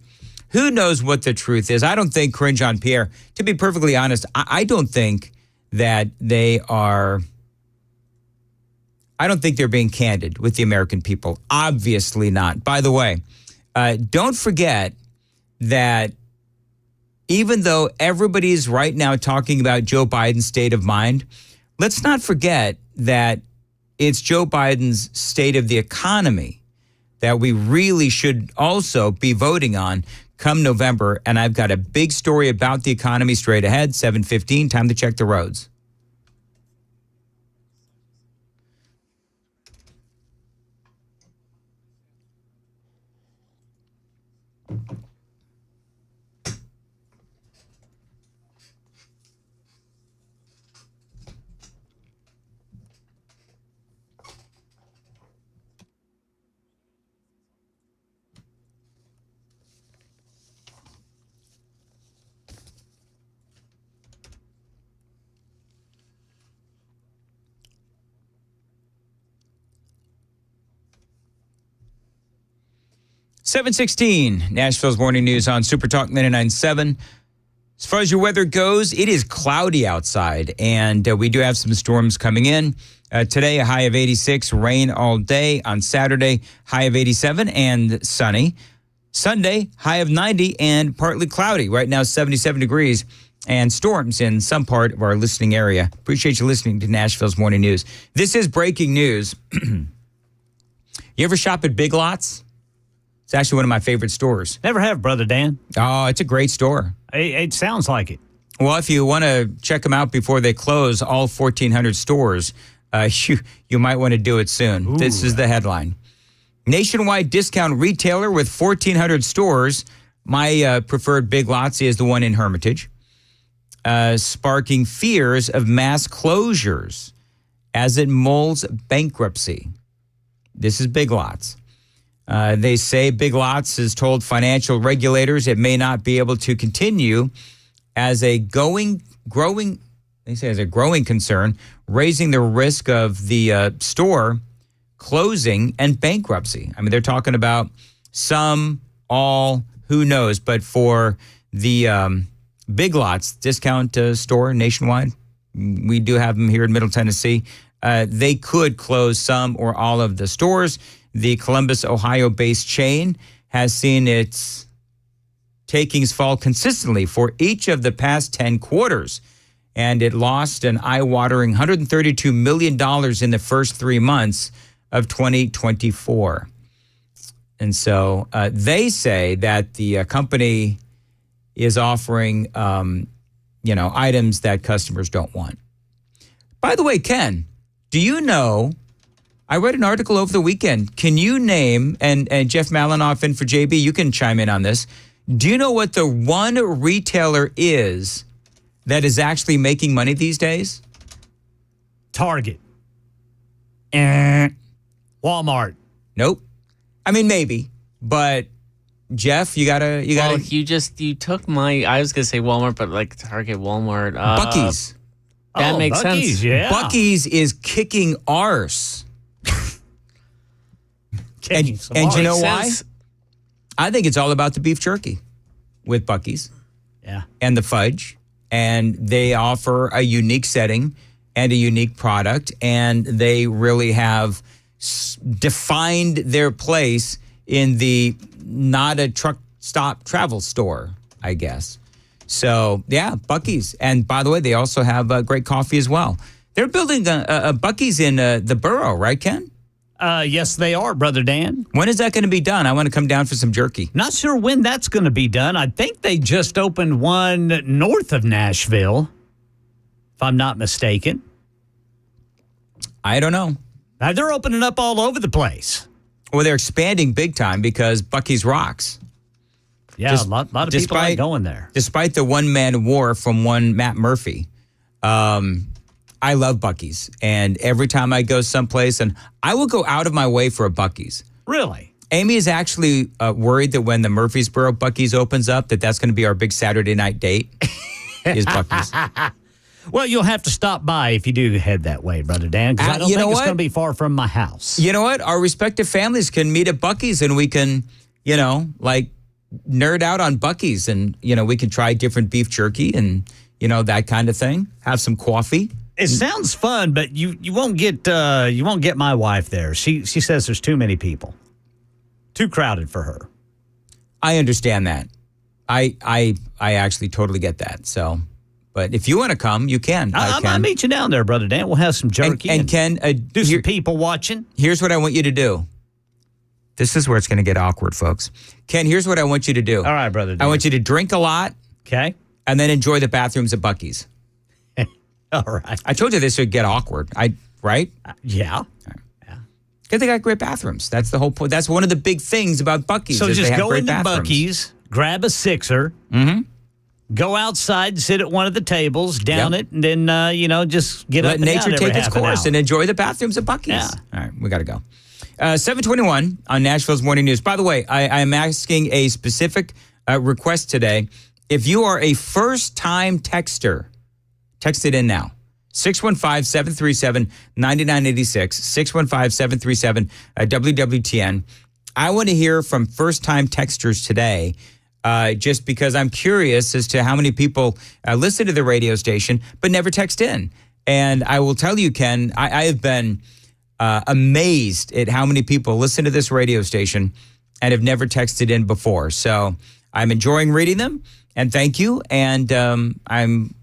who knows what the truth is? I don't think cringe on Pierre, to be perfectly honest, I don't think that they're being candid with the American people. Obviously not. By the way, don't forget that even though everybody's right now talking about Joe Biden's state of mind, let's not forget that it's Joe Biden's state of the economy that we really should also be voting on come November. And I've got a big story about the economy straight ahead, 7:15, time to check the roads. $7:16, Nashville's Morning News on Super Talk 99.7. As far as your weather goes, it is cloudy outside, and we do have some storms coming in. Today, a high of 86, rain all day. On Saturday, high of 87 and sunny. Sunday, high of 90 and partly cloudy. Right now, 77 degrees and storms in some part of our listening area. Appreciate you listening to Nashville's Morning News. This is breaking news. You ever shop at Big Lots? It's actually one of my favorite stores. Never have, Brother Dan. Oh, it's a great store. It sounds like it. Well, if you want to check them out before they close all 1,400 stores, you might want to do it soon. Ooh. This is the headline. Nationwide discount retailer with 1,400 stores. My preferred Big Lots is the one in Hermitage. Sparking fears of mass closures as it molds bankruptcy. This is Big Lots. They say Big Lots has told financial regulators it may not be able to continue as a growing concern, raising the risk of the store closing and bankruptcy. I mean, they're talking about some, all, who knows, but for the Big Lots discount store nationwide, we do have them here in Middle Tennessee. They could close some or all of the stores. The Columbus, Ohio-based chain has seen its takings fall consistently for each of the past 10 quarters. And it lost an eye-watering $132 million in the first 3 months of 2024. And so they say that the company is offering, items that customers don't want. By the way, Ken, do you know, I read an article over the weekend. Can you name, and Jeff Malinoff in for JB, you can chime in on this. Do you know what the one retailer is that is actually making money these days? Target. Walmart. Nope. I mean, maybe, but Jeff, you gotta. Well, you took my. I was gonna say Walmart, but like Target, Walmart, Buc-ee's. That makes Buc-ee's, sense. Yeah. Buc-ee's is kicking arse. and you know why? I think it's all about the beef jerky with Buc-ee's. Yeah. And the fudge. And they offer a unique setting and a unique product. And they really have defined their place in the not a truck stop travel store, I guess. So, yeah, Buc-ee's. And by the way, they also have great coffee as well. They're building a Buc-ee's in the borough, right, Ken? Yes, they are, Brother Dan. When is that going to be done? I want to come down for some jerky. Not sure when that's going to be done. I think they just opened one north of Nashville, if I'm not mistaken. I don't know. Now, they're opening up all over the place. Well, they're expanding big time because Buc-ee's rocks. Yeah, a lot of people are going there. Despite the one-man war from one Matt Murphy, I love Buc-ee's. And every time I go someplace, and I will go out of my way for a Buc-ee's. Really? Amy is actually worried that when the Murfreesboro Buc-ee's opens up, that's going to be our big Saturday night date, is Buc-ee's. Well, you'll have to stop by if you do head that way, Brother Dan, because I don't think it's going to be far from my house. You know what? Our respective families can meet at Buc-ee's and we can, nerd out on Buc-ee's and, we can try different beef jerky and, that kind of thing. Have some coffee. It sounds fun, but you won't get my wife there. She says there's too many people. Too crowded for her. I understand that. I actually totally get that. So, but if you want to come, you can. I'll meet you down there, Brother Dan. We'll have some jerky and Ken, do some people watching. Here's what I want you to do. This is where it's going to get awkward, folks. Ken, here's what I want you to do. All right, Brother Dan. I want you to drink a lot. Okay. And then enjoy the bathrooms at Buc-ee's. All right. I told you this would get awkward. Right? Yeah. Yeah. Because they got great bathrooms. That's the whole point. That's one of the big things about Buc-ee's. So just go into bathrooms. Buc-ee's, grab a sixer, go outside, sit at one of the tables, down it, and then, just get Let up and nature down take every its half an course hour. and enjoy the bathrooms at Buc-ee's. Yeah. All right, we got to go. 7:21 on Nashville's Morning News. By the way, I am asking a specific request today. If you are a first-time texter, text it in now. 615-737-9986, 615-737-WWTN. I want to hear from first-time texters today, just because I'm curious as to how many people listen to the radio station but never text in. And I will tell you, Ken, I have been amazed at how many people listen to this radio station and have never texted in before. So I'm enjoying reading them, and thank you. And I'm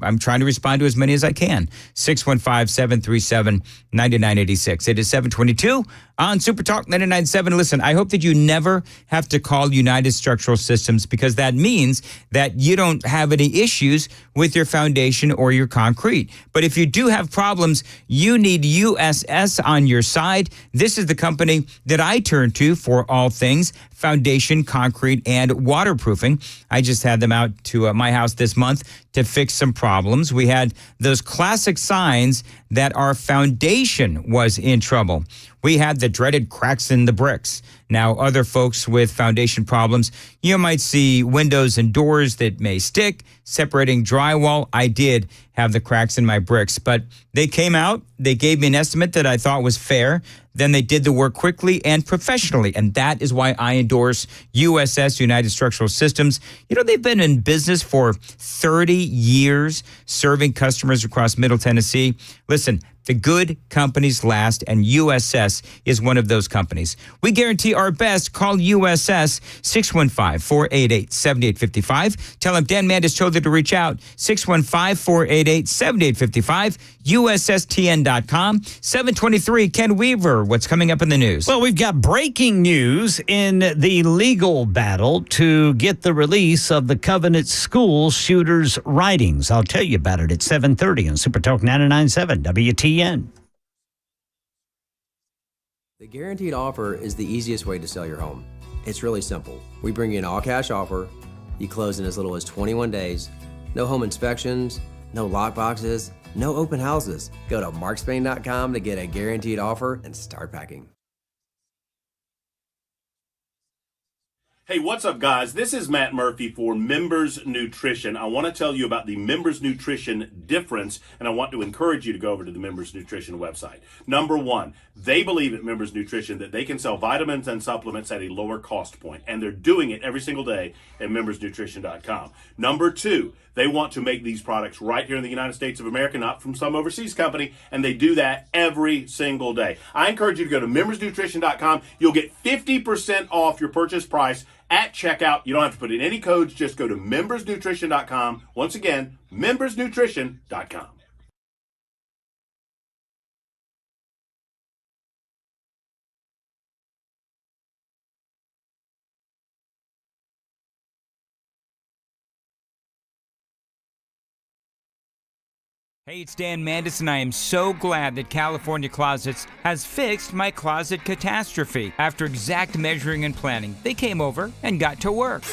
I'm trying to respond to as many as I can. 615-737-9986. It is 722 on Super Talk 99.7. Listen, I hope that you never have to call United Structural Systems, because that means that you don't have any issues with your foundation or your concrete. But if you do have problems, you need USS on your side. This is the company that I turn to for all things foundation, concrete, and waterproofing. I just had them out to my house this month to fix some problems. We had those classic signs that our foundation was in trouble. We had the dreaded cracks in the bricks. Now, other folks with foundation problems, you might see windows and doors that may stick, separating drywall. I did have the cracks in my bricks, but they came out. They gave me an estimate that I thought was fair. Then they did the work quickly and professionally, and that is why I endorse USS, United Structural Systems. You know, they've been in business for 30 years, serving customers across Middle Tennessee. Listen, the good companies last, and USS is one of those companies. We guarantee our best. Call USS 615-488-7855. Tell them Dan Mandis told you to reach out. 615-488-7855. USSTN.com. 723, Ken Weaver, what's coming up in the news? Well, we've got breaking news in the legal battle to get the release of the Covenant School shooter's writings. I'll tell you about it at 7:30 on Super Talk 99.7 WTN. The guaranteed offer is the easiest way to sell your home. It's really simple. We bring you an all-cash offer. You close in as little as 21 days. No home inspections, no lock boxes, no open houses. Go to markspain.com to get a guaranteed offer and start packing. Hey, what's up, guys? This is Matt Murphy for Members Nutrition. I want to tell you about the Members Nutrition difference, and I want to encourage you to go over to the Members Nutrition website. Number one, they believe at Members Nutrition that they can sell vitamins and supplements at a lower cost point, and they're doing it every single day at membersnutrition.com. Number two, they want to make these products right here in the United States of America, not from some overseas company, and they do that every single day. I encourage you to go to membersnutrition.com. You'll get 50% off your purchase price at checkout. You don't have to put in any codes. Just go to membersnutrition.com. Once again, membersnutrition.com. Hey, it's Dan Mandis, and I am so glad that California Closets has fixed my closet catastrophe. After exact measuring and planning, they came over and got to work.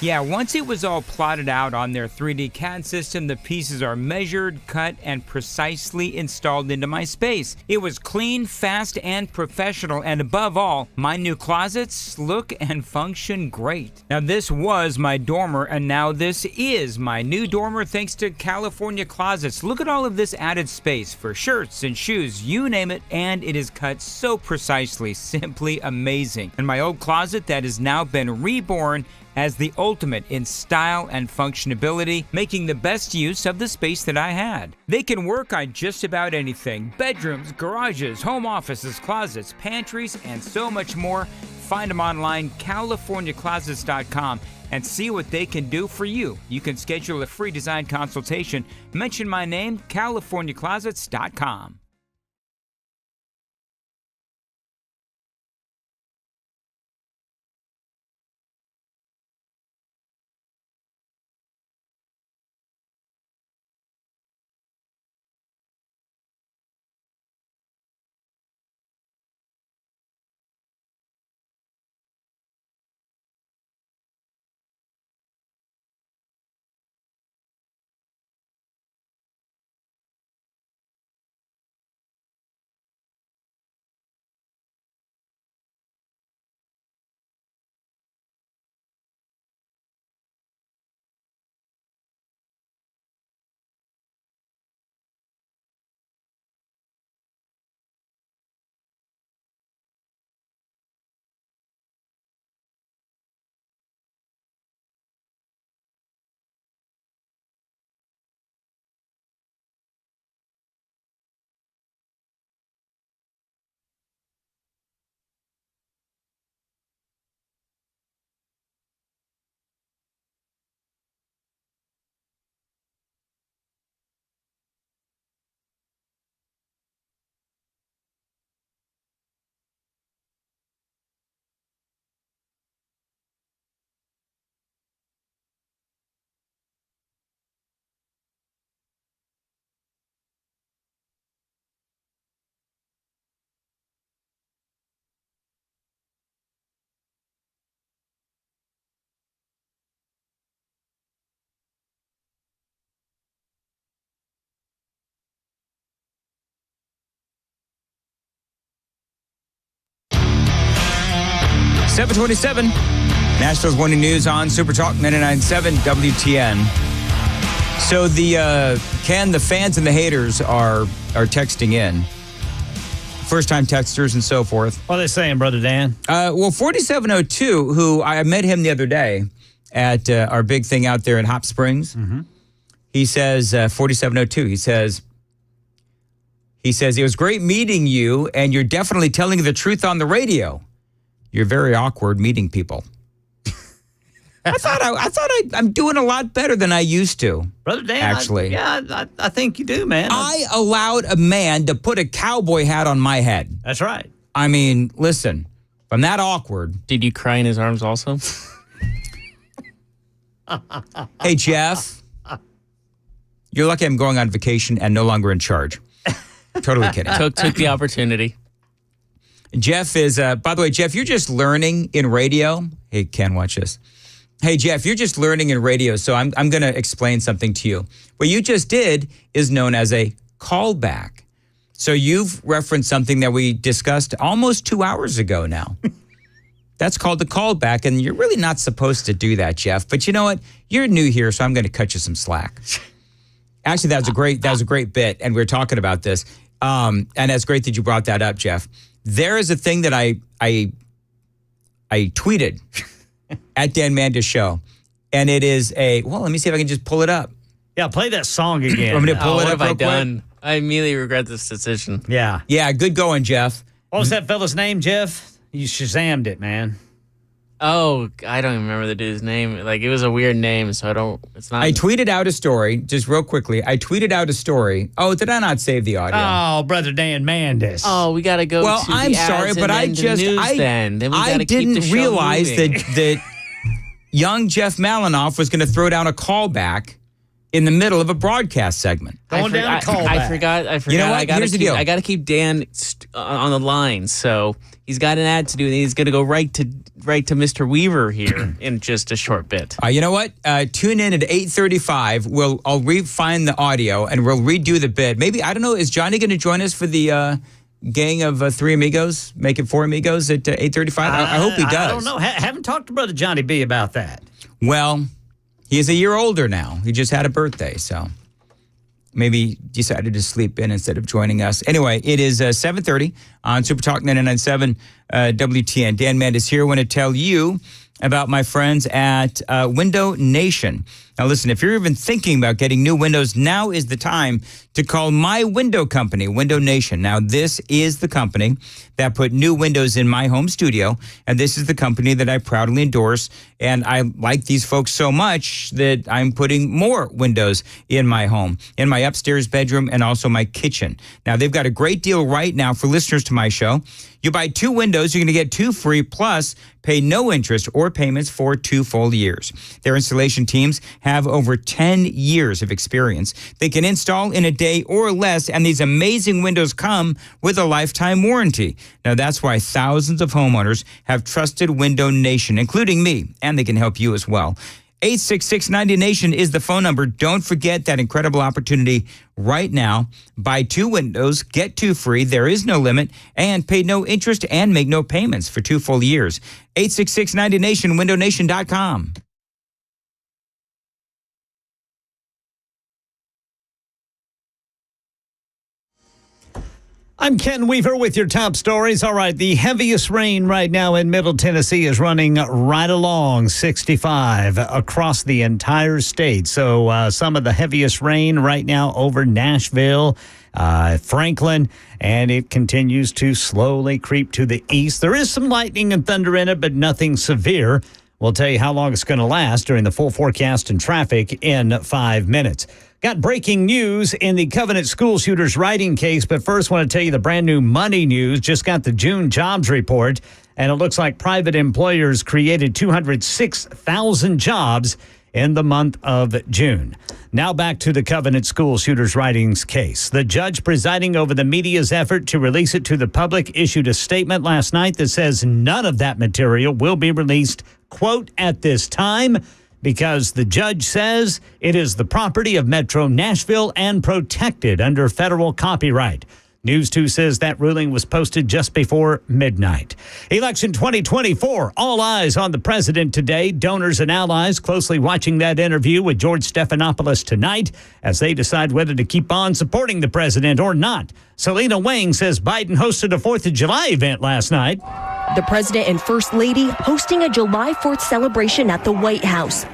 Yeah, once it was all plotted out on their 3D CAD system, the pieces are measured, cut, and precisely installed into my space. It was clean, fast, and professional, and above all, my new closets look and function great. Now, this was my dormer, and now this is my new dormer thanks to California Closets. Look at all of this added space for shirts and shoes, you name it, and it is cut so precisely, simply amazing. And my old closet that has now been reborn as the ultimate in style and functionability, making the best use of the space that I had. They can work on just about anything: bedrooms, garages, home offices, closets, pantries, and so much more. Find them online, CaliforniaClosets.com, and see what they can do for you. You can schedule a free design consultation. Mention my name, CaliforniaClosets.com. 727. Nashville's Morning News on Super Talk 99.7 WTN. So the fans and the haters are texting in. First-time texters and so forth. What are they saying, Brother Dan? 4702, who I met him the other day at our big thing out there in Hot Springs. Mm-hmm. He says, 4702, he says, it was great meeting you, and you're definitely telling the truth on the radio. You're very awkward meeting people. I thought I'm doing a lot better than I used to. Brother Dan, actually. I think you do, man. I allowed a man to put a cowboy hat on my head. That's right. I mean, listen, if I'm that awkward. Did you cry in his arms also? Hey, Jeff. You're lucky I'm going on vacation and no longer in charge. Totally kidding. Took the opportunity. Jeff is, by the way, Jeff, you're just learning in radio. Hey, Ken, watch this. Hey, Jeff, you're just learning in radio, so I'm going to explain something to you. What you just did is known as a callback. So you've referenced something that we discussed almost 2 hours ago now. That's called a callback, and you're really not supposed to do that, Jeff. But you know what? You're new here, so I'm going to cut you some slack. Actually, that was a great bit, and we were talking about this. And it's great that you brought that up, Jeff. There is a thing that I tweeted at Dan Mandis Show, and it is let me see if I can just pull it up. Yeah, play that song again. I'm going to pull it up What have I real quick. done? I immediately regret this decision. Yeah. Yeah, good going, Jeff. What was that fella's name, Jeff? You Shazammed it, man. Oh, I don't even remember the dude's name. Like, it was a weird name, so it's not. I tweeted out a story, just real quickly. Oh, did I not save the audio? Oh, Brother Dan Mandis. Oh, we got to go Well, to the I'm ads sorry, and but then I to the just, news then we I gotta keep the didn't show realize moving. that young Jeff Malinoff was going to throw down a callback in the middle of a broadcast segment. I forgot. You know what? Here's the deal. I got to keep Dan on the line, so he's got an ad to do, and he's going to go right to Mr. Weaver here in just a short bit. You know what? Tune in at 8:35. I'll find the audio and we'll redo the bit. Maybe, I don't know, is Johnny going to join us for the gang of Three Amigos? Make it Four Amigos at 8:35? I hope he does. I don't know. Haven't talked to Brother Johnny B about that. Well, he is a year older now. He just had a birthday, so maybe decided to sleep in instead of joining us. Anyway, it is 7:30 on Super Talk 99.7 WTN. Dan Mandis here. I want to tell you about my friends at Window Nation. Now, listen, if you're even thinking about getting new windows, now is the time to call my window company, Window Nation. Now, this is the company that put new windows in my home studio, and this is the company that I proudly endorse, and I like these folks so much that I'm putting more windows in my home, in my upstairs bedroom, and also my kitchen. Now, they've got a great deal right now for listeners to my show. You buy 2 windows, you're going to get 2 free, plus pay no interest or payments for 2 full years. Their installation teams have over 10 years of experience. They can install in a day or less, and these amazing windows come with a lifetime warranty. Now, that's why thousands of homeowners have trusted Window Nation, including me, and they can help you as well. 866-90-NATION is the phone number. Don't forget that incredible opportunity right now. Buy 2 windows, get 2 free. There is no limit, and pay no interest and make no payments for 2 full years. 866-90-NATION, windownation.com. I'm Ken Weaver with your top stories. All right, the heaviest rain right now in Middle Tennessee is running right along 65 across the entire state. So some of the heaviest rain right now over Nashville, Franklin, and it continues to slowly creep to the east. There is some lightning and thunder in it, but nothing severe. We'll tell you how long it's going to last during the full forecast and traffic in 5 minutes. Got breaking news in the Covenant school shooters writing case, but first want to tell you the brand new money news. Just got the June jobs report, and it looks like private employers created 206,000 jobs in the month of June. Now back to the Covenant school shooters writings case. The judge presiding over the media's effort to release it to the public issued a statement last night that says none of that material will be released, quote, at this time, because the judge says it is the property of Metro Nashville and protected under federal copyright. News 2 says that ruling was posted just before midnight. Election 2024, all eyes on the president today. Donors and allies closely watching that interview with George Stephanopoulos tonight as they decide whether to keep on supporting the president or not. Selena Wang says Biden hosted a 4th of July event last night. The president and first lady hosting a July 4th celebration at the White House.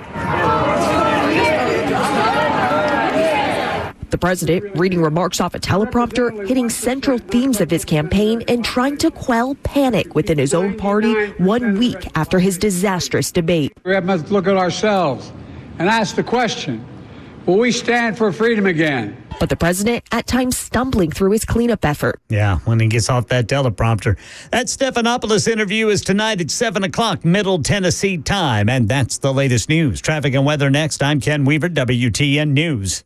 The president reading remarks off a teleprompter, hitting central themes of his campaign and trying to quell panic within his own party 1 week after his disastrous debate. We have to look at ourselves and ask the question, will we stand for freedom again? But the president at times stumbling through his cleanup effort. Yeah, when he gets off that teleprompter. That Stephanopoulos interview is tonight at 7 o'clock Middle Tennessee time. And that's the latest news. Traffic and weather next. I'm Ken Weaver, WTN News.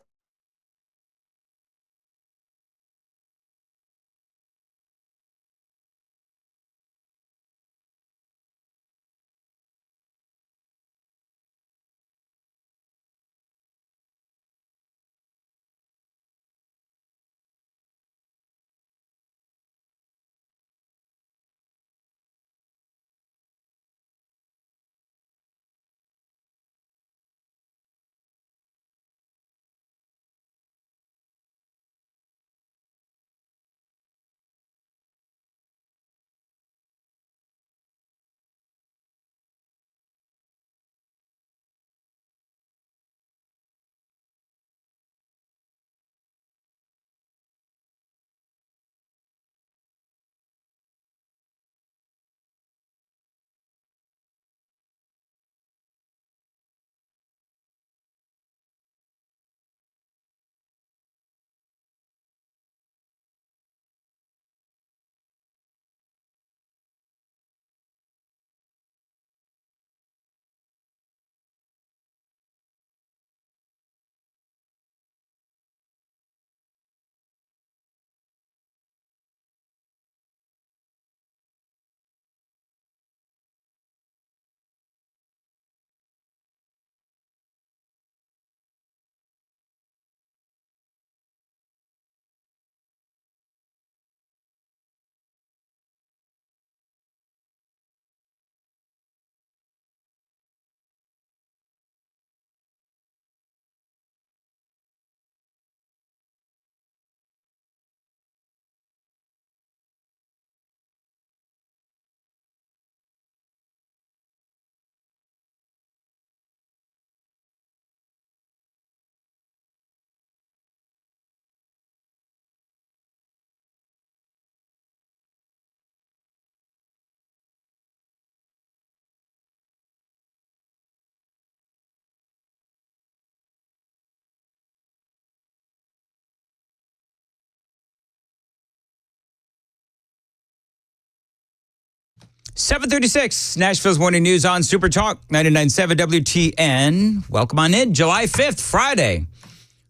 .36, Nashville's Morning News on Super Talk 99.7 WTN. Welcome on in. July 5th, Friday.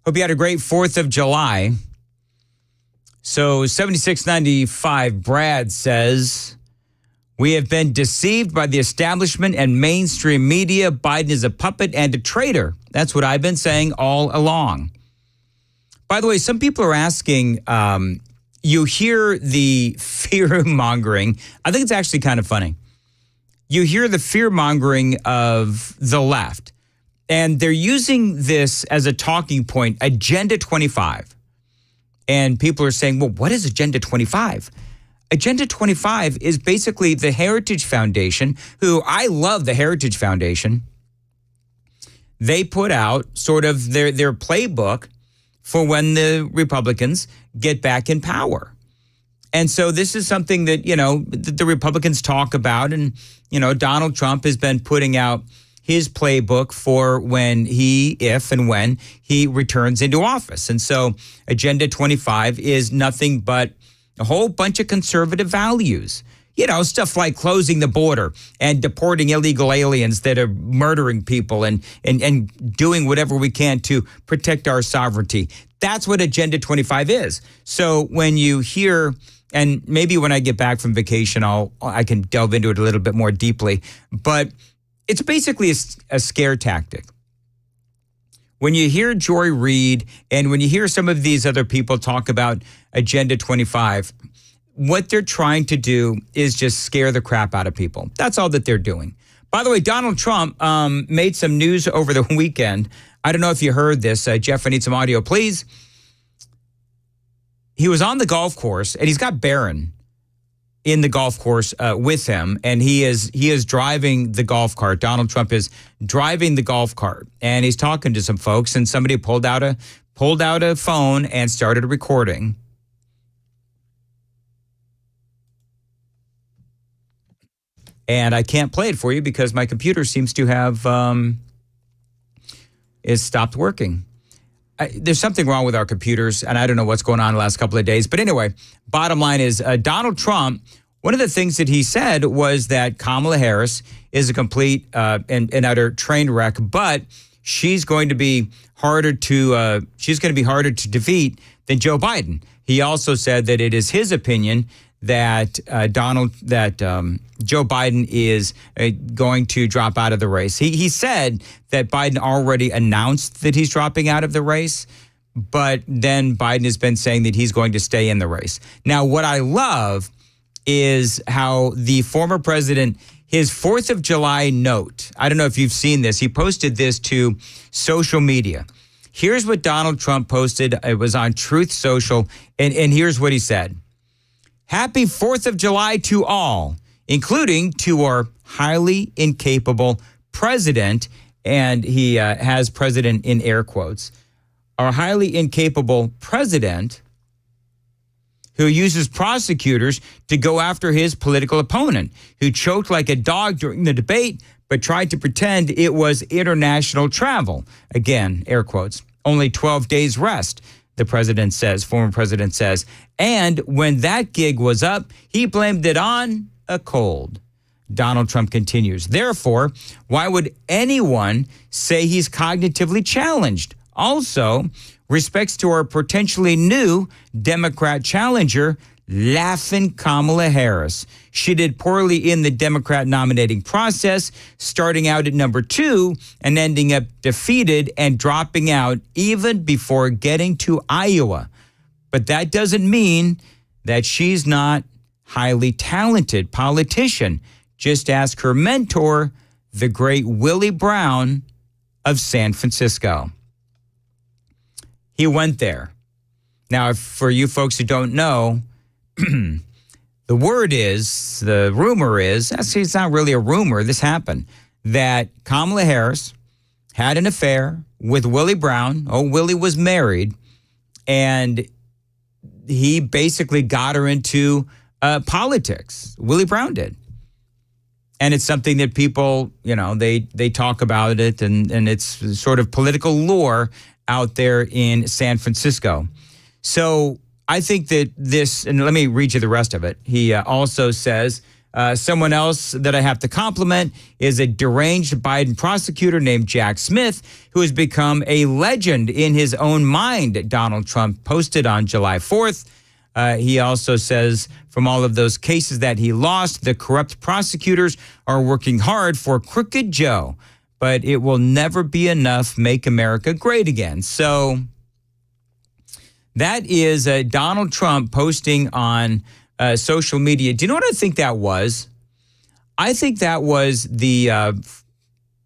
Hope you had a great 4th of July. So 7695, Brad says, we have been deceived by the establishment and mainstream media. Biden is a puppet and a traitor. That's what I've been saying all along. By the way, some people are asking, you hear the fear-mongering. I think it's actually kind of funny. You hear the fear-mongering of the left, and they're using this as a talking point, Agenda 25. And people are saying, well, what is Agenda 25? Agenda 25 is basically the Heritage Foundation, who I love the Heritage Foundation. They put out sort of their playbook for when the Republicans get back in power. And so this is something that, the Republicans talk about. And, Donald Trump has been putting out his playbook for if and when he returns into office. And so Agenda 25 is nothing but a whole bunch of conservative values. Stuff like closing the border and deporting illegal aliens that are murdering people and doing whatever we can to protect our sovereignty. That's what Agenda 25 is. So when you hear, and maybe when I get back from vacation, I can delve into it a little bit more deeply, but it's basically a scare tactic. when you hear Joy Reid and when you hear some of these other people talk about Agenda 25, what they're trying to do is just scare the crap out of people. That's all that they're doing. By the way, Donald Trump made some news over the weekend. I don't know if you heard this. Jeff, I need some audio, please. He was on the golf course, and he's got Barron in the golf course with him, and he is driving the golf cart. Donald Trump is driving the golf cart, and he's talking to some folks, and somebody pulled out a phone and started recording. And I can't play it for you because my computer seems to have is stopped working. There's something wrong with our computers, and I don't know what's going on the last couple of days. But anyway, bottom line is Donald Trump, one of the things that he said was that Kamala Harris is a complete and utter train wreck, but she's going to be harder to defeat than Joe Biden. He also said that it is his opinion that Joe Biden is going to drop out of the race. He said that Biden already announced that he's dropping out of the race, but then Biden has been saying that he's going to stay in the race. Now, what I love is how the former president, his 4th of July note, I don't know if you've seen this, he posted this to social media. Here's what Donald Trump posted. It was on Truth Social, and here's what he said. Happy 4th of July to all, including to our highly incapable president, and he has president in air quotes, our highly incapable president who uses prosecutors to go after his political opponent, who choked like a dog during the debate, but tried to pretend it was international travel. Again, air quotes, only 12 days rest. The president says, former president says, and when that gig was up, he blamed it on a cold. Donald Trump continues. Therefore, why would anyone say he's cognitively challenged? Also, respects to our potentially new Democrat challenger, laughing Kamala Harris. She did poorly in the Democrat nominating process, starting out at number 2 and ending up defeated and dropping out even before getting to Iowa. But that doesn't mean that she's not highly talented politician. Just ask her mentor, the great Willie Brown of San Francisco. He went there. Now, for you folks who don't know, the rumor is, actually it's not really a rumor, this happened, that Kamala Harris had an affair with Willie Brown. Oh, Willie was married, and he basically got her into politics. Willie Brown did. And it's something that people, they talk about it, and it's sort of political lore out there in San Francisco. So I think that this, and let me read you the rest of it. He also says, someone else that I have to compliment is a deranged Biden prosecutor named Jack Smith, who has become a legend in his own mind, Donald Trump posted on July 4th. He also says, from all of those cases that he lost, the corrupt prosecutors are working hard for Crooked Joe, but it will never be enough. Make America great again. So that is Donald Trump posting on social media. Do you know what I think that was? I think that was the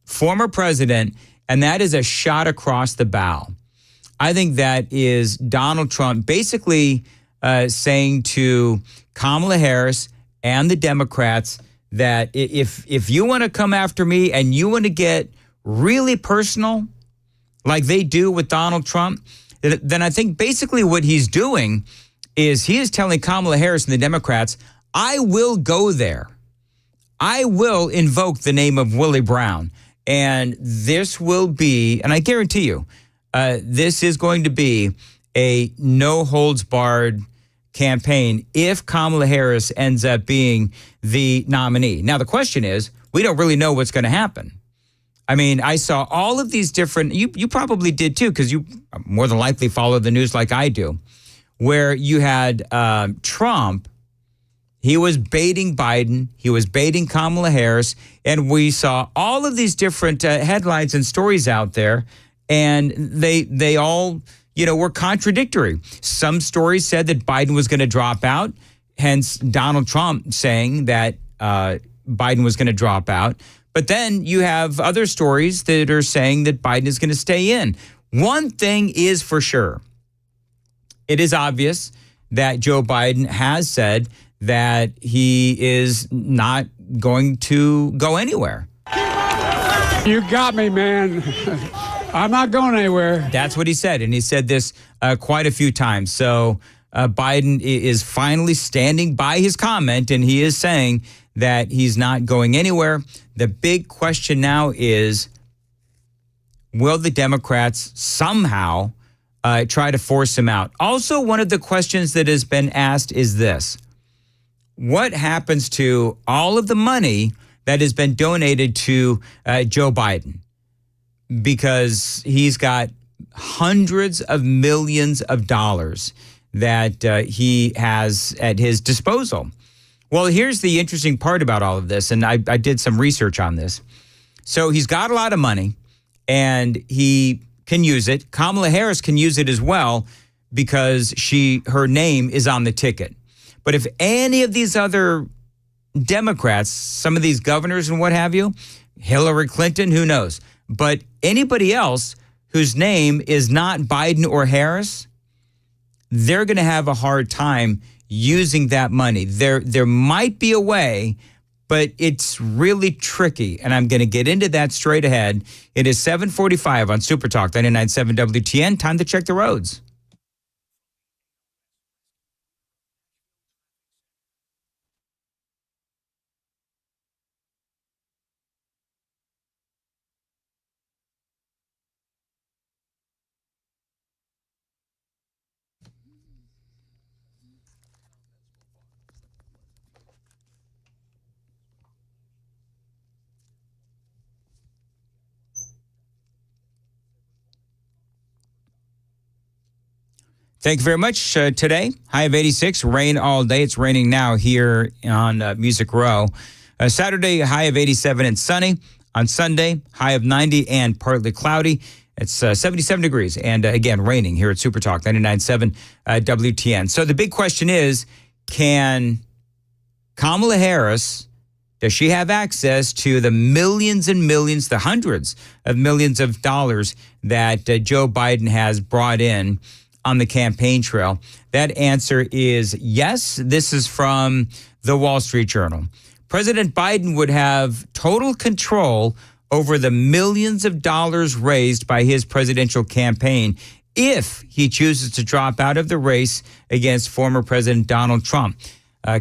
former president, and that is a shot across the bow. I think that is Donald Trump basically saying to Kamala Harris and the Democrats that if you want to come after me and you want to get really personal, like they do with Donald Trump, then I think basically what he's doing is he is telling Kamala Harris and the Democrats, I will go there. I will invoke the name of Willie Brown. And this will be, and I guarantee you, this is going to be a no-holds-barred campaign if Kamala Harris ends up being the nominee. Now, the question is, we don't really know what's going to happen. I mean, I saw all of these different, you probably did too, because you more than likely follow the news like I do, where you had Trump, he was baiting Biden, he was baiting Kamala Harris, and we saw all of these different headlines and stories out there. and they all, were contradictory. Some stories said that Biden was going to drop out, hence Donald Trump saying that Biden was going to drop out. But then you have other stories that are saying that Biden is going to stay in. One thing is for sure. It is obvious that Joe Biden has said that he is not going to go anywhere. You got me, man. I'm not going anywhere. That's what he said. And he said this quite a few times. So Biden is finally standing by his comment, and he is saying that he's not going anywhere. The big question now is, will the Democrats somehow try to force him out? Also, one of the questions that has been asked is this: what happens to all of the money that has been donated to Joe Biden? Because he's got hundreds of millions of dollars that he has at his disposal. Well, here's the interesting part about all of this, and I did some research on this. So he's got a lot of money, and he can use it. Kamala Harris can use it as well because her name is on the ticket. But if any of these other Democrats, some of these governors and what have you, Hillary Clinton, who knows? But anybody else whose name is not Biden or Harris, they're going to have a hard time using that money. There might be a way, but it's really tricky. And I'm going to get into that straight ahead. It is 7:45 on Super Talk 99.7 WTN. Time to check the roads. Thank you very much. Today, high of 86, rain all day. It's raining now here on Music Row. Saturday, high of 87 and sunny. On Sunday, high of 90 and partly cloudy. It's 77 degrees. And again, raining here at Super Talk 99.7 WTN. So the big question is, can Kamala Harris, does she have access to the millions and millions, the hundreds of millions of dollars that Joe Biden has brought in on the campaign trail? That answer is yes. This is from the Wall Street Journal. President Biden would have total control over the millions of dollars raised by his presidential campaign if he chooses to drop out of the race against former President Donald Trump.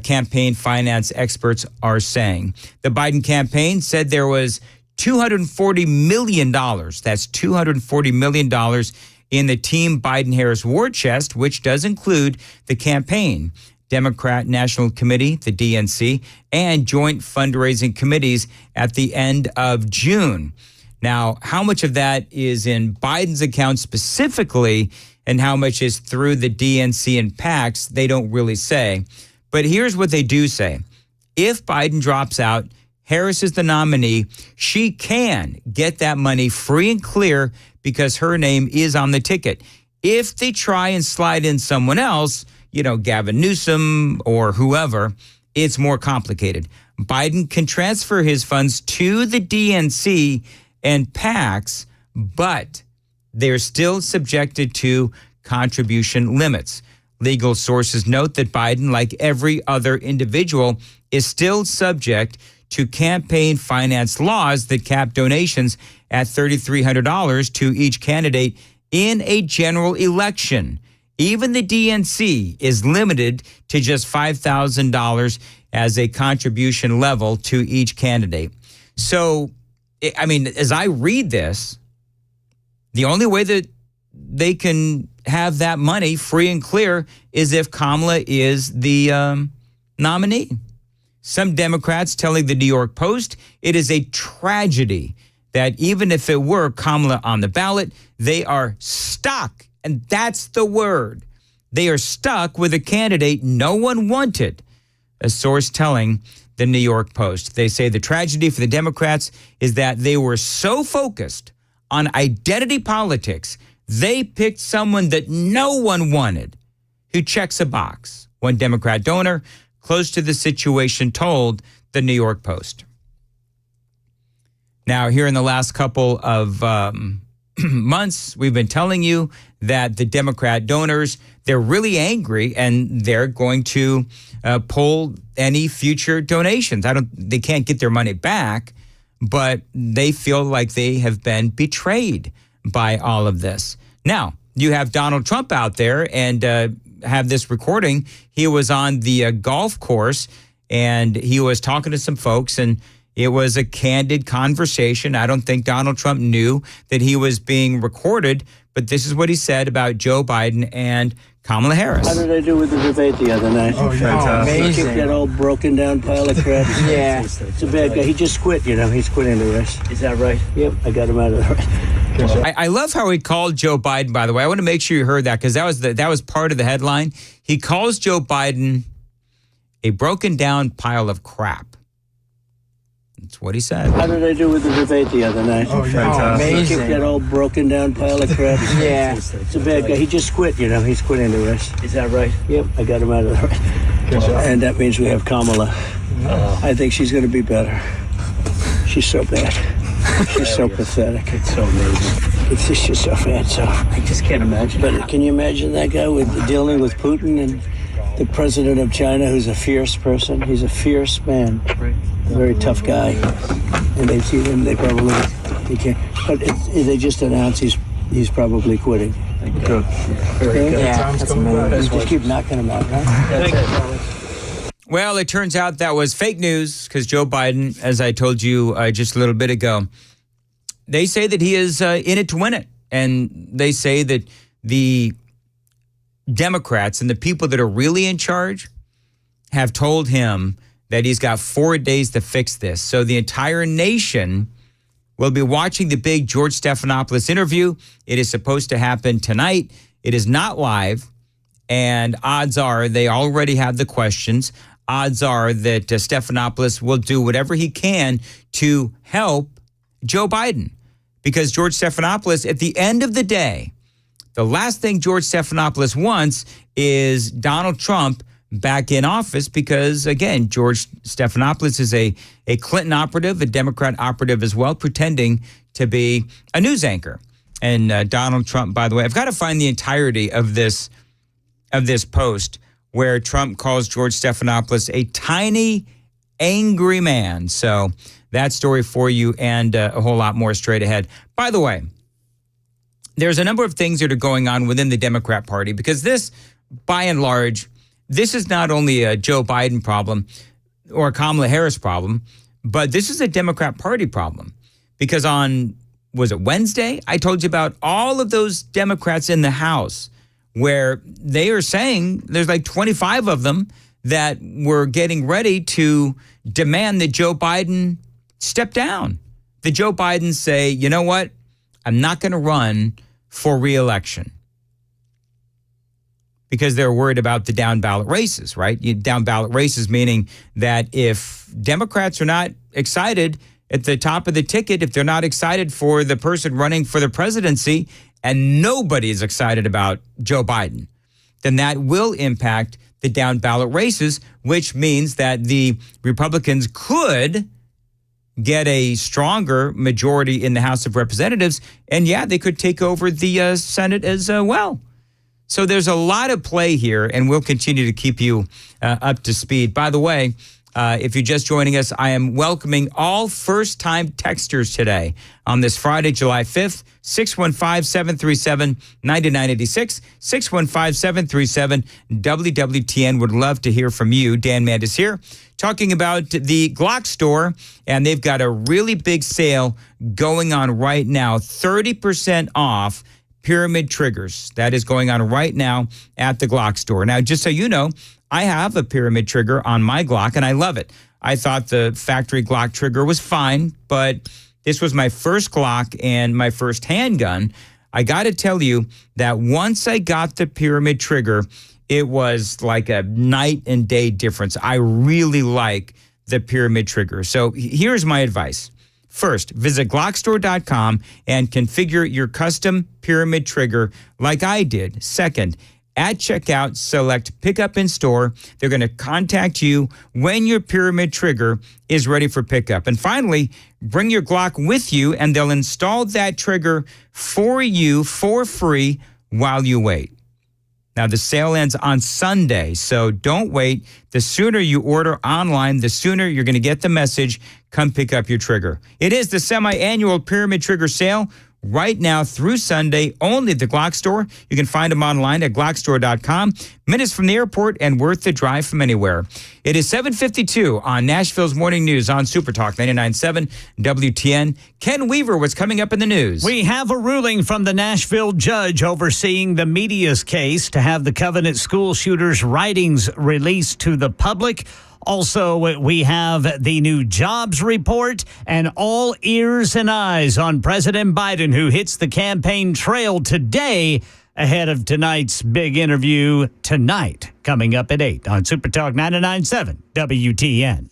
Campaign finance experts are saying. The Biden campaign said there was $240 million. That's $240 million in the Team Biden-Harris war chest, which does include the campaign, Democrat National Committee, the DNC, and joint fundraising committees at the end of June. Now, how much of that is in Biden's account specifically and how much is through the DNC and PACs, they don't really say. But here's what they do say. If Biden drops out, Harris is the nominee, she can get that money free and clear because her name is on the ticket. If they try and slide in someone else, Gavin Newsom or whoever, it's more complicated. Biden can transfer his funds to the DNC and PACs, but they're still subjected to contribution limits. Legal sources note that Biden, like every other individual, is still subject to campaign finance laws that cap donations at $3,300 to each candidate in a general election. Even the DNC is limited to just $5,000 as a contribution level to each candidate. So, as I read this, the only way that they can have that money free and clear is if Kamala is the nominee. Some Democrats telling the New York Post it is a tragedy that even if it were Kamala on the ballot, they are stuck. And that's the word. They are stuck with a candidate no one wanted. A source telling the New York Post. They say the tragedy for the Democrats is that they were so focused on identity politics. They picked someone that no one wanted, who checks a box. One Democrat donor close to the situation told the New York Post. Now, here in the last couple of months, we've been telling you that the Democrat donors, they're really angry and they're going to pull any future donations. They can't get their money back, but they feel like they have been betrayed by all of this. Now, you have Donald Trump out there and have this recording. He was on the golf course and he was talking to some folks, and it was a candid conversation. I don't think Donald Trump knew that he was being recorded, but this is what he said about Joe Biden and Kamala Harris. How did I do with the debate the other night? Oh, amazing. That old broken down pile of crap. Yeah. It's a bad guy. He just quit, you know. He's quitting the race. Is that right? Yep, I got him out of the race. I love how he called Joe Biden, by the way. I want to make sure you heard that because that was part of the headline. He calls Joe Biden a broken down pile of crap. That's what he said. How did I do with the debate the other night? Oh, amazing. That old broken down pile of crap. Yeah. It's a bad guy. He just quit, you know. He's quitting the race. Is that right? Yep, I got him out of the race. And that means we have Kamala. I think she's going to be better. She's so bad. She's so pathetic. It's so amazing. It's just so bad. So I just can't imagine. But can you imagine that guy dealing with Putin and the president of China, who's a fierce person? He's a fierce man, a very tough guy. And they see him, they can't. But they just announced he's probably quitting. Good. Very good. Yeah, that's amazing. You just keep knocking him out, huh? Well, it turns out that was fake news because Joe Biden, as I told you just a little bit ago, they say that he is in it to win it. And they say that the Democrats and the people that are really in charge have told him that he's got 4 days to fix this. So the entire nation will be watching the big George Stephanopoulos interview. It is supposed to happen tonight. It is not live. And odds are they already have the questions. Odds are that Stephanopoulos will do whatever he can to help Joe Biden. Because George Stephanopoulos, at the end of the day, the last thing George Stephanopoulos wants is Donald Trump back in office because, again, George Stephanopoulos is a Clinton operative, a Democrat operative as well, pretending to be a news anchor. And Donald Trump, by the way, I've got to find the entirety of this post where Trump calls George Stephanopoulos a tiny, angry man. So that story for you and a whole lot more straight ahead. By the way, there's a number of things that are going on within the Democrat Party because this, by and large, this is not only a Joe Biden problem or a Kamala Harris problem, but this is a Democrat Party problem because was it Wednesday? I told you about all of those Democrats in the House where they are saying there's like 25 of them that were getting ready to demand that Joe Biden step down. That Joe Biden say, you know what? I'm not going to run for re-election. Because they're worried about the down ballot races, right? Down ballot races meaning that if Democrats are not excited at the top of the ticket, if they're not excited for the person running for the presidency, and nobody is excited about Joe Biden, then that will impact the down ballot races, which means that the Republicans could get a stronger majority in the House of Representatives. And yeah, they could take over the Senate as well. So there's a lot of play here, and we'll continue to keep you up to speed. By the way, if you're just joining us, I am welcoming all first-time texters today on this Friday, July 5th, 615-737-9986, 615-737-WWTN. Would love to hear from you. Dan Mandis here, talking about the Glock store, and they've got a really big sale going on right now, 30% off pyramid triggers. That is going on right now at the Glock store. Now, just so you know, I have a pyramid trigger on my Glock, and I love it. I thought the factory Glock trigger was fine, but this was my first Glock and my first handgun. I got to tell you that once I got the pyramid trigger, it was like a night and day difference. I really like the pyramid trigger. So here's my advice. First, visit Glockstore.com and configure your custom pyramid trigger like I did. Second, at checkout, select Pickup in Store. They're going to contact you when your pyramid trigger is ready for pickup. And finally, bring your Glock with you, and they'll install that trigger for you for free while you wait. Now, the sale ends on Sunday, so don't wait. The sooner you order online, the sooner you're going to get the message, come pick up your trigger. It is the semi-annual Pyramid Trigger Sale right now through Sunday, only at the Glock Store. You can find them online at glockstore.com. Minutes from the airport and worth the drive from anywhere. It is 7:52 on Nashville's Morning News on Super Talk 99.7 WTN. Ken Weaver, what's coming up in the news? We have a ruling from the Nashville judge overseeing the media's case to have the Covenant school shooters' writings released to the public. Also, we have the new jobs report and all ears and eyes on President Biden, who hits the campaign trail today ahead of tonight's big interview tonight, coming up at 8 on Super Talk 99.7 WTN.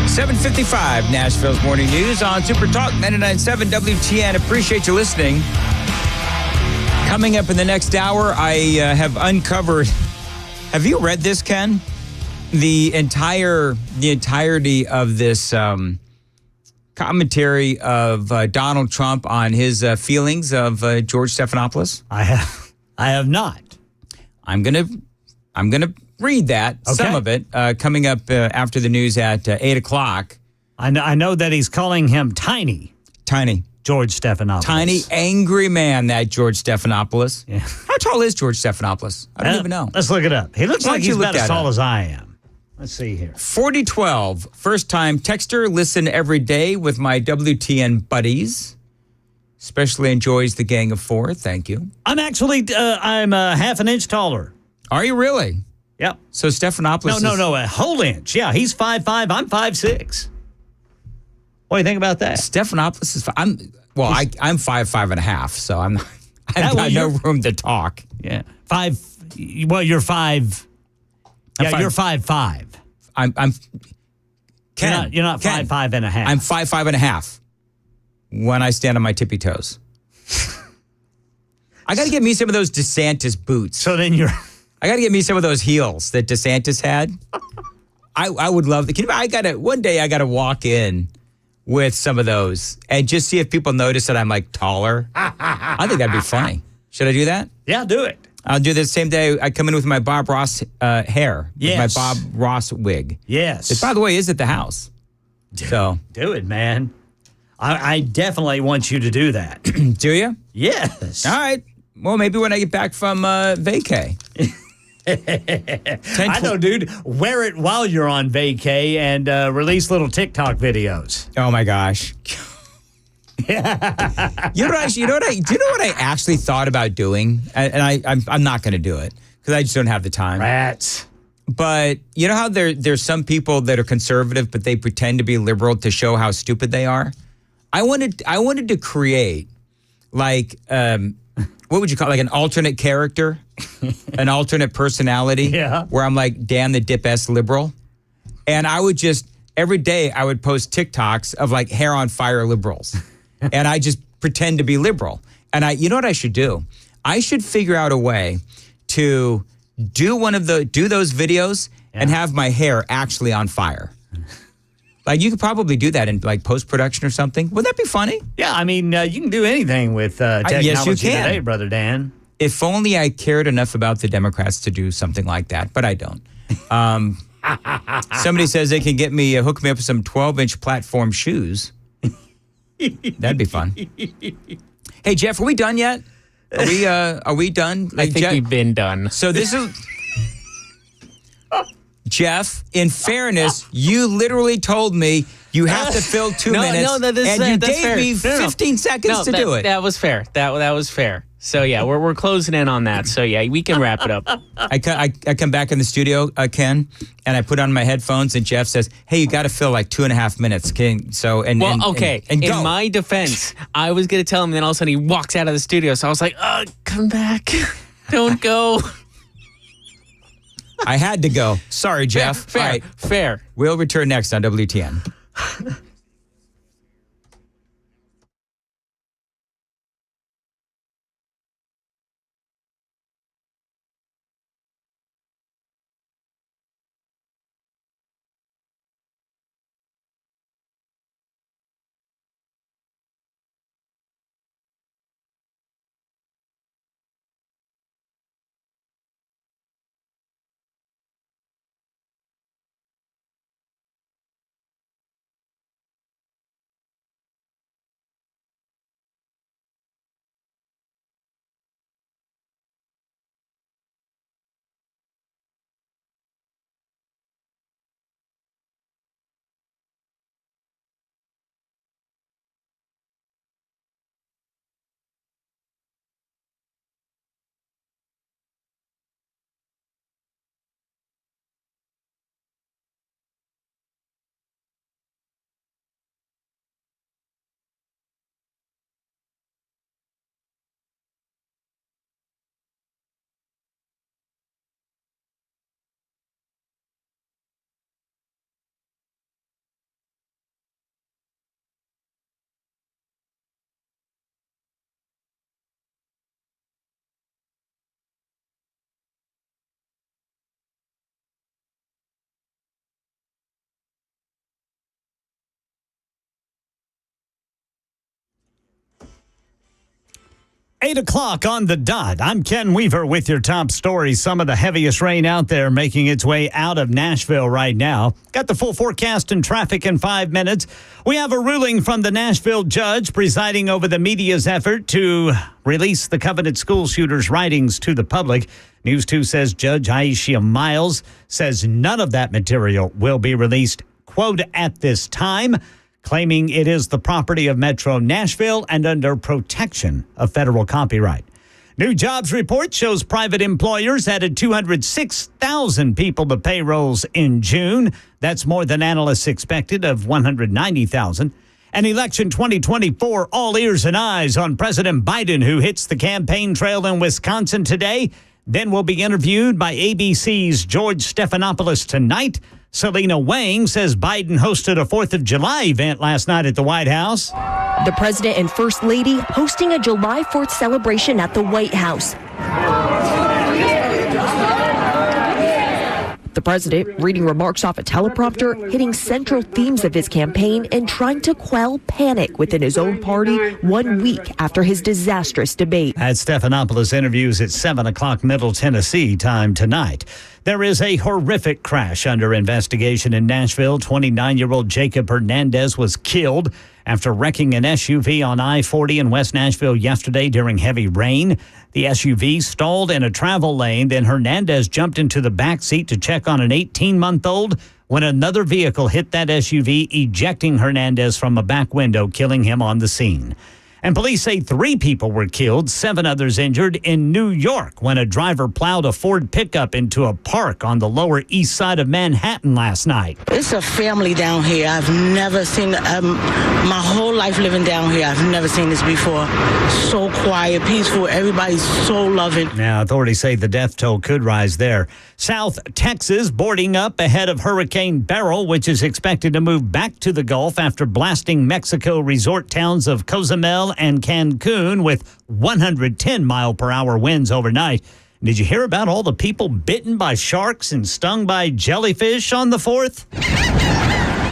$7:55, Nashville's Morning News on Super Talk 99.7 WTN. Appreciate you listening. Coming up in the next hour, I have uncovered. Have you read this, Ken? The entirety of this commentary of Donald Trump on his feelings of George Stephanopoulos. I have not. I'm gonna read that, Okay. some of it, coming up after the news at 8 o'clock. I know that he's calling him Tiny George Stephanopoulos. Tiny, angry man, that George Stephanopoulos. Yeah. How tall is George Stephanopoulos? I don't even know. Let's look it up. He looks Why like don't you he's look about as that tall up? as I am. Let's see here. 4012, first-time texter, listen every day with my WTN buddies. Especially enjoys the Gang of Four. Thank you. I'm actually, I'm half an inch taller. Are you really? Yep. So Stephanopoulos No, a whole inch. Yeah, he's 5'5", I'm 5'6". What do you think about that? Stephanopoulos is, I'm 5'5.5", so I've got no room to talk. Yeah. You're 5. Yeah, you're 5'5". I'm Ken. You're not 5'5 and a half. I'm 5'5 and a half when I stand on my tippy toes. I got to get me some of those DeSantis boots. So then I got to get me some of those heels that DeSantis had. I would love one day I gotta walk in with some of those and just see if people notice that I'm like taller. I think that'd be funny. Should I do that? Yeah, do it. I'll do this same day. I come in with my Bob Ross hair. Yes. With my Bob Ross wig. Yes. It, by the way, is at the house. So do it, man. I definitely want you to do that. Do you? Yes. All right. Well, maybe when I get back from vacay. I know, dude. Wear it while you're on vacay and release little TikTok videos. Oh my gosh. Do you know what I actually thought about doing? I'm not going to do it because I just don't have the time. Rats. But you know how there's some people that are conservative, but they pretend to be liberal to show how stupid they are. I wanted to create like what would you call it? Like an alternate character, an alternate personality. Yeah. Where I'm like Dan the Dip S liberal, and I would just every day I would post TikToks of like hair on fire liberals. And I just pretend to be liberal. And you know what I should do? I should figure out a way to do those videos and have my hair actually on fire. Like you could probably do that in like post-production or something. Would that be funny? Yeah, I mean, you can do anything with technology yes, you can. today, Brother Dan. If only I cared enough about the Democrats to do something like that, but I don't. Somebody says they can hook me up with some 12-inch platform shoes. That'd be fun. Hey, Jeff, are we done yet? Are we done? I think we've been done. So this is Jeff. In fairness, you literally told me you have to fill 2 minutes, and you gave me 15 seconds to do it. That was fair. That was fair. So yeah, we're closing in on that. So yeah, we can wrap it up. I come back in the studio, Ken, and I put on my headphones, and Jeff says, "Hey, you got to fill like 2.5 minutes." Okay. And in go. my defense, I was gonna tell him, and then all of a sudden he walks out of the studio. So I was like, come back, don't go. I had to go. Sorry, Jeff. Fair. All right. Fair. We'll return next on WTN. Eight o'clock on the dot. I'm Ken Weaver with your top stories. Some of the heaviest rain out there making its way out of Nashville right now. Got the full forecast and traffic in 5 minutes. We have a ruling from the Nashville judge presiding over the media's effort to release the Covenant school shooters' writings to the public. News 2 says Judge Aisha Miles says none of that material will be released, quote, at this time, claiming it is the property of Metro Nashville and under protection of federal copyright. New jobs report shows private employers added 206,000 people to payrolls in June. That's more than analysts expected of 190,000. And election 2024, all ears and eyes on President Biden, who hits the campaign trail in Wisconsin today. Then will be interviewed by ABC's George Stephanopoulos tonight. Selena Wang says Biden hosted a 4th of July event last night at the White House. The president and first lady hosting a July 4th celebration at the White House. The president reading remarks off a teleprompter, hitting central themes of his campaign and trying to quell panic within his own party 1 week after his disastrous debate. At Stephanopoulos interviews at 7 o'clock Middle Tennessee time tonight. There is a horrific crash under investigation in Nashville. 29-year-old Jacob Hernandez was killed after wrecking an SUV on I-40 in West Nashville yesterday during heavy rain. The SUV stalled in a travel lane. Then Hernandez jumped into the back seat to check on an 18-month-old when another vehicle hit that SUV, ejecting Hernandez from a back window, killing him on the scene. And police say 3 people were killed, 7 others injured in New York when a driver plowed a Ford pickup into a park on the Lower East Side of Manhattan last night. It's a family down here. I've never seen, my whole life living down here, I've never seen this before. So quiet, peaceful, everybody's so loving. Now, authorities say the death toll could rise there. South Texas boarding up ahead of Hurricane Beryl, which is expected to move back to the Gulf after blasting Mexico resort towns of Cozumel and Cancun with 110-mile-per-hour winds overnight. Did you hear about all the people bitten by sharks and stung by jellyfish on the 4th?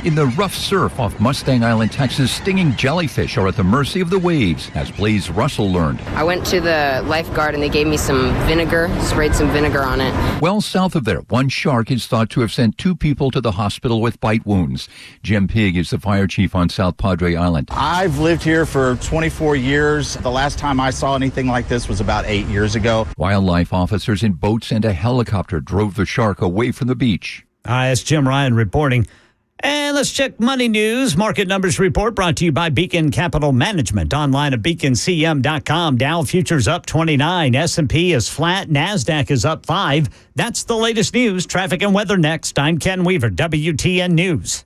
In the rough surf off Mustang Island, Texas, stinging jellyfish are at the mercy of the waves, as Blaze Russell learned. I went to the lifeguard and they gave me some vinegar, sprayed some vinegar on it. Well south of there, one shark is thought to have sent 2 people to the hospital with bite wounds. Jim Pigg is the fire chief on South Padre Island. I've lived here for 24 years. The last time I saw anything like this was about 8 years ago. Wildlife officers in boats and a helicopter drove the shark away from the beach. It's Jim Ryan reporting. And let's check money news. Market numbers report brought to you by Beacon Capital Management. Online at beaconcm.com. Dow futures up 29. S&P is flat. NASDAQ is up 5. That's the latest news. Traffic and weather next. I'm Ken Weaver, WTN News.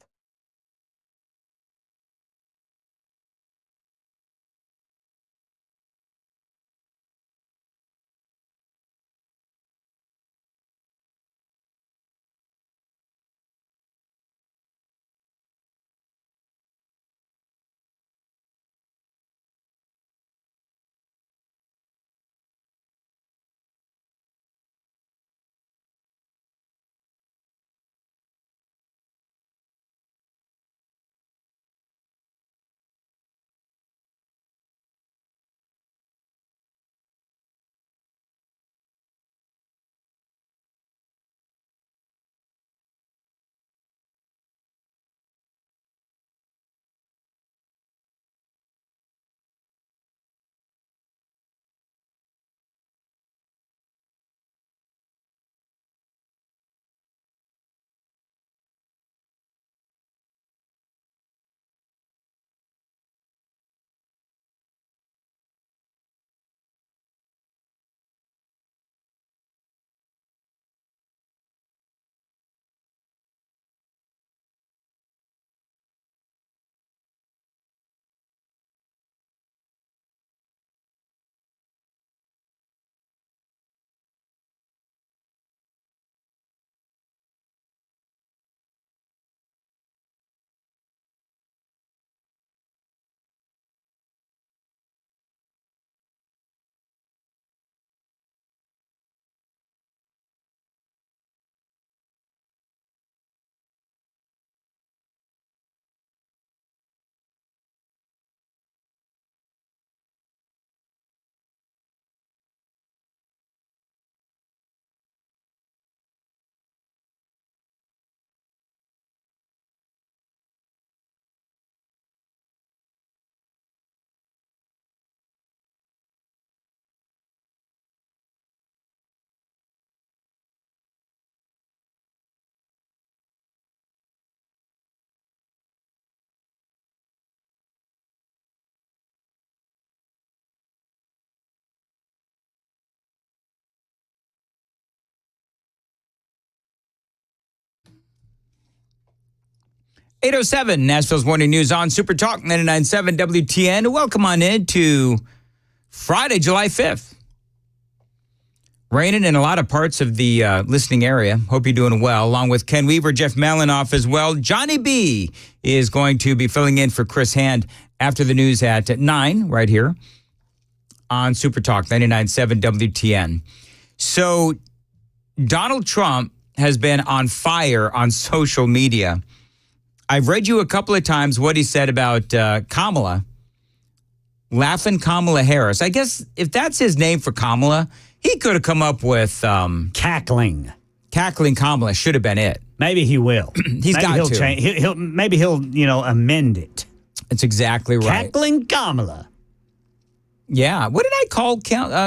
.807 Nashville's Morning News on Super Talk 99.7 WTN. Welcome on in to Friday, July 5th. Raining in a lot of parts of the listening area. Hope you're doing well. Along with Ken Weaver, Jeff Malinoff as well. Johnny B is going to be filling in for Chris Hand after the news at 9 right here on Super Talk 99.7 WTN. So Donald Trump has been on fire on social media. I've read you a couple of times what he said about Kamala. Laughing Kamala Harris. I guess if that's his name for Kamala, he could have come up with Cackling. Cackling Kamala should have been it. Maybe he will. He's got he'll to. Change. Maybe he'll amend it. That's exactly right. Cackling Kamala. Yeah. What did I call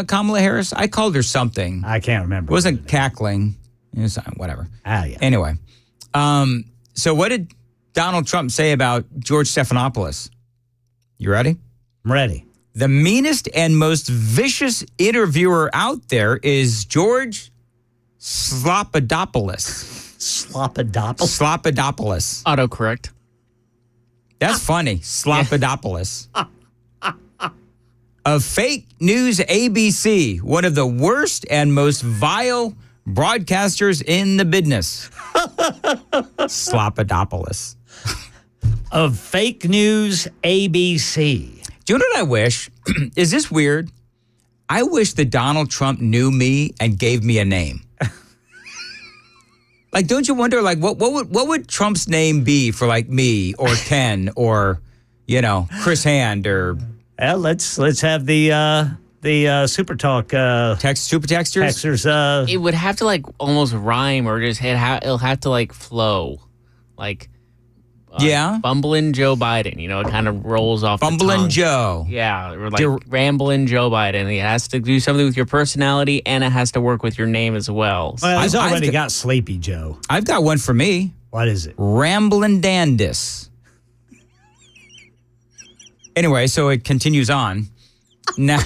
Kamala Harris? I called her something. I can't remember. It wasn't cackling. It was whatever. Yeah. Anyway. So what did Donald Trump say about George Stephanopoulos? You ready? I'm ready. The meanest and most vicious interviewer out there is George Slopadopoulos. Slopadopoulos. Autocorrect. That's funny. Slopadopoulos. Of fake news ABC, one of the worst and most vile broadcasters in the business. Slopadopoulos. Of fake news ABC. Do you know what I wish? Is this weird? I wish that Donald Trump knew me and gave me a name. Like, don't you wonder, like, what would Trump's name be for, like, me or Ken or, Chris Hand or... Well, let's have the Super Talk super texters. Texters. It would have to like almost rhyme or just it'll have to like flow, like bumbling Joe Biden. It kind of rolls off. Bumbling Joe. Yeah, or like rambling Joe Biden. It has to do something with your personality and it has to work with your name as well. Well, he's already got Sleepy Joe. I've got one for me. What is it? Ramblin' Dandis. Anyway, so it continues on. Now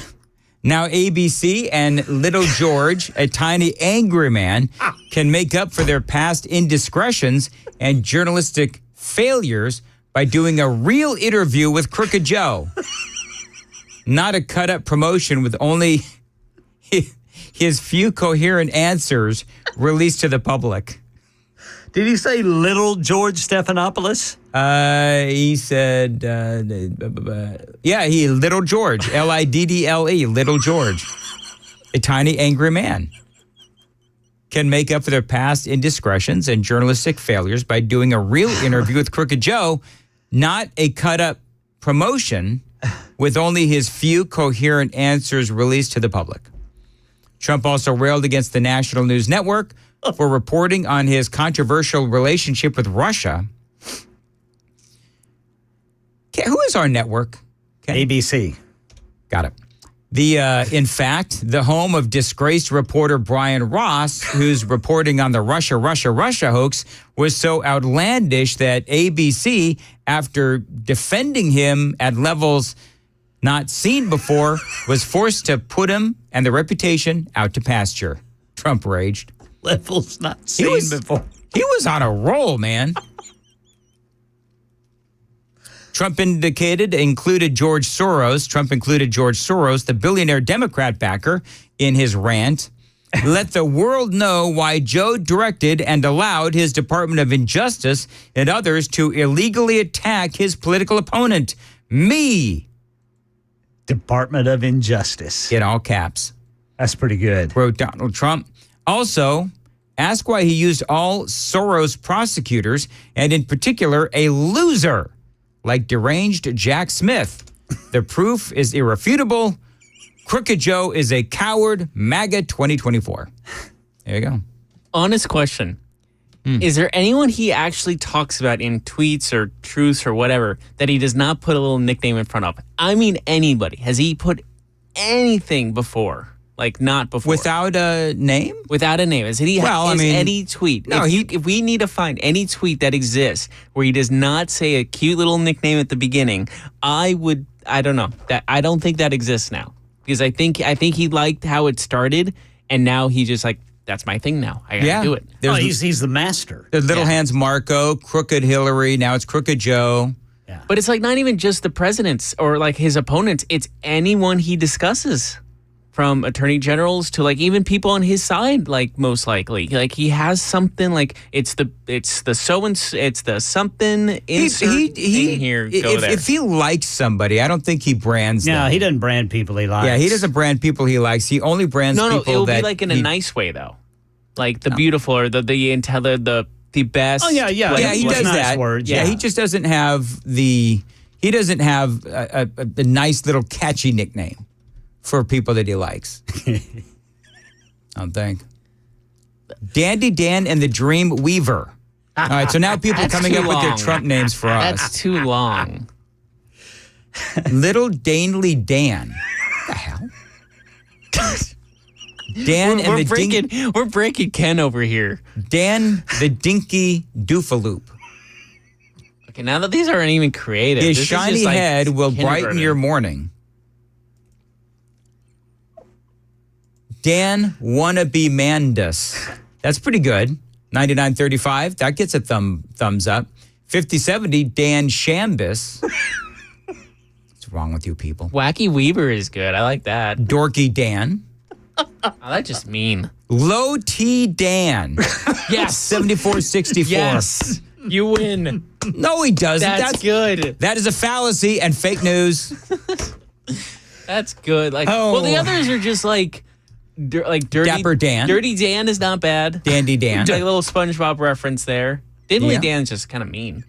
ABC and Little George, a tiny angry man, can make up for their past indiscretions and journalistic failures by doing a real interview with Crooked Joe. Not a cut-up promotion with only his few coherent answers released to the public. Did he say Little George Stephanopoulos? He said, Little George, Liddle, Little George. A tiny angry man can make up for their past indiscretions and journalistic failures by doing a real interview with Crooked Joe, not a cut-up promotion with only his few coherent answers released to the public. Trump also railed against the National News Network for reporting on his controversial relationship with Russia. Who is our network? ABC. Got it. In fact, the home of disgraced reporter Brian Ross, whose reporting on the Russia hoax was so outlandish that ABC, after defending him at levels not seen before, was forced to put him and the reputation out to pasture. Trump raged. Levels not seen before. He was on a roll, man. Trump included George Soros, the billionaire Democrat backer, in his rant. Let the world know why Joe directed and allowed his Department of Injustice and others to illegally attack his political opponent, me. Department of Injustice. In all caps. That's pretty good. Wrote Donald Trump. Also, ask why he used all Soros prosecutors, and in particular, a loser like deranged Jack Smith. The proof is irrefutable. Crooked Joe is a coward. MAGA 2024. There you go. Honest question. Is there anyone he actually talks about in tweets or truths or whatever that he does not put a little nickname in front of? I mean, anybody. Has he put anything before? Like, not before. Without a name? Without a name. Is any tweet? No, if we need to find any tweet that exists where he does not say a cute little nickname at the beginning, I don't know. I don't think that exists now. Because I think he liked how it started, and now he just like, that's my thing now. I gotta do it. He's the master. There's Little Hands Marco, Crooked Hillary, now it's Crooked Joe. Yeah. But it's like not even just the presidents or like his opponents. It's anyone he discusses. From attorney generals to like even people on his side, like most likely, like he has something like it's the something insert thing here. Go there. If he likes somebody, I don't think he brands them. No, he doesn't brand people he likes. Yeah, he doesn't brand people he likes. He only brands people that... No, it'll be like in a nice way, though. like the beautiful or the best. Oh yeah. Yeah, he does nice that. words, yeah, he just doesn't have the nice little catchy nickname for people that he likes. I don't think. Dandy Dan and the Dream Weaver. All right, so now people are coming up with their Trump names for us. That's too long. Little Danely Dan. What the hell? Dan and the We're breaking Ken over here. Dan the Dinky Doofaloop. Okay, now that these aren't even creative. His this is shiny just like head will brighten kindergarten. your morning. Dan Wannabe Mandis. That's pretty good. 99.35. That gets a thumbs up. 50-70. Dan Shambis. What's wrong with you people? Wacky Weaver is good. I like that. Dorky Dan. Oh, that's just mean. Low T Dan. Yes. 74-64. Yes. You win. No, he doesn't. That's good. That is a fallacy and fake news. That's good. Well, the others are just like dirty. Dapper Dan. Dirty Dan is not bad. Dandy Dan. Like a little SpongeBob reference there. Dindly Yeah. Dan's just kind of mean.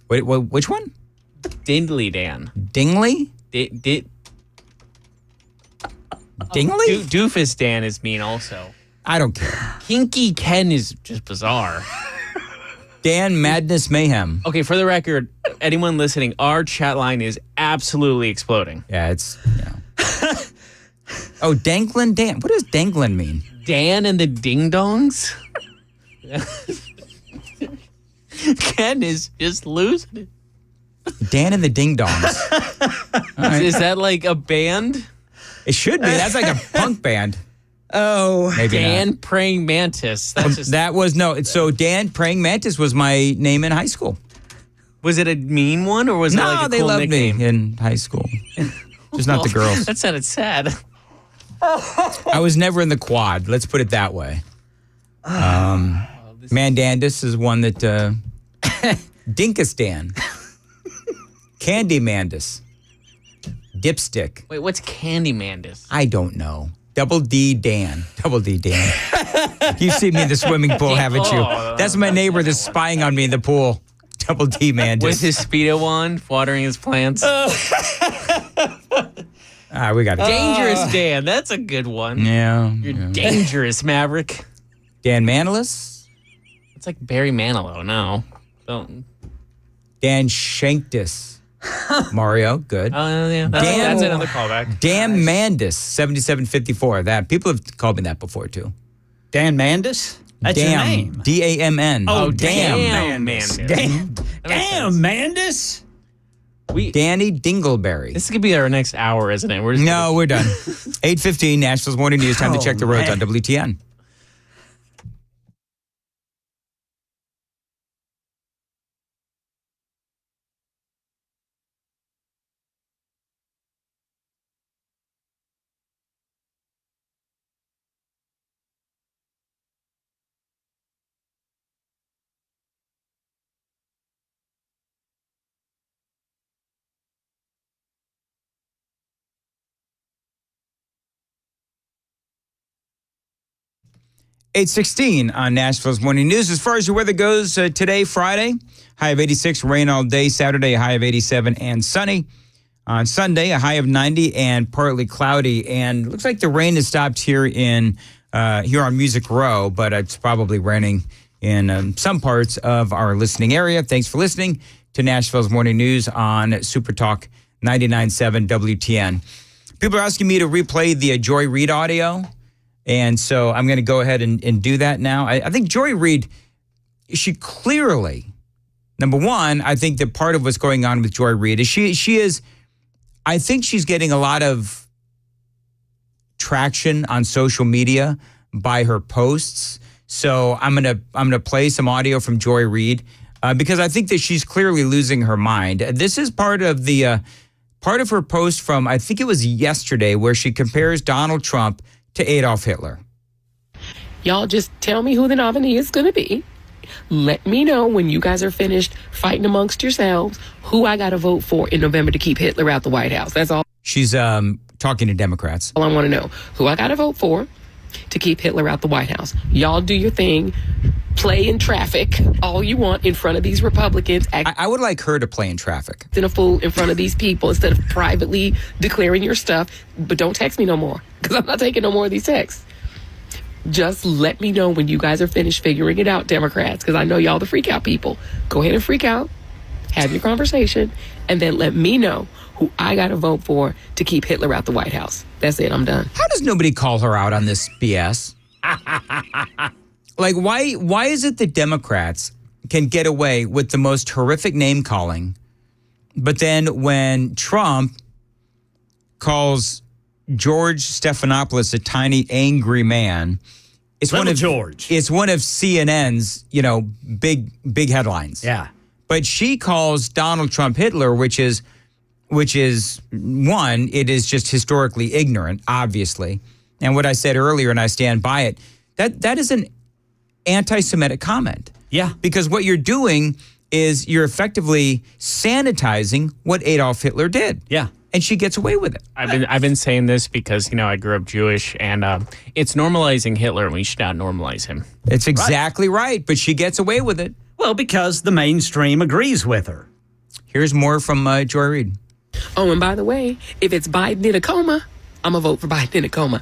Wait, which one? Dindly Dan. Dingley? Dingley? Doofus Dan is mean also. I don't care. Kinky Ken is just bizarre. Dan Madness Mayhem. Okay, for the record, anyone listening, our chat line is absolutely exploding. Yeah, it's, Oh, Danglin Dan. What does Danglin mean? Dan and the Ding Dongs? Ken is just losing it. Dan and the Ding Dongs. Right. Is that like a band? It should be. That's like a punk band. Oh. Maybe Dan not. Praying Mantis. That's just, That was so Dan Praying Mantis was my name in high school. was it a mean one or was it like a they cool loved nickname? me in high school. Just not the girls. That sounded sad. I was never in the quad. Let's put it that way. Mandandus is one that Dinkistan. Candy Mandis. Dipstick. Wait, what's Candy Mandis? I don't know. Double D Dan. Double D Dan. You've seen me in the swimming pool, haven't you? That's my neighbor that's spying on me in the pool. Double D Mandis. With his Speedo on, watering his plants. We got it. Dangerous Dan. That's a good one. Yeah. You're dangerous, Maverick. Dan Manilis. It's like Barry Manilow. No. Don't. Dan Shanktis. Mario, good. Oh, yeah. That's another callback. Dan Mandis, 7754. That people have called me that before too. Dan Mandis? That's your name. D-A-M-N. Oh, damn, Mandis. Mandis. Damn, Mandis. Danny Dingleberry. This could be our next hour, isn't it? We're done. 8:15, Nashville's Morning News. Time to check the roads on WTN. $8:16 on Nashville's Morning News. As far as your weather goes, today, Friday, high of 86, rain all day. Saturday, a high of 87 and sunny. On Sunday, a high of 90 and partly cloudy. And it looks like the rain has stopped here on Music Row, but it's probably raining in some parts of our listening area. Thanks for listening to Nashville's Morning News on Super Talk 99.7 WTN. People are asking me to replay the Joy Reid audio. And so I'm going to go ahead and do that now. I think Joy Reid, she clearly, number one, I think that part of what's going on with Joy Reid is she is, I think she's getting a lot of traction on social media by her posts. So I'm gonna play some audio from Joy Reid because I think that she's clearly losing her mind. This is part of her post from, I think it was yesterday, where she compares Donald Trump to Adolf Hitler. Y'all just tell me who the nominee is going to be. Let me know when you guys are finished fighting amongst yourselves who I got to vote for in November to keep Hitler out the White House. That's all. She's talking to Democrats. All I want to know, who I got to vote for, to keep Hitler out the White House. Y'all do your thing. Play in traffic all you want in front of these Republicans. I would like her to play in traffic. In a fool in front of these people instead of privately declaring your stuff. But don't text me no more, because I'm not taking no more of these texts. Just let me know when you guys are finished figuring it out, Democrats, because I know y'all the freak out people. Go ahead and freak out, have your conversation, and then let me know who I got to vote for to keep Hitler out the White House. That's it. I'm done. How does nobody call her out on this BS? Like, why is it that Democrats can get away with the most horrific name calling, but then when Trump calls George Stephanopoulos a tiny, angry man, it's one of CNN's, big headlines. Yeah. But she calls Donald Trump Hitler, which is one, it is just historically ignorant, obviously. And what I said earlier, and I stand by it, that is an anti-Semitic comment. Yeah. Because what you're doing is you're effectively sanitizing what Adolf Hitler did. Yeah. And she gets away with it. I've been saying this because, I grew up Jewish, and it's normalizing Hitler, and we should not normalize him. It's exactly right, but she gets away with it. Well, because the mainstream agrees with her. Here's more from Joy Reid. Oh, and by the way, if it's Biden in a coma, I'm going to vote for Biden in a coma.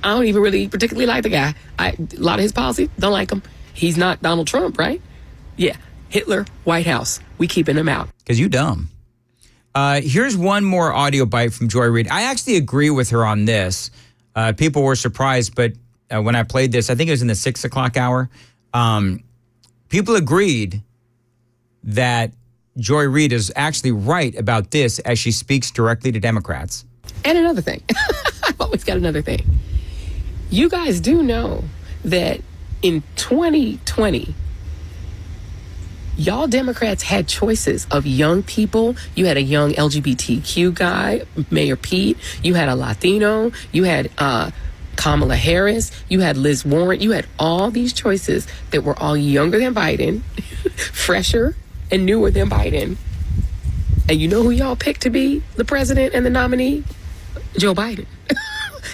I don't even really particularly like the guy. A lot of his policies, don't like him. He's not Donald Trump, right? Yeah. Hitler, White House. We keeping him out. Because you dumb. Here's one more audio bite from Joy Reid. I actually agree with her on this. People were surprised, but when I played this, I think it was in the 6 o'clock hour, people agreed that Joy Reid is actually right about this as she speaks directly to Democrats. And another thing. I've always got another thing. You guys do know that in 2020, y'all Democrats had choices of young people. You had a young LGBTQ guy, Mayor Pete. You had a Latino. You had Kamala Harris. You had Liz Warren. You had all these choices that were all younger than Biden, fresher and newer than Biden. And you know who y'all picked to be the president and the nominee? Joe Biden.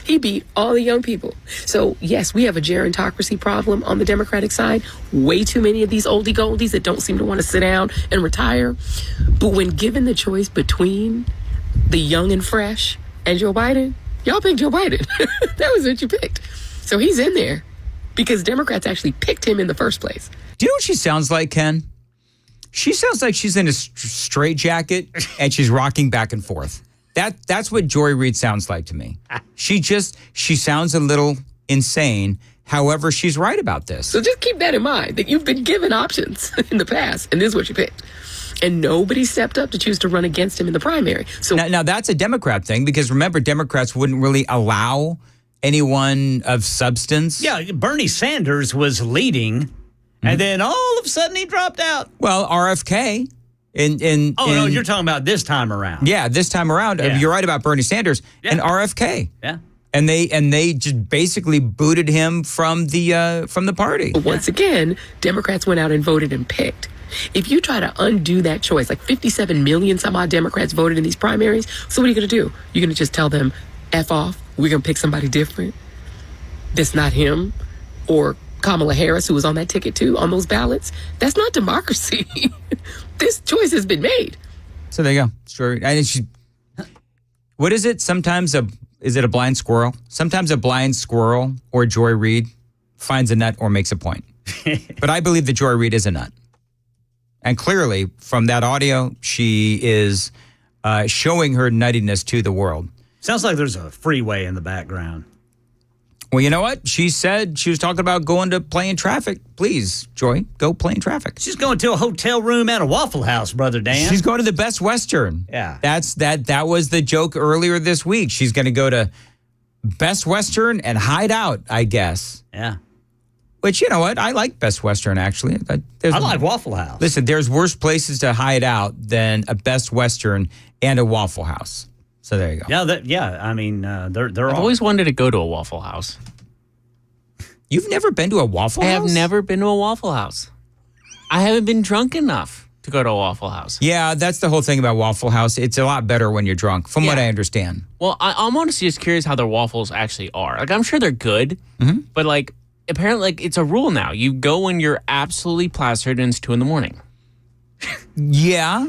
He beat all the young people. So, yes, we have a gerontocracy problem on the Democratic side. Way too many of these oldie goldies that don't seem to want to sit down and retire. But when given the choice between the young and fresh and Joe Biden, y'all picked Joe Biden. That was what you picked. So he's in there because Democrats actually picked him in the first place. Do you know what she sounds like, Ken? She sounds like she's in a straitjacket and she's rocking back and forth. That's what Joy Reid sounds like to me. She sounds a little insane. However, she's right about this. So just keep that in mind, that you've been given options in the past, and this is what you picked. And nobody stepped up to choose to run against him in the primary. So now that's a Democrat thing, because remember, Democrats wouldn't really allow anyone of substance. Yeah, Bernie Sanders was leading, and then all of a sudden he dropped out. Well, RFK. No, you're talking about this time around. Yeah, this time around. Yeah. You're right about Bernie Sanders and RFK. Yeah. And they just basically booted him from the party. But once again, Democrats went out and voted and picked. If you try to undo that choice, like 57 million some odd Democrats voted in these primaries, so what are you going to do? You're going to just tell them, F off, we're going to pick somebody different that's not him, or Kamala Harris, who was on that ticket too, on those ballots? That's not democracy. This choice has been made. So there you go. Sure. What is it? Sometimes is it a blind squirrel? Sometimes a blind squirrel or Joy Reid finds a nut or makes a point. But I believe that Joy Reid is a nut. And clearly, from that audio, she is showing her nuttiness to the world. Sounds like there's a freeway in the background. Well, you know what? She said she was talking about going to play in traffic. Please, Joy, go play in traffic. She's going to a hotel room at a Waffle House, Brother Dan. She's going to the Best Western. Yeah. That was the joke earlier this week. She's going to go to Best Western and hide out, I guess. Yeah. Which, you know what? I like Best Western, actually. I like Waffle House. Listen, there's worse places to hide out than a Best Western and a Waffle House. So there you go. Yeah, I mean, they're I've always wanted to go to a Waffle House. You've never been to a Waffle House? I have never been to a Waffle House. I haven't been drunk enough. to go to a Waffle House. Yeah, that's the whole thing about Waffle House. It's a lot better when you're drunk, from what I understand. Well, I'm honestly just curious how their waffles actually are. Like, I'm sure they're good, but like, apparently, like, it's a rule now. You go when you're absolutely plastered and it's 2 a.m. Yeah,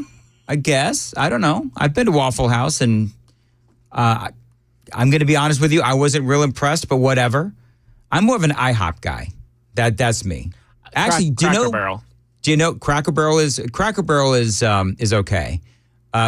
I guess. I don't know. I've been to Waffle House, and I'm going to be honest with you. I wasn't real impressed, but whatever. I'm more of an IHOP guy. That's me. Actually, Cracker Barrel. Do you know Cracker Barrel is okay.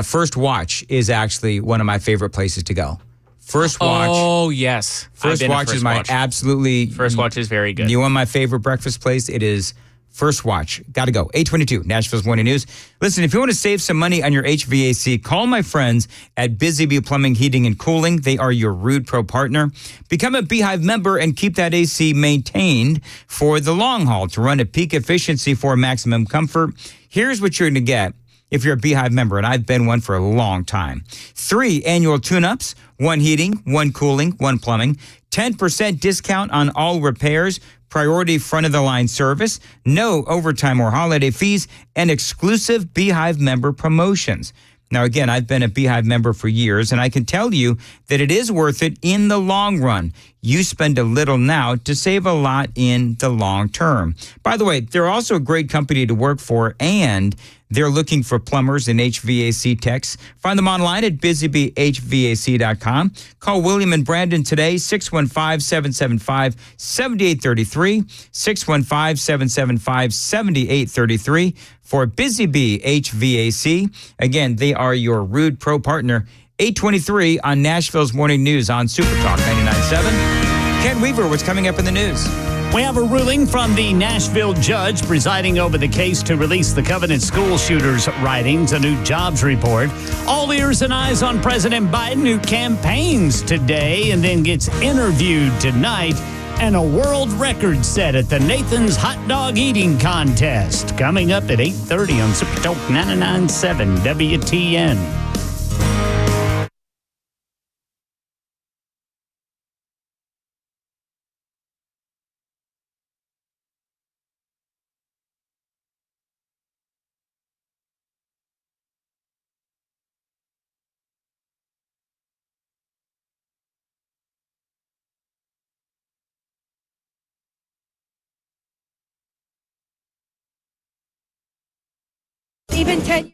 First Watch is actually one of my favorite places to go. First Watch. Oh, yes. First Watch is my absolutely. First Watch is very good. You want my favorite breakfast place? It is First Watch. Got to go. 822, Nashville's Morning News. Listen, if you want to save some money on your HVAC, call my friends at Busy Bee Plumbing, Heating, and Cooling. They are your Rude Pro partner. Become a Beehive member and keep that AC maintained for the long haul to run at peak efficiency for maximum comfort. Here's what you're going to get if you're a Beehive member, and I've been one for a long time. 3 annual tune-ups, 1 heating, 1 cooling, 1 plumbing, 10% discount on all repairs, priority front-of-the-line service, no overtime or holiday fees, and exclusive Beehive member promotions. Now, again, I've been a Beehive member for years, and I can tell you that it is worth it in the long run. You spend a little now to save a lot in the long term. By the way, they're also a great company to work for, and they're looking for plumbers and HVAC techs. Find them online at busybeehvac.com. Call William and Brandon today, 615-775-7833, 615-775-7833 for Busy Bee HVAC. Again, they are your Rude Pro partner. 823 on Nashville's Morning News on Super Talk 99.7. Ken Weaver, what's coming up in the news? We have a ruling from the Nashville judge presiding over the case to release the Covenant school shooters' writings, a new jobs report. All ears and eyes on President Biden, who campaigns today and then gets interviewed tonight. And a world record set at the Nathan's Hot Dog Eating Contest. Coming up at 8:30 on Super Talk 99.7 WTN. Even 10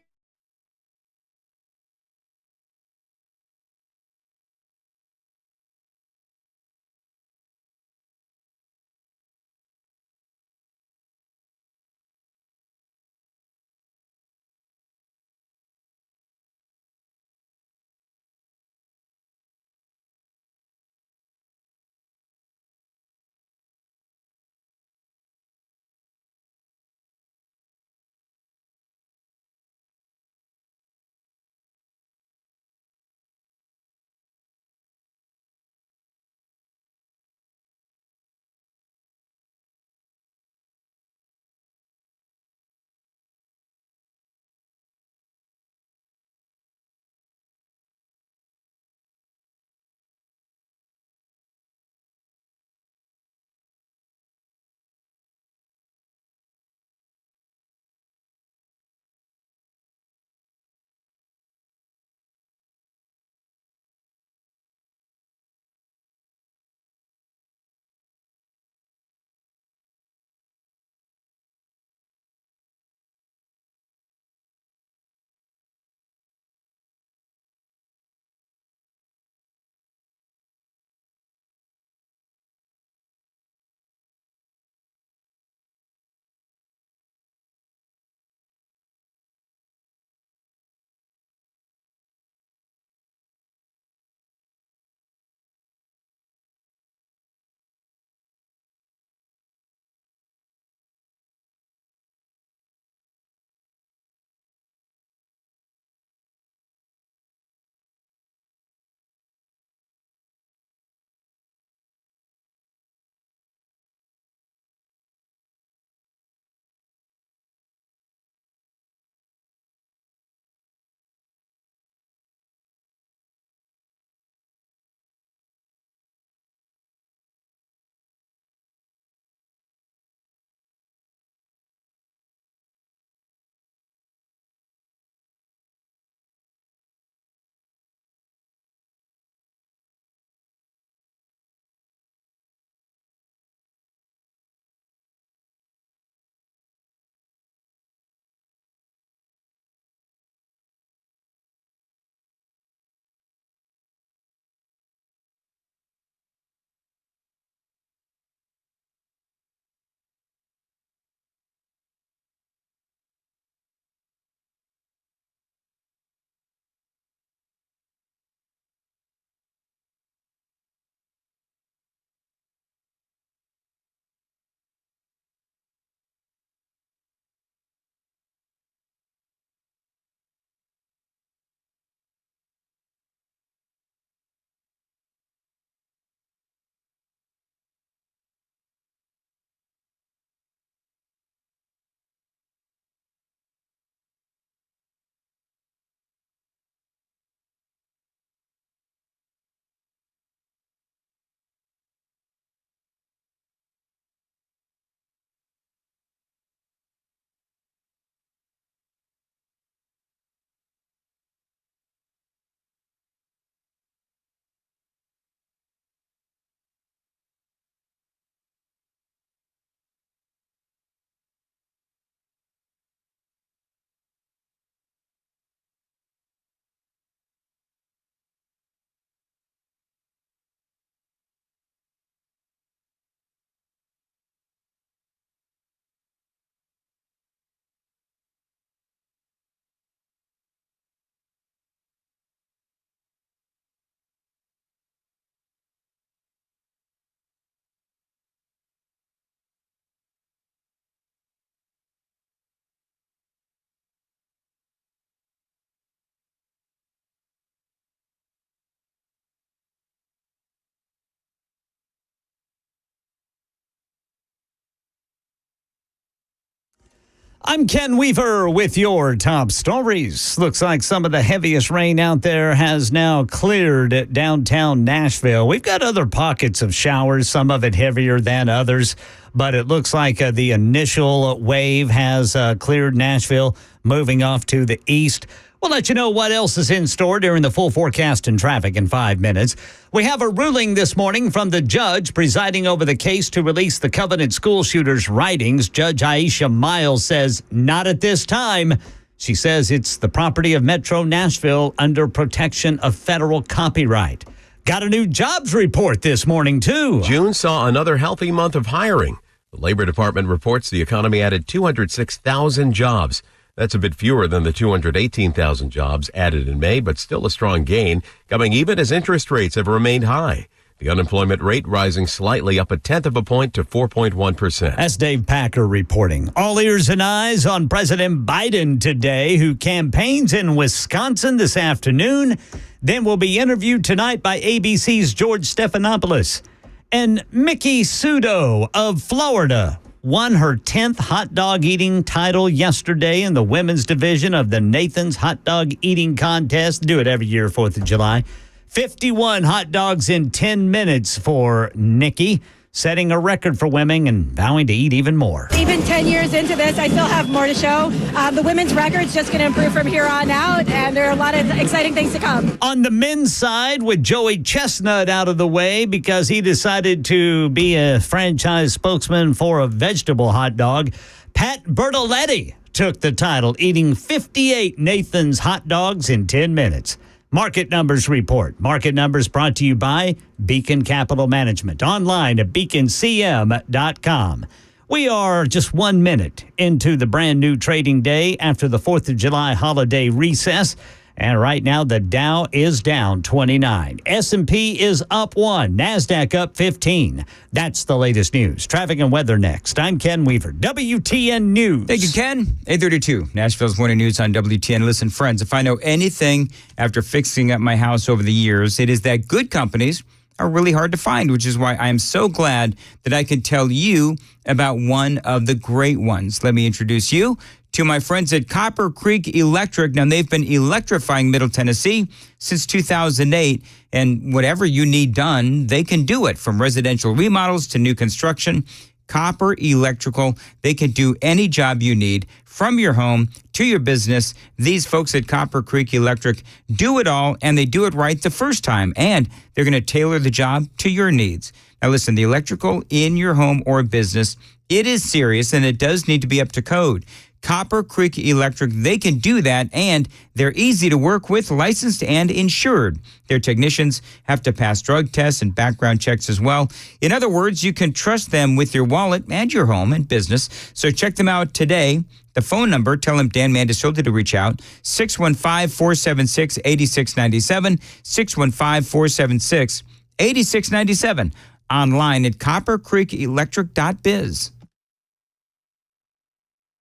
I'm Ken Weaver with your top stories. Looks like some of the heaviest rain out there has now cleared at downtown Nashville. We've got other pockets of showers, some of it heavier than others, but it looks like the initial wave has cleared Nashville, moving off to the east. We'll let you know what else is in store during the full forecast and traffic in 5 minutes. We have a ruling this morning from the judge presiding over the case to release the Covenant school shooter's writings. Judge Aisha Miles says, not at this time. She says it's the property of Metro Nashville under protection of federal copyright. Got a new jobs report this morning, too. June saw another healthy month of hiring. The Labor Department reports the economy added 206,000 jobs. That's a bit fewer than the 218,000 jobs added in May, but still a strong gain, coming even as interest rates have remained high. The unemployment rate rising slightly up 0.1 of a point to 4.1%. That's Dave Packer reporting. All ears and eyes on President Biden today, who campaigns in Wisconsin this afternoon, then will be interviewed tonight by ABC's George Stephanopoulos. And Mickey Sudo of Florida won her 10th hot dog eating title yesterday in the women's division of the Nathan's Hot Dog Eating Contest. Do it every year, 4th of July. 51 hot dogs in 10 minutes for Nikki, setting a record for women and vowing to eat even more. Even 10 years into this, I still have more to show. The women's record's just going to improve from here on out, and there are a lot of exciting things to come. On the men's side, with Joey Chestnut out of the way because he decided to be a franchise spokesman for a vegetable hot dog, Pat Bertoletti took the title, eating 58 Nathan's hot dogs in 10 minutes. Market Numbers Report. Market Numbers brought to you by Beacon Capital Management. Online at beaconcm.com. We are just 1 minute into the brand new trading day after the 4th of July holiday recess. And right now, the Dow is down 29. S&P is up 1. NASDAQ up 15. That's the latest news. Traffic and weather next. I'm Ken Weaver, WTN News. Thank you, Ken. 8:32, Nashville's morning news on WTN. Listen, friends, if I know anything after fixing up my house over the years, it is that good companies are really hard to find, which is why I am so glad that I can tell you about one of the great ones. Let me introduce you to my friends at Copper Creek Electric. Now, they've been electrifying Middle Tennessee since 2008, and whatever you need done, they can do it, from residential remodels to new construction. Copper Electrical, they can do any job you need, from your home to your business. These folks at Copper Creek Electric do it all, and they do it right the first time, and they're going to tailor the job to your needs. Now, listen, the electrical in your home or business, it is serious, and it does need to be up to code. Copper Creek Electric, they can do that, and they're easy to work with, licensed and insured. Their technicians have to pass drug tests and background checks as well. In other words, you can trust them with your wallet and your home and business. So check them out today. The phone number, tell them Dan Mandis told you to reach out, 615-476-8697, 615-476-8697, online at coppercreekelectric.biz.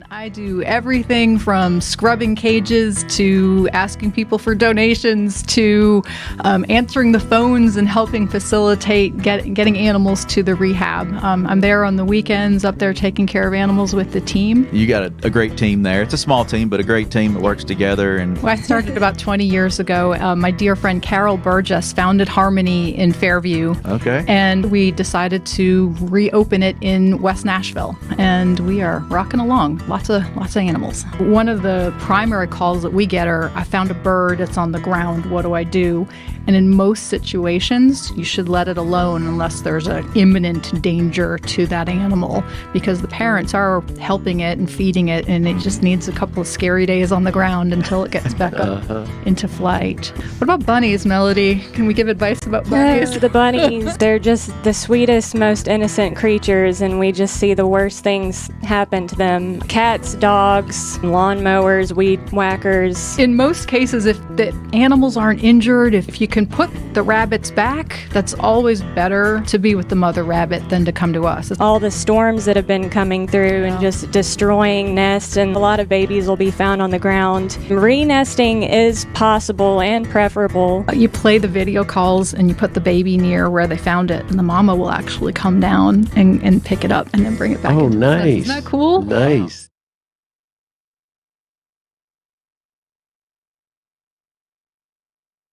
I do everything from scrubbing cages to asking people for donations to answering the phones and helping facilitate getting animals to the rehab. I'm there on the weekends, up there taking care of animals with the team. You got a great team there. It's a small team, but a great team that works together. And I started about 20 years ago. My dear friend Carol Burgess founded Harmony in Fairview. Okay. And we decided to reopen it in West Nashville. And we are rocking along. Lots of animals. One of the primary calls that we get are, I found a bird, it's on the ground, what do I do? And in most situations, you should let it alone unless there's an imminent danger to that animal, because the parents are helping it and feeding it, and it just needs a couple of scary days on the ground until it gets back up into flight. What about bunnies, Melody? Can we give advice about bunnies? The bunnies, they're just the sweetest, most innocent creatures, and we just see the worst things happen to them. Cats, dogs, lawnmowers, weed whackers. In most cases, if the animals aren't injured, if you can put the rabbits back, that's always better to be with the mother rabbit than to come to us. All the storms that have been coming through and just destroying nests, and a lot of babies will be found on the ground. Re-nesting is possible and preferable. You play the video calls and you put the baby near where they found it, and the mama will actually come down and pick it up and then bring it back. Oh, nice. Isn't that cool? Nice.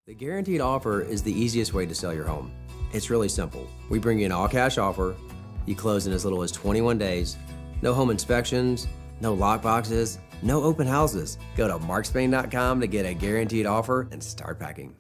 The guaranteed offer is the easiest way to sell your home. It's really simple. We bring you an all-cash offer. You close in as little as 21 days. No home inspections, no lock boxes, no open houses. Go to markspain.com to get a guaranteed offer and start packing.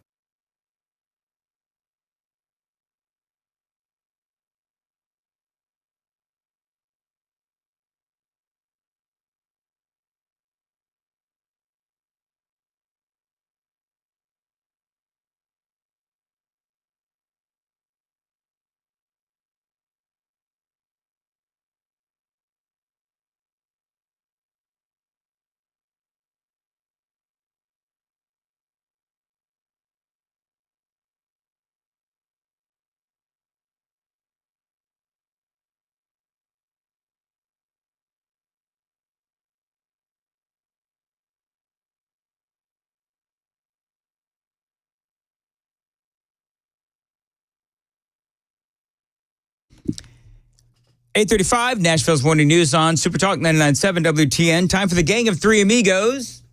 .835, Nashville's Morning News on Super Talk 99.7 WTN. Time for the gang of Three Amigos.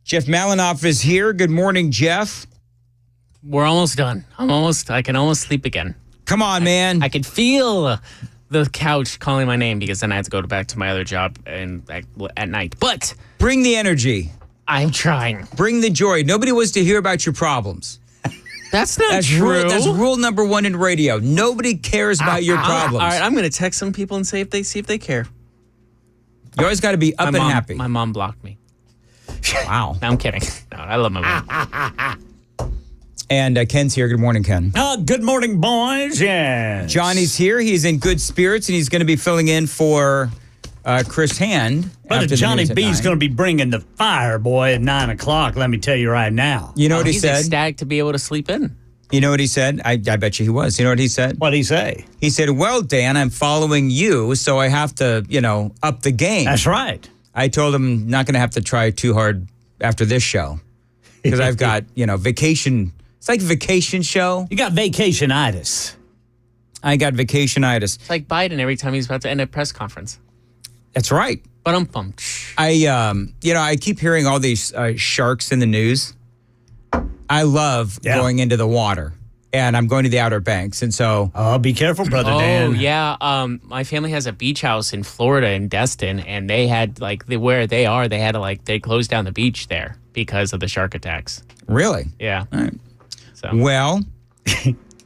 Jeff Malinoff is here. Good morning, Jeff. We're almost done. I can almost sleep again. Come on, man. I could feel the couch calling my name because then I have to go back to my other job at night. But bring the energy. I'm trying. Bring the joy. Nobody wants to hear about your problems. That's not true. That's rule number one in radio. Nobody cares about your problems. All right, I'm going to text some people and see if they care. You always got to be up and happy. My mom blocked me. Wow. No, I'm kidding. No, I love my mom. And Ken's here. Good morning, Ken. Good morning, boys. Yes. Johnny's here. He's in good spirits, and he's going to be filling in for Chris Hand. But Johnny B's going to be bringing the fire, boy, at 9 o'clock, let me tell you right now. You know what he said? He's ecstatic to be able to sleep in. You know what he said? I bet you he was. You know what he said? What'd he say? He said, well, Dan, I'm following you, so I have to, up the game. That's right. I told him not going to have to try too hard after this show because I've got, vacation. It's like vacation show. You got vacationitis. I got vacationitis. It's like Biden every time he's about to end a press conference. That's right. But I keep hearing all these sharks in the news. I love going into the water, and I'm going to the Outer Banks, and so be careful, brother Dan. Oh yeah, my family has a beach house in Florida in Destin, and they had where they are, they had to they closed down the beach there because of the shark attacks. Really? Yeah. All right. So well.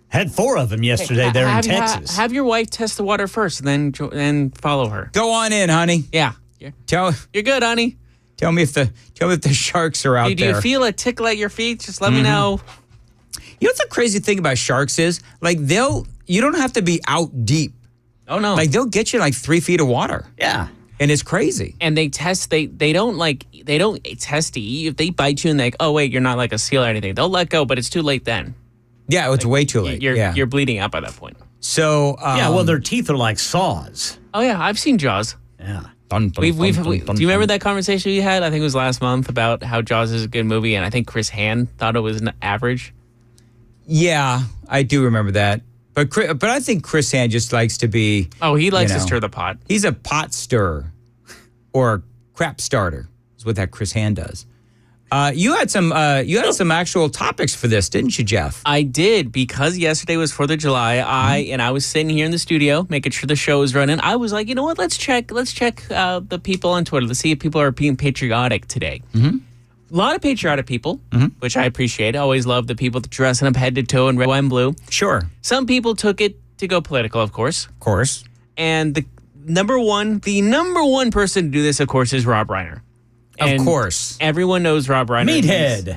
Had 4 of them yesterday there in Texas. Have your wife test the water first, and then follow her. Go on in, honey. Yeah. You're good, honey. Tell me if the sharks are out there. Do you feel a tickle at your feet? Just let me know. You know what the crazy thing about sharks is? You don't have to be out deep. Oh no. They'll get you 3 feet of water. Yeah. And it's crazy. And they test. They don't test to eat. If they bite you and oh wait, you're not like a seal or anything, they'll let go. But it's too late then. Yeah, it's way too late. You're bleeding out by that point. So their teeth are like saws. Oh yeah, I've seen Jaws. Yeah. Do you remember that conversation we had? I think it was last month about how Jaws is a good movie, and I think Chris Hand thought it was average. Yeah, I do remember that. But I think Chris Hand just likes to be. Oh, he likes to stir the pot. He's a pot stirrer, or a crap starter. Is what that Chris Hand does. You had some actual topics for this, didn't you, Jeff? I did, because yesterday was 4th of July. I was sitting here in the studio making sure the show was running. I was like, you know what? Let's check the people on Twitter. Let's see if people are being patriotic today. Mm-hmm. A lot of patriotic people, which I appreciate. I always love the people dressing up head to toe in red, white, and blue. Sure. Some people took it to go political, of course. Of course. And the number one person to do this, of course, is Rob Reiner. Of course. Everyone knows Rob Reiner. Meathead.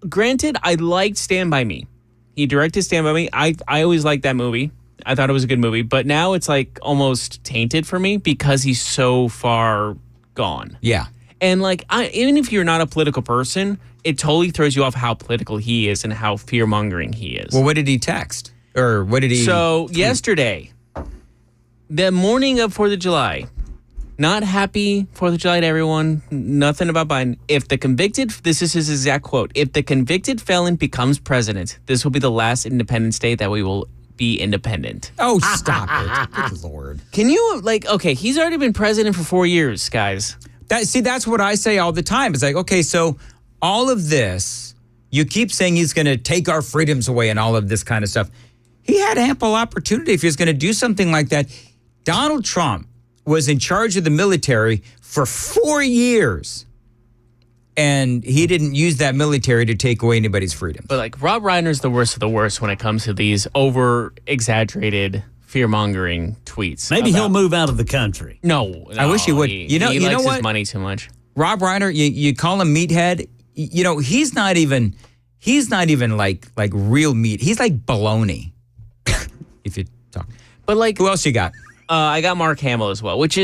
Granted, I liked Stand By Me. He directed Stand By Me. I always liked that movie. I thought it was a good movie. But now it's almost tainted for me because he's so far gone. Yeah. And even if you're not a political person, it totally throws you off how political he is and how fear-mongering he is. Well, what did he text? Or what did he... So, yesterday, the morning of 4th of July... Not happy 4th of July to everyone. Nothing about Biden. This is his exact quote. If the convicted felon becomes president, this will be the last Independence Day that we will be independent. Oh, stop it. Good Lord. Can you, okay, he's already been president for 4 years, guys. That's what I say all the time. It's okay, so all of this You keep saying he's going to take our freedoms away and all of this kind of stuff. He had ample opportunity if he was going to do something like that. Donald Trump was in charge of the military for 4 years. And he didn't use that military to take away anybody's freedom. But like Rob Reiner's the worst of the worst when it comes to these over-exaggerated fear-mongering tweets. Maybe he'll move out of the country. No, I wish he would. He You likes know what? his money too much. Rob Reiner, you call him meathead. You know, he's not even like real meat. He's like baloney. If you talk. But like, who else you got? I got Mark Hamill as well, which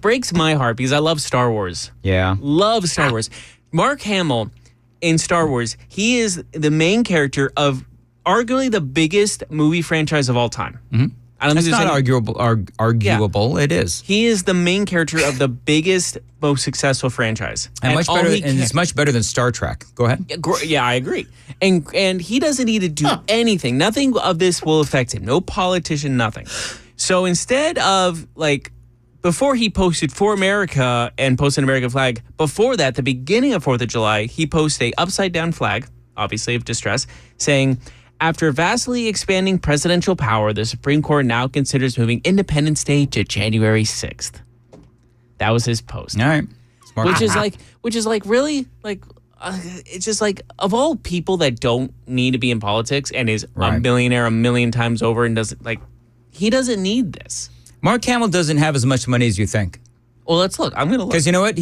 breaks my heart because I love Star Wars. Yeah. Love Star Wars. Mark Hamill in Star Wars, he is the main character of arguably the biggest movie franchise of all time. Mm-hmm. I don't It's think not there's arguable. Yeah. It is. He is the main character of the biggest, most successful franchise. And it's much better than Star Trek. Go ahead. Yeah, I agree. And he doesn't need to do anything. Nothing of this will affect him. No politician, nothing. So instead of before he posted For America and posted an American flag, before that, the beginning of 4th of July, he posted a upside down flag, obviously of distress, saying, after vastly expanding presidential power, the Supreme Court now considers moving Independence Day to January 6th. That was his post. All right. Smart. Which is really it's just like, of all people that don't need to be in politics and is a millionaire a million times over and doesn't he doesn't need this. Mark Hamill doesn't have as much money as you think. Well, let's look. I'm going to look. Because you know what?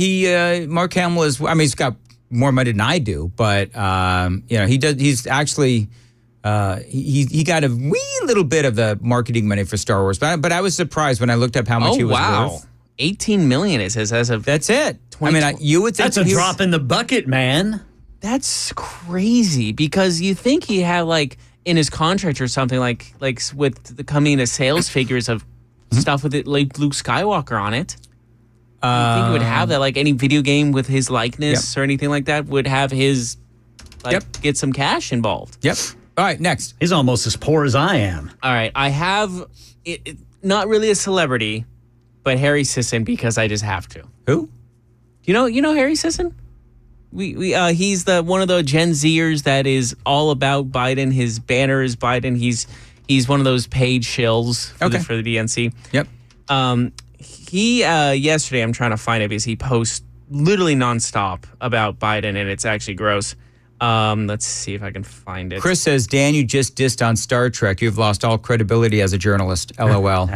Mark Hamill he's got more money than I do, but he does. He's actually he got a wee little bit of the marketing money for Star Wars. But I was surprised when I looked up how much he was worth. $18 million it says as of. That's it. I mean, you would think that's a drop in the bucket, man. That's crazy because you think he had in his contract or something like with the coming to sales figures of stuff with it like Luke Skywalker on it. I think he would have that any video game with his likeness or anything like that would have his get some cash involved. Yep. All right, next. He's almost as poor as I am. All right, I have not really a celebrity, but Harry Sisson because I just have to. Who? You know Harry Sisson? He's one of the Gen Zers that is all about Biden. His banner is Biden. He's one of those paid shills for the DNC. Yep. He yesterday, I'm trying to find it because he posts literally nonstop about Biden, and it's actually gross. Let's see if I can find it. Chris says, Dan, you just dissed on Star Trek. You've lost all credibility as a journalist. LOL.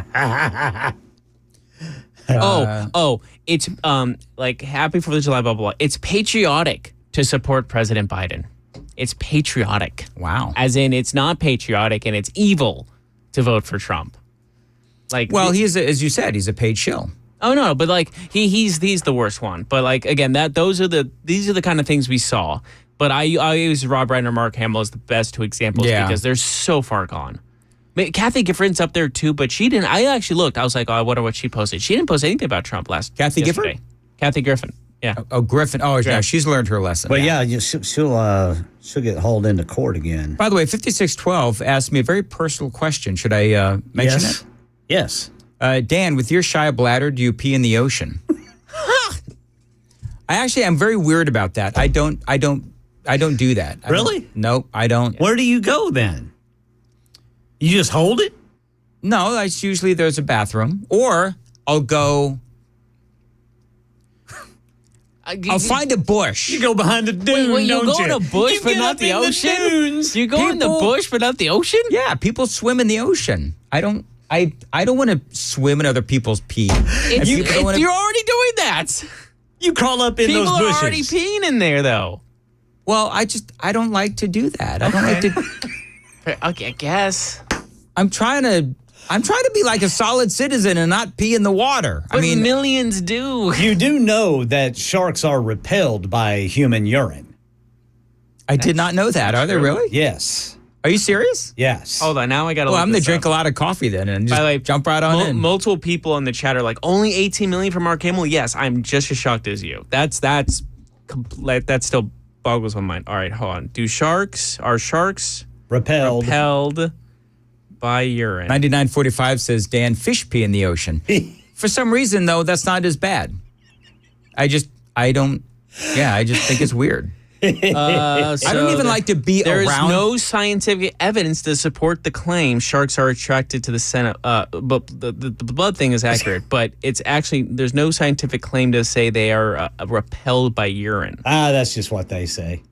It's happy 4th of July, blah, blah, blah. It's patriotic to support President Biden. It's patriotic. Wow. As in, it's not patriotic and it's evil to vote for Trump. He's as you said, he's a paid shill. Oh no, but he's the worst one. But again, these are the kind of things we saw. But I use Rob Reiner, Mark Hamill as the best two examples because they're so far gone. Kathy Giffords up there too, but she didn't. I actually looked. I was like, oh, I wonder what she posted. She didn't post anything about Trump yesterday. Gifford? Kathy Griffin. Yeah. Oh, Griffin. Oh, yeah. She's learned her lesson. But she'll get hauled into court again. By the way, 5612 asked me a very personal question. Should I mention it? Yes. Dan, with your shy bladder, do you pee in the ocean? I'm very weird about that. I don't do that. Really? Nope, I don't. Where do you go then? You just hold it? No, it's usually there's a bathroom, or I'll go. I'll find a bush. You go behind the dune. Wait, you go in a bush but not the ocean? You go in the bush but not the ocean? Yeah, people swim in the ocean. I don't want to swim in other people's pee. You're already doing that. You crawl up in those bushes. People are already peeing in there, though. Well, I don't like to do that. I don't like to. Okay, I guess. I'm trying to be like a solid citizen and not pee in the water. But millions do. You do know that sharks are repelled by human urine. I did not know that. Are they really? Yes. Are you serious? Yes. Hold on, now I got to. Well, I'm going to drink a lot of coffee then and just jump right on in. Multiple people in the chat are like, only 18 million for Mark Hamill? Yes, I'm just as shocked as you. That still boggles my mind. All right, hold on. Are sharks repelled by urine? 9945 says, Dan, fish pee in the ocean. For some reason, though, that's not as bad. I just think it's weird. I don't even like to be There is around. no scientific evidence to support the claim sharks are attracted to the scent. But the blood thing is accurate, but it's actually there's no scientific claim to say they are repelled by urine. That's just what they say.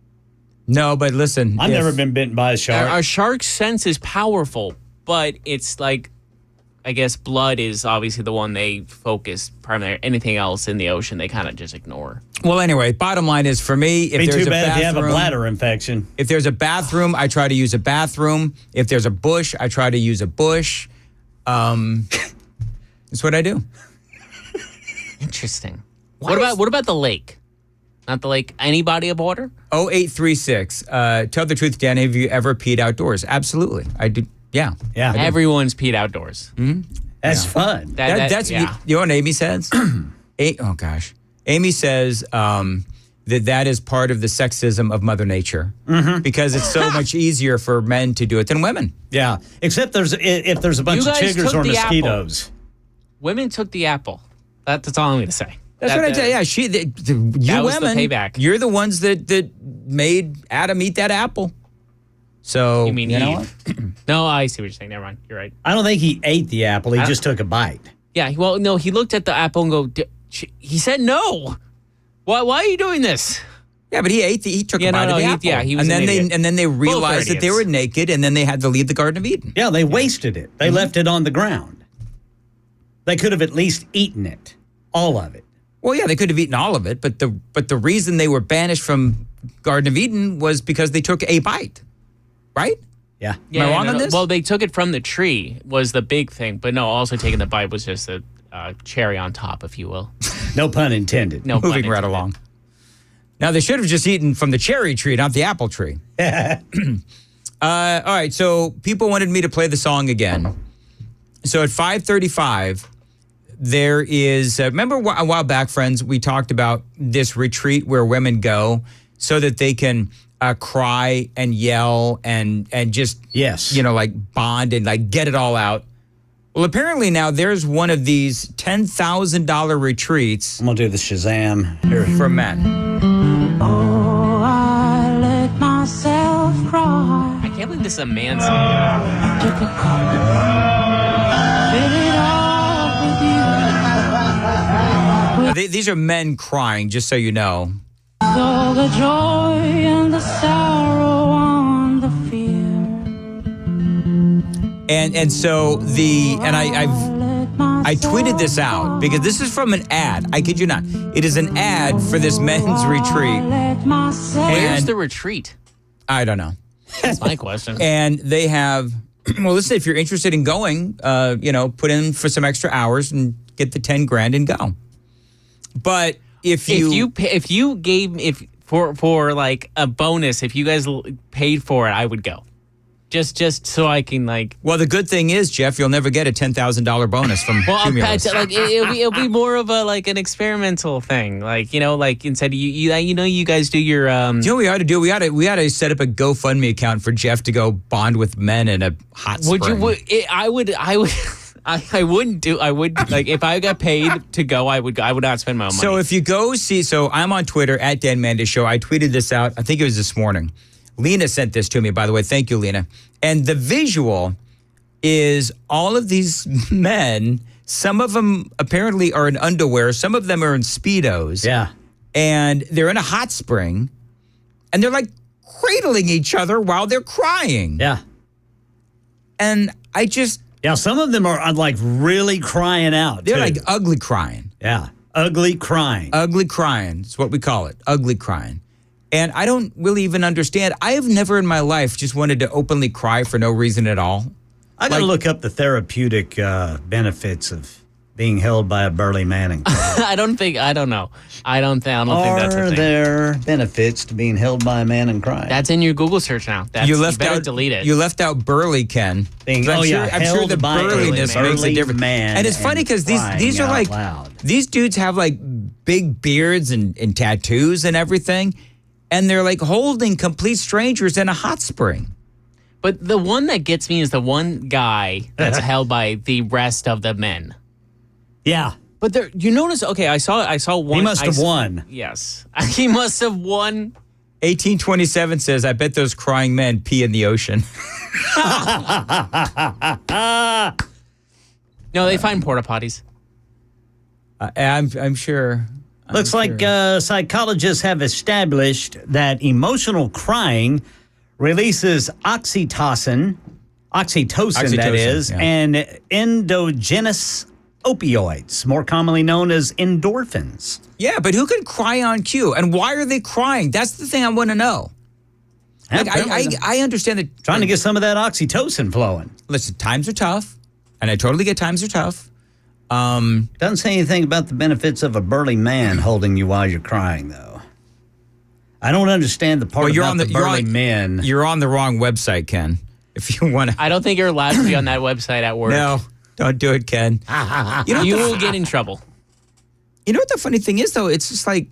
No, but listen, I've never been bitten by a shark. A shark's sense is powerful, but it's like, I guess blood is obviously the one they focus primarily. Anything else in the ocean, they kind of just ignore. Well, anyway, bottom line is for me, if Be there's too a bad bathroom, if you have a bladder infection. If there's a bathroom, I try to use a bathroom. If there's a bush, I try to use a bush. That's what I do. Interesting. What about the lake? Not the lake. Any body of water? 0836. Tell the truth, Dan. Have you ever peed outdoors? Absolutely, I do. Yeah. Everyone's peed outdoors. Mm-hmm. That's fun. That's you know what Amy says? Oh gosh, Amy says that is part of the sexism of Mother Nature because it's so much easier for men to do it than women. Yeah, except if there's a bunch of chiggers or mosquitoes. Apple. Women took the apple. That's all I'm going to say. That's what I tell you. Yeah, you was women, the payback. You're the ones that made Adam eat that apple. So you mean you know Eve? No, I see what you're saying. Never mind. You're right. I don't think he ate the apple. He just took a bite. Yeah. Well, no, he looked at the apple and go. He said no. Why are you doing this? Yeah, but he took a bite of the apple. He was and then they realized that they were naked, and then they had to leave the Garden of Eden. Yeah, they wasted it. They left it on the ground. They could have at least eaten it, all of it. Well, yeah, they could have eaten all of it, but the reason they were banished from Garden of Eden was because they took a bite, right? Yeah. Am I wrong on this? Well, they took it from the tree was the big thing, but no, also taking the bite was just a cherry on top, if you will. No pun intended. No Moving right along. Now, they should have just eaten from the cherry tree, not the apple tree. All right, so people wanted me to play the song again. So at 5:35, there is, remember a while back, friends, we talked about this retreat where women go so that they can cry and yell and just, like bond and like get it all out. Well, apparently now there's one of these $10,000 retreats. I'm going to do the Shazam here. For men. Oh, I let myself cry. I can't believe this is a man singing. Took a cup, fill it up with you. These are men crying, just so you know. All the joy and the sorrow and the fear. And so I tweeted this out because this is from an ad. I kid you not. It is an ad for this men's retreat. Where's the retreat? I don't know. That's my question. And they have, well, listen, if you're interested in going, put in for some extra hours and get the 10 grand and go. But if you gave for like a bonus, if you guys paid for it, I would go. Just so I can like. Well, the good thing is, Jeff, you'll never get a $10,000 bonus from Cumulus. Like it'll be more of a like an experimental thing. Like like instead you guys do your. Do you know what we ought to do? We ought to set up a GoFundMe account for Jeff to go bond with men in a hot spring. I would. I wouldn't do. I would like if I got paid to go. I would not spend my own money. So if you go see, I'm on Twitter at Dan Mandis Show. I tweeted this out. I think it was this morning. Lena sent this to me, by the way. Thank you, Lena. And the visual is all of these men. Some of them apparently are in underwear. Some of them are in Speedos. Yeah. And they're in a hot spring. And they're like cradling each other while they're crying. Yeah. And I just. Yeah, some of them are like really crying out. They're too. like ugly crying. Yeah. Ugly crying. Ugly crying. It's what we call it. Ugly crying. And I don't really even understand. I have never in my life just wanted to openly cry for no reason at all. I got to look up the therapeutic benefits of being held by a burly man. I don't know. I don't think that's a thing. Are there benefits to being held by a man and crying? That's in your Google search now. You better delete it. You left out burly, Ken. I'm sure the burliness makes a difference. And it's funny because these are like loud. These dudes have like big beards and tattoos and everything. And they're like holding complete strangers in a hot spring. But the one that gets me is the one guy that's held by the rest of the men. Yeah. But you notice, okay, I saw one. He must have won. Yes. He must have won 1827 says, I bet those crying men pee in the ocean. No, they find porta potties. I'm sure. Looks like psychologists have established that emotional crying releases oxytocin that is, yeah. and endogenous opioids, more commonly known as endorphins. Yeah, but who can cry on cue? And why are they crying? That's the thing I want to know. Like, I understand that. Trying to get some of that oxytocin flowing. Listen, times are tough, and I totally get times are tough. Doesn't say anything about the benefits of a burly man holding you while you're crying, though. I don't understand the part about the burly men. You're on the wrong website, Ken. If you want to. I don't think you're allowed to be on that website at work. No, don't do it, Ken. You will get in trouble. You know what the funny thing is, though? It's just like,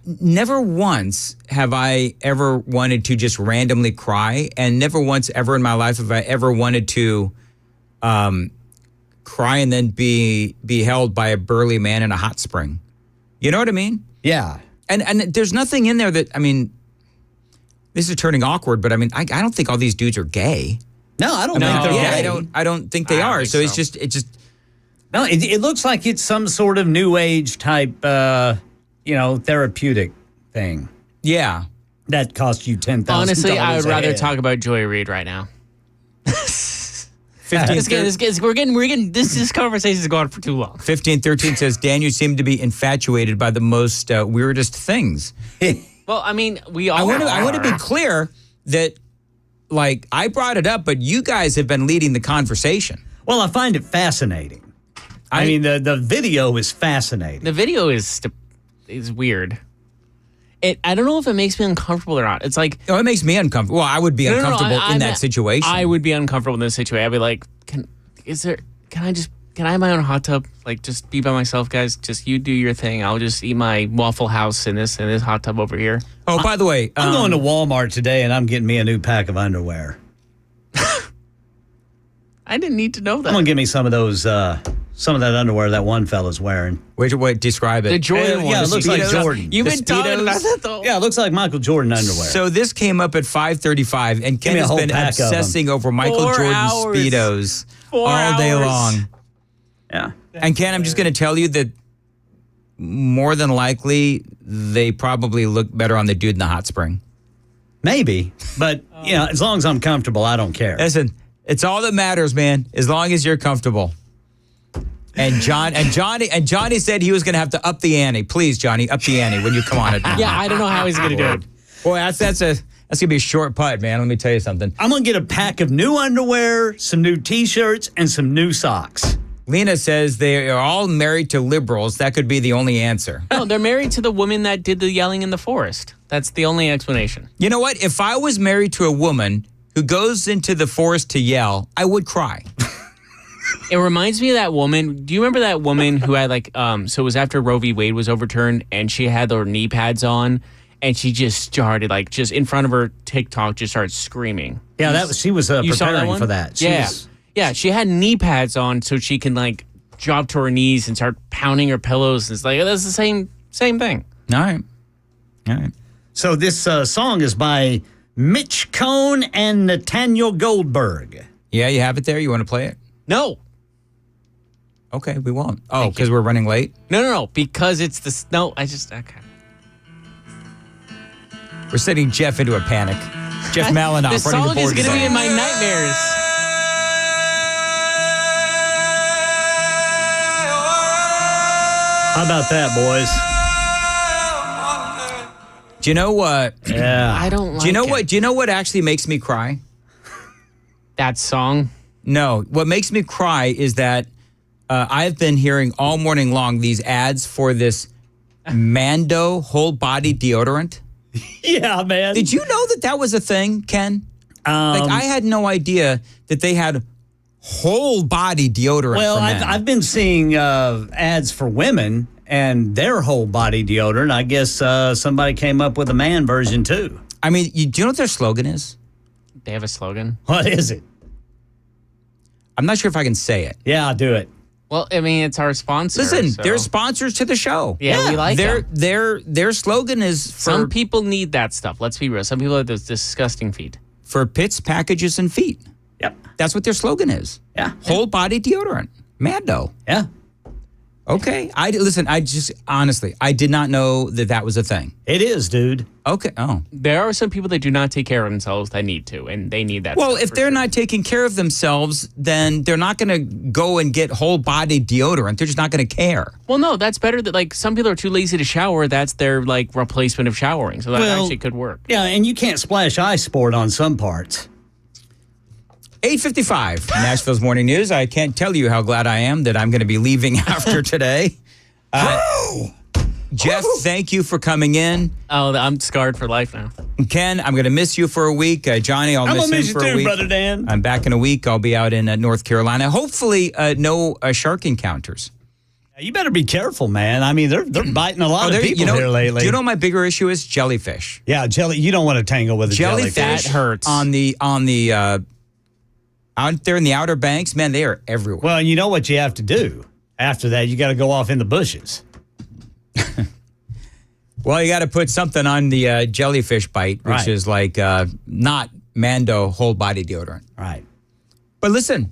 never once have I ever wanted to just randomly cry, and never once ever in my life have I ever wanted to cry and then be held by a burly man in a hot spring. You know what I mean? Yeah. And there's nothing in there that, I mean, this is turning awkward, but I mean, I don't think all these dudes are gay. No, I don't think they're gay. I don't think they are. So it's just. No, it looks like it's some sort of new age type, therapeutic thing. Yeah. That costs you $10,000. Honestly, I would rather talk about Joy Reid right now. This conversation is going on for too long. 1513 says, Dan, you seem to be infatuated by the most weirdest things. Well, I mean, we all I want to be clear that, like, I brought it up, but you guys have been leading the conversation. Well, I find it fascinating. I mean, the video is fascinating. The video is weird. I don't know if it makes me uncomfortable or not. It's like... No, it makes me uncomfortable. Well, I would be uncomfortable in that situation. I would be uncomfortable in this situation. I'd be like, can I have my own hot tub? Like, just be by myself, guys. Just you do your thing. I'll just eat my Waffle House in this hot tub over here. Oh, by the way... I'm going to Walmart today, and I'm getting me a new pack of underwear. I didn't need to know that. I'm going to get me some of those... some of that underwear that one fella's wearing. Wait, describe it. The Jordan one. Yeah, it looks like Jordan. You've been talking about that, though. Yeah, it looks like Michael Jordan underwear. So this came up at 5:35, and Ken has been obsessing over Michael Jordan Speedos all day long. Yeah. And Ken, I'm just going to tell you that more than likely, they probably look better on the dude in the hot spring. Maybe, but as long as I'm comfortable, I don't care. Listen, it's all that matters, man. As long as you're comfortable. And Johnny said he was going to have to up the ante. Please, Johnny, up the ante when you come on it. Yeah, I don't know how he's going to do it. Boy, that's going to be a short putt, man. Let me tell you something. I'm going to get a pack of new underwear, some new T-shirts, and some new socks. Lena says they are all married to liberals. That could be the only answer. No, they're married to the woman that did the yelling in the forest. That's the only explanation. You know what? If I was married to a woman who goes into the forest to yell, I would cry. It reminds me of that woman. Do you remember that woman who had so it was after Roe v. Wade was overturned and she had her knee pads on and she just started just in front of her TikTok just started screaming. Yeah, she was preparing for that. Yeah, she had knee pads on so she can drop to her knees and start pounding her pillows. It's like, that's the same thing. All right. So this song is by Mitch Cohn and Nathaniel Goldberg. Yeah, you have it there? You want to play it? No. Okay, we won't. Oh, because we're running late? No, because it's okay. We're setting Jeff into a panic. Jeff Malinoff running the board. This song is going to be in my nightmares. How about that, boys? Do you know what? Yeah. I don't like Do you know it. what? Do you know what actually makes me cry? That song? No. What makes me cry is that I've been hearing all morning long these ads for this Mando whole body deodorant. Yeah, man. Did you know that was a thing, Ken? I had no idea that they had whole body deodorant. Well, for men. I've been seeing ads for women and their whole body deodorant. I guess somebody came up with a man version too. I mean, do you know what their slogan is? They have a slogan. What is it? I'm not sure if I can say it. Yeah, I'll do it. Well, I mean, it's our sponsor. Listen, so. they're sponsors to the show. Yeah, we like them. Their slogan is for Some people need that stuff. Let's be real. Some people have those disgusting feet. for pits, packages, and feet. Yep. That's what their slogan is. Yeah. Whole body deodorant. Mando. Yeah. Okay. I did not know that was a thing. It is, dude. Okay. Oh. There are some people that do not take care of themselves that need to, and they need that. Well, stuff if for they're sure. not taking care of themselves, then they're not going to go and get whole body deodorant. They're just not going to care. Well, no, that's better. That like some people are too lazy to shower. That's their like replacement of showering. So that actually could work. Yeah, and you can't splash ice sport on some parts. 8:55, Nashville's Morning News. I can't tell you how glad I am that I'm going to be leaving after today. Jeff, thank you for coming in. Oh, I'm scarred for life now. Ken, I'm going to miss you for a week. Johnny, I'll miss him for a week. Brother Dan. I'm back in a week. I'll be out in North Carolina. Hopefully, no shark encounters. You better be careful, man. I mean, they're biting a lot of people here lately. Do you know what my bigger issue is? Jellyfish. Yeah, you don't want to tangle with a jellyfish. That hurts. On the out there in the Outer Banks, man, they are everywhere. Well, and you know what you have to do after that? You got to go off in the bushes. Well, you got to put something on the jellyfish bite, which Right. is like not Mando whole body deodorant. Right. But listen,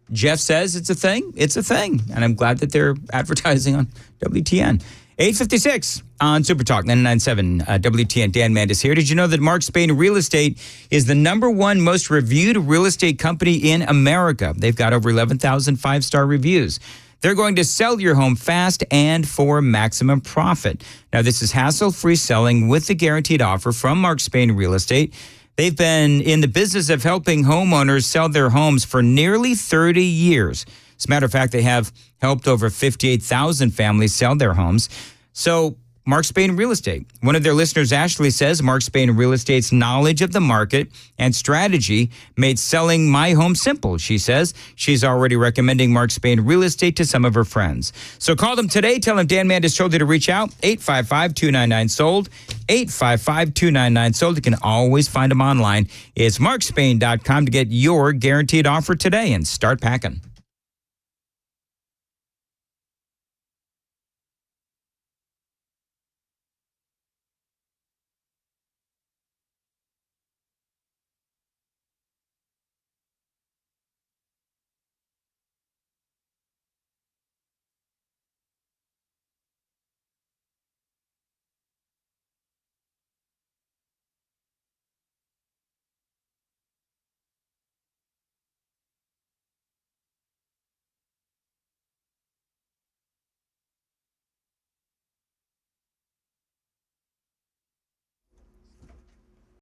Jeff says it's a thing. It's a thing. And I'm glad that they're advertising on WTN. 8:56 on Super Talk 99.7 WTN. Dan Mandis here. Did you know that Mark Spain Real Estate is the #1 most reviewed real estate company in America? They've got over 11,000 five-star reviews. They're going to sell your home fast and for maximum profit. Now, this is hassle-free selling with the guaranteed offer from Mark Spain Real Estate. They've been in the business of helping homeowners sell their homes for nearly 30 years. As a matter of fact, they have helped over 58,000 families sell their homes. So, Mark Spain Real Estate. One of their listeners, Ashley, says Mark Spain Real Estate's knowledge of the market and strategy made selling my home simple, she says. She's already recommending Mark Spain Real Estate to some of her friends. So call them today. Tell them Dan Mandis told you to reach out. 855-299-SOLD. 855-299-SOLD. You can always find them online. It's markspain.com to get your guaranteed offer today and start packing.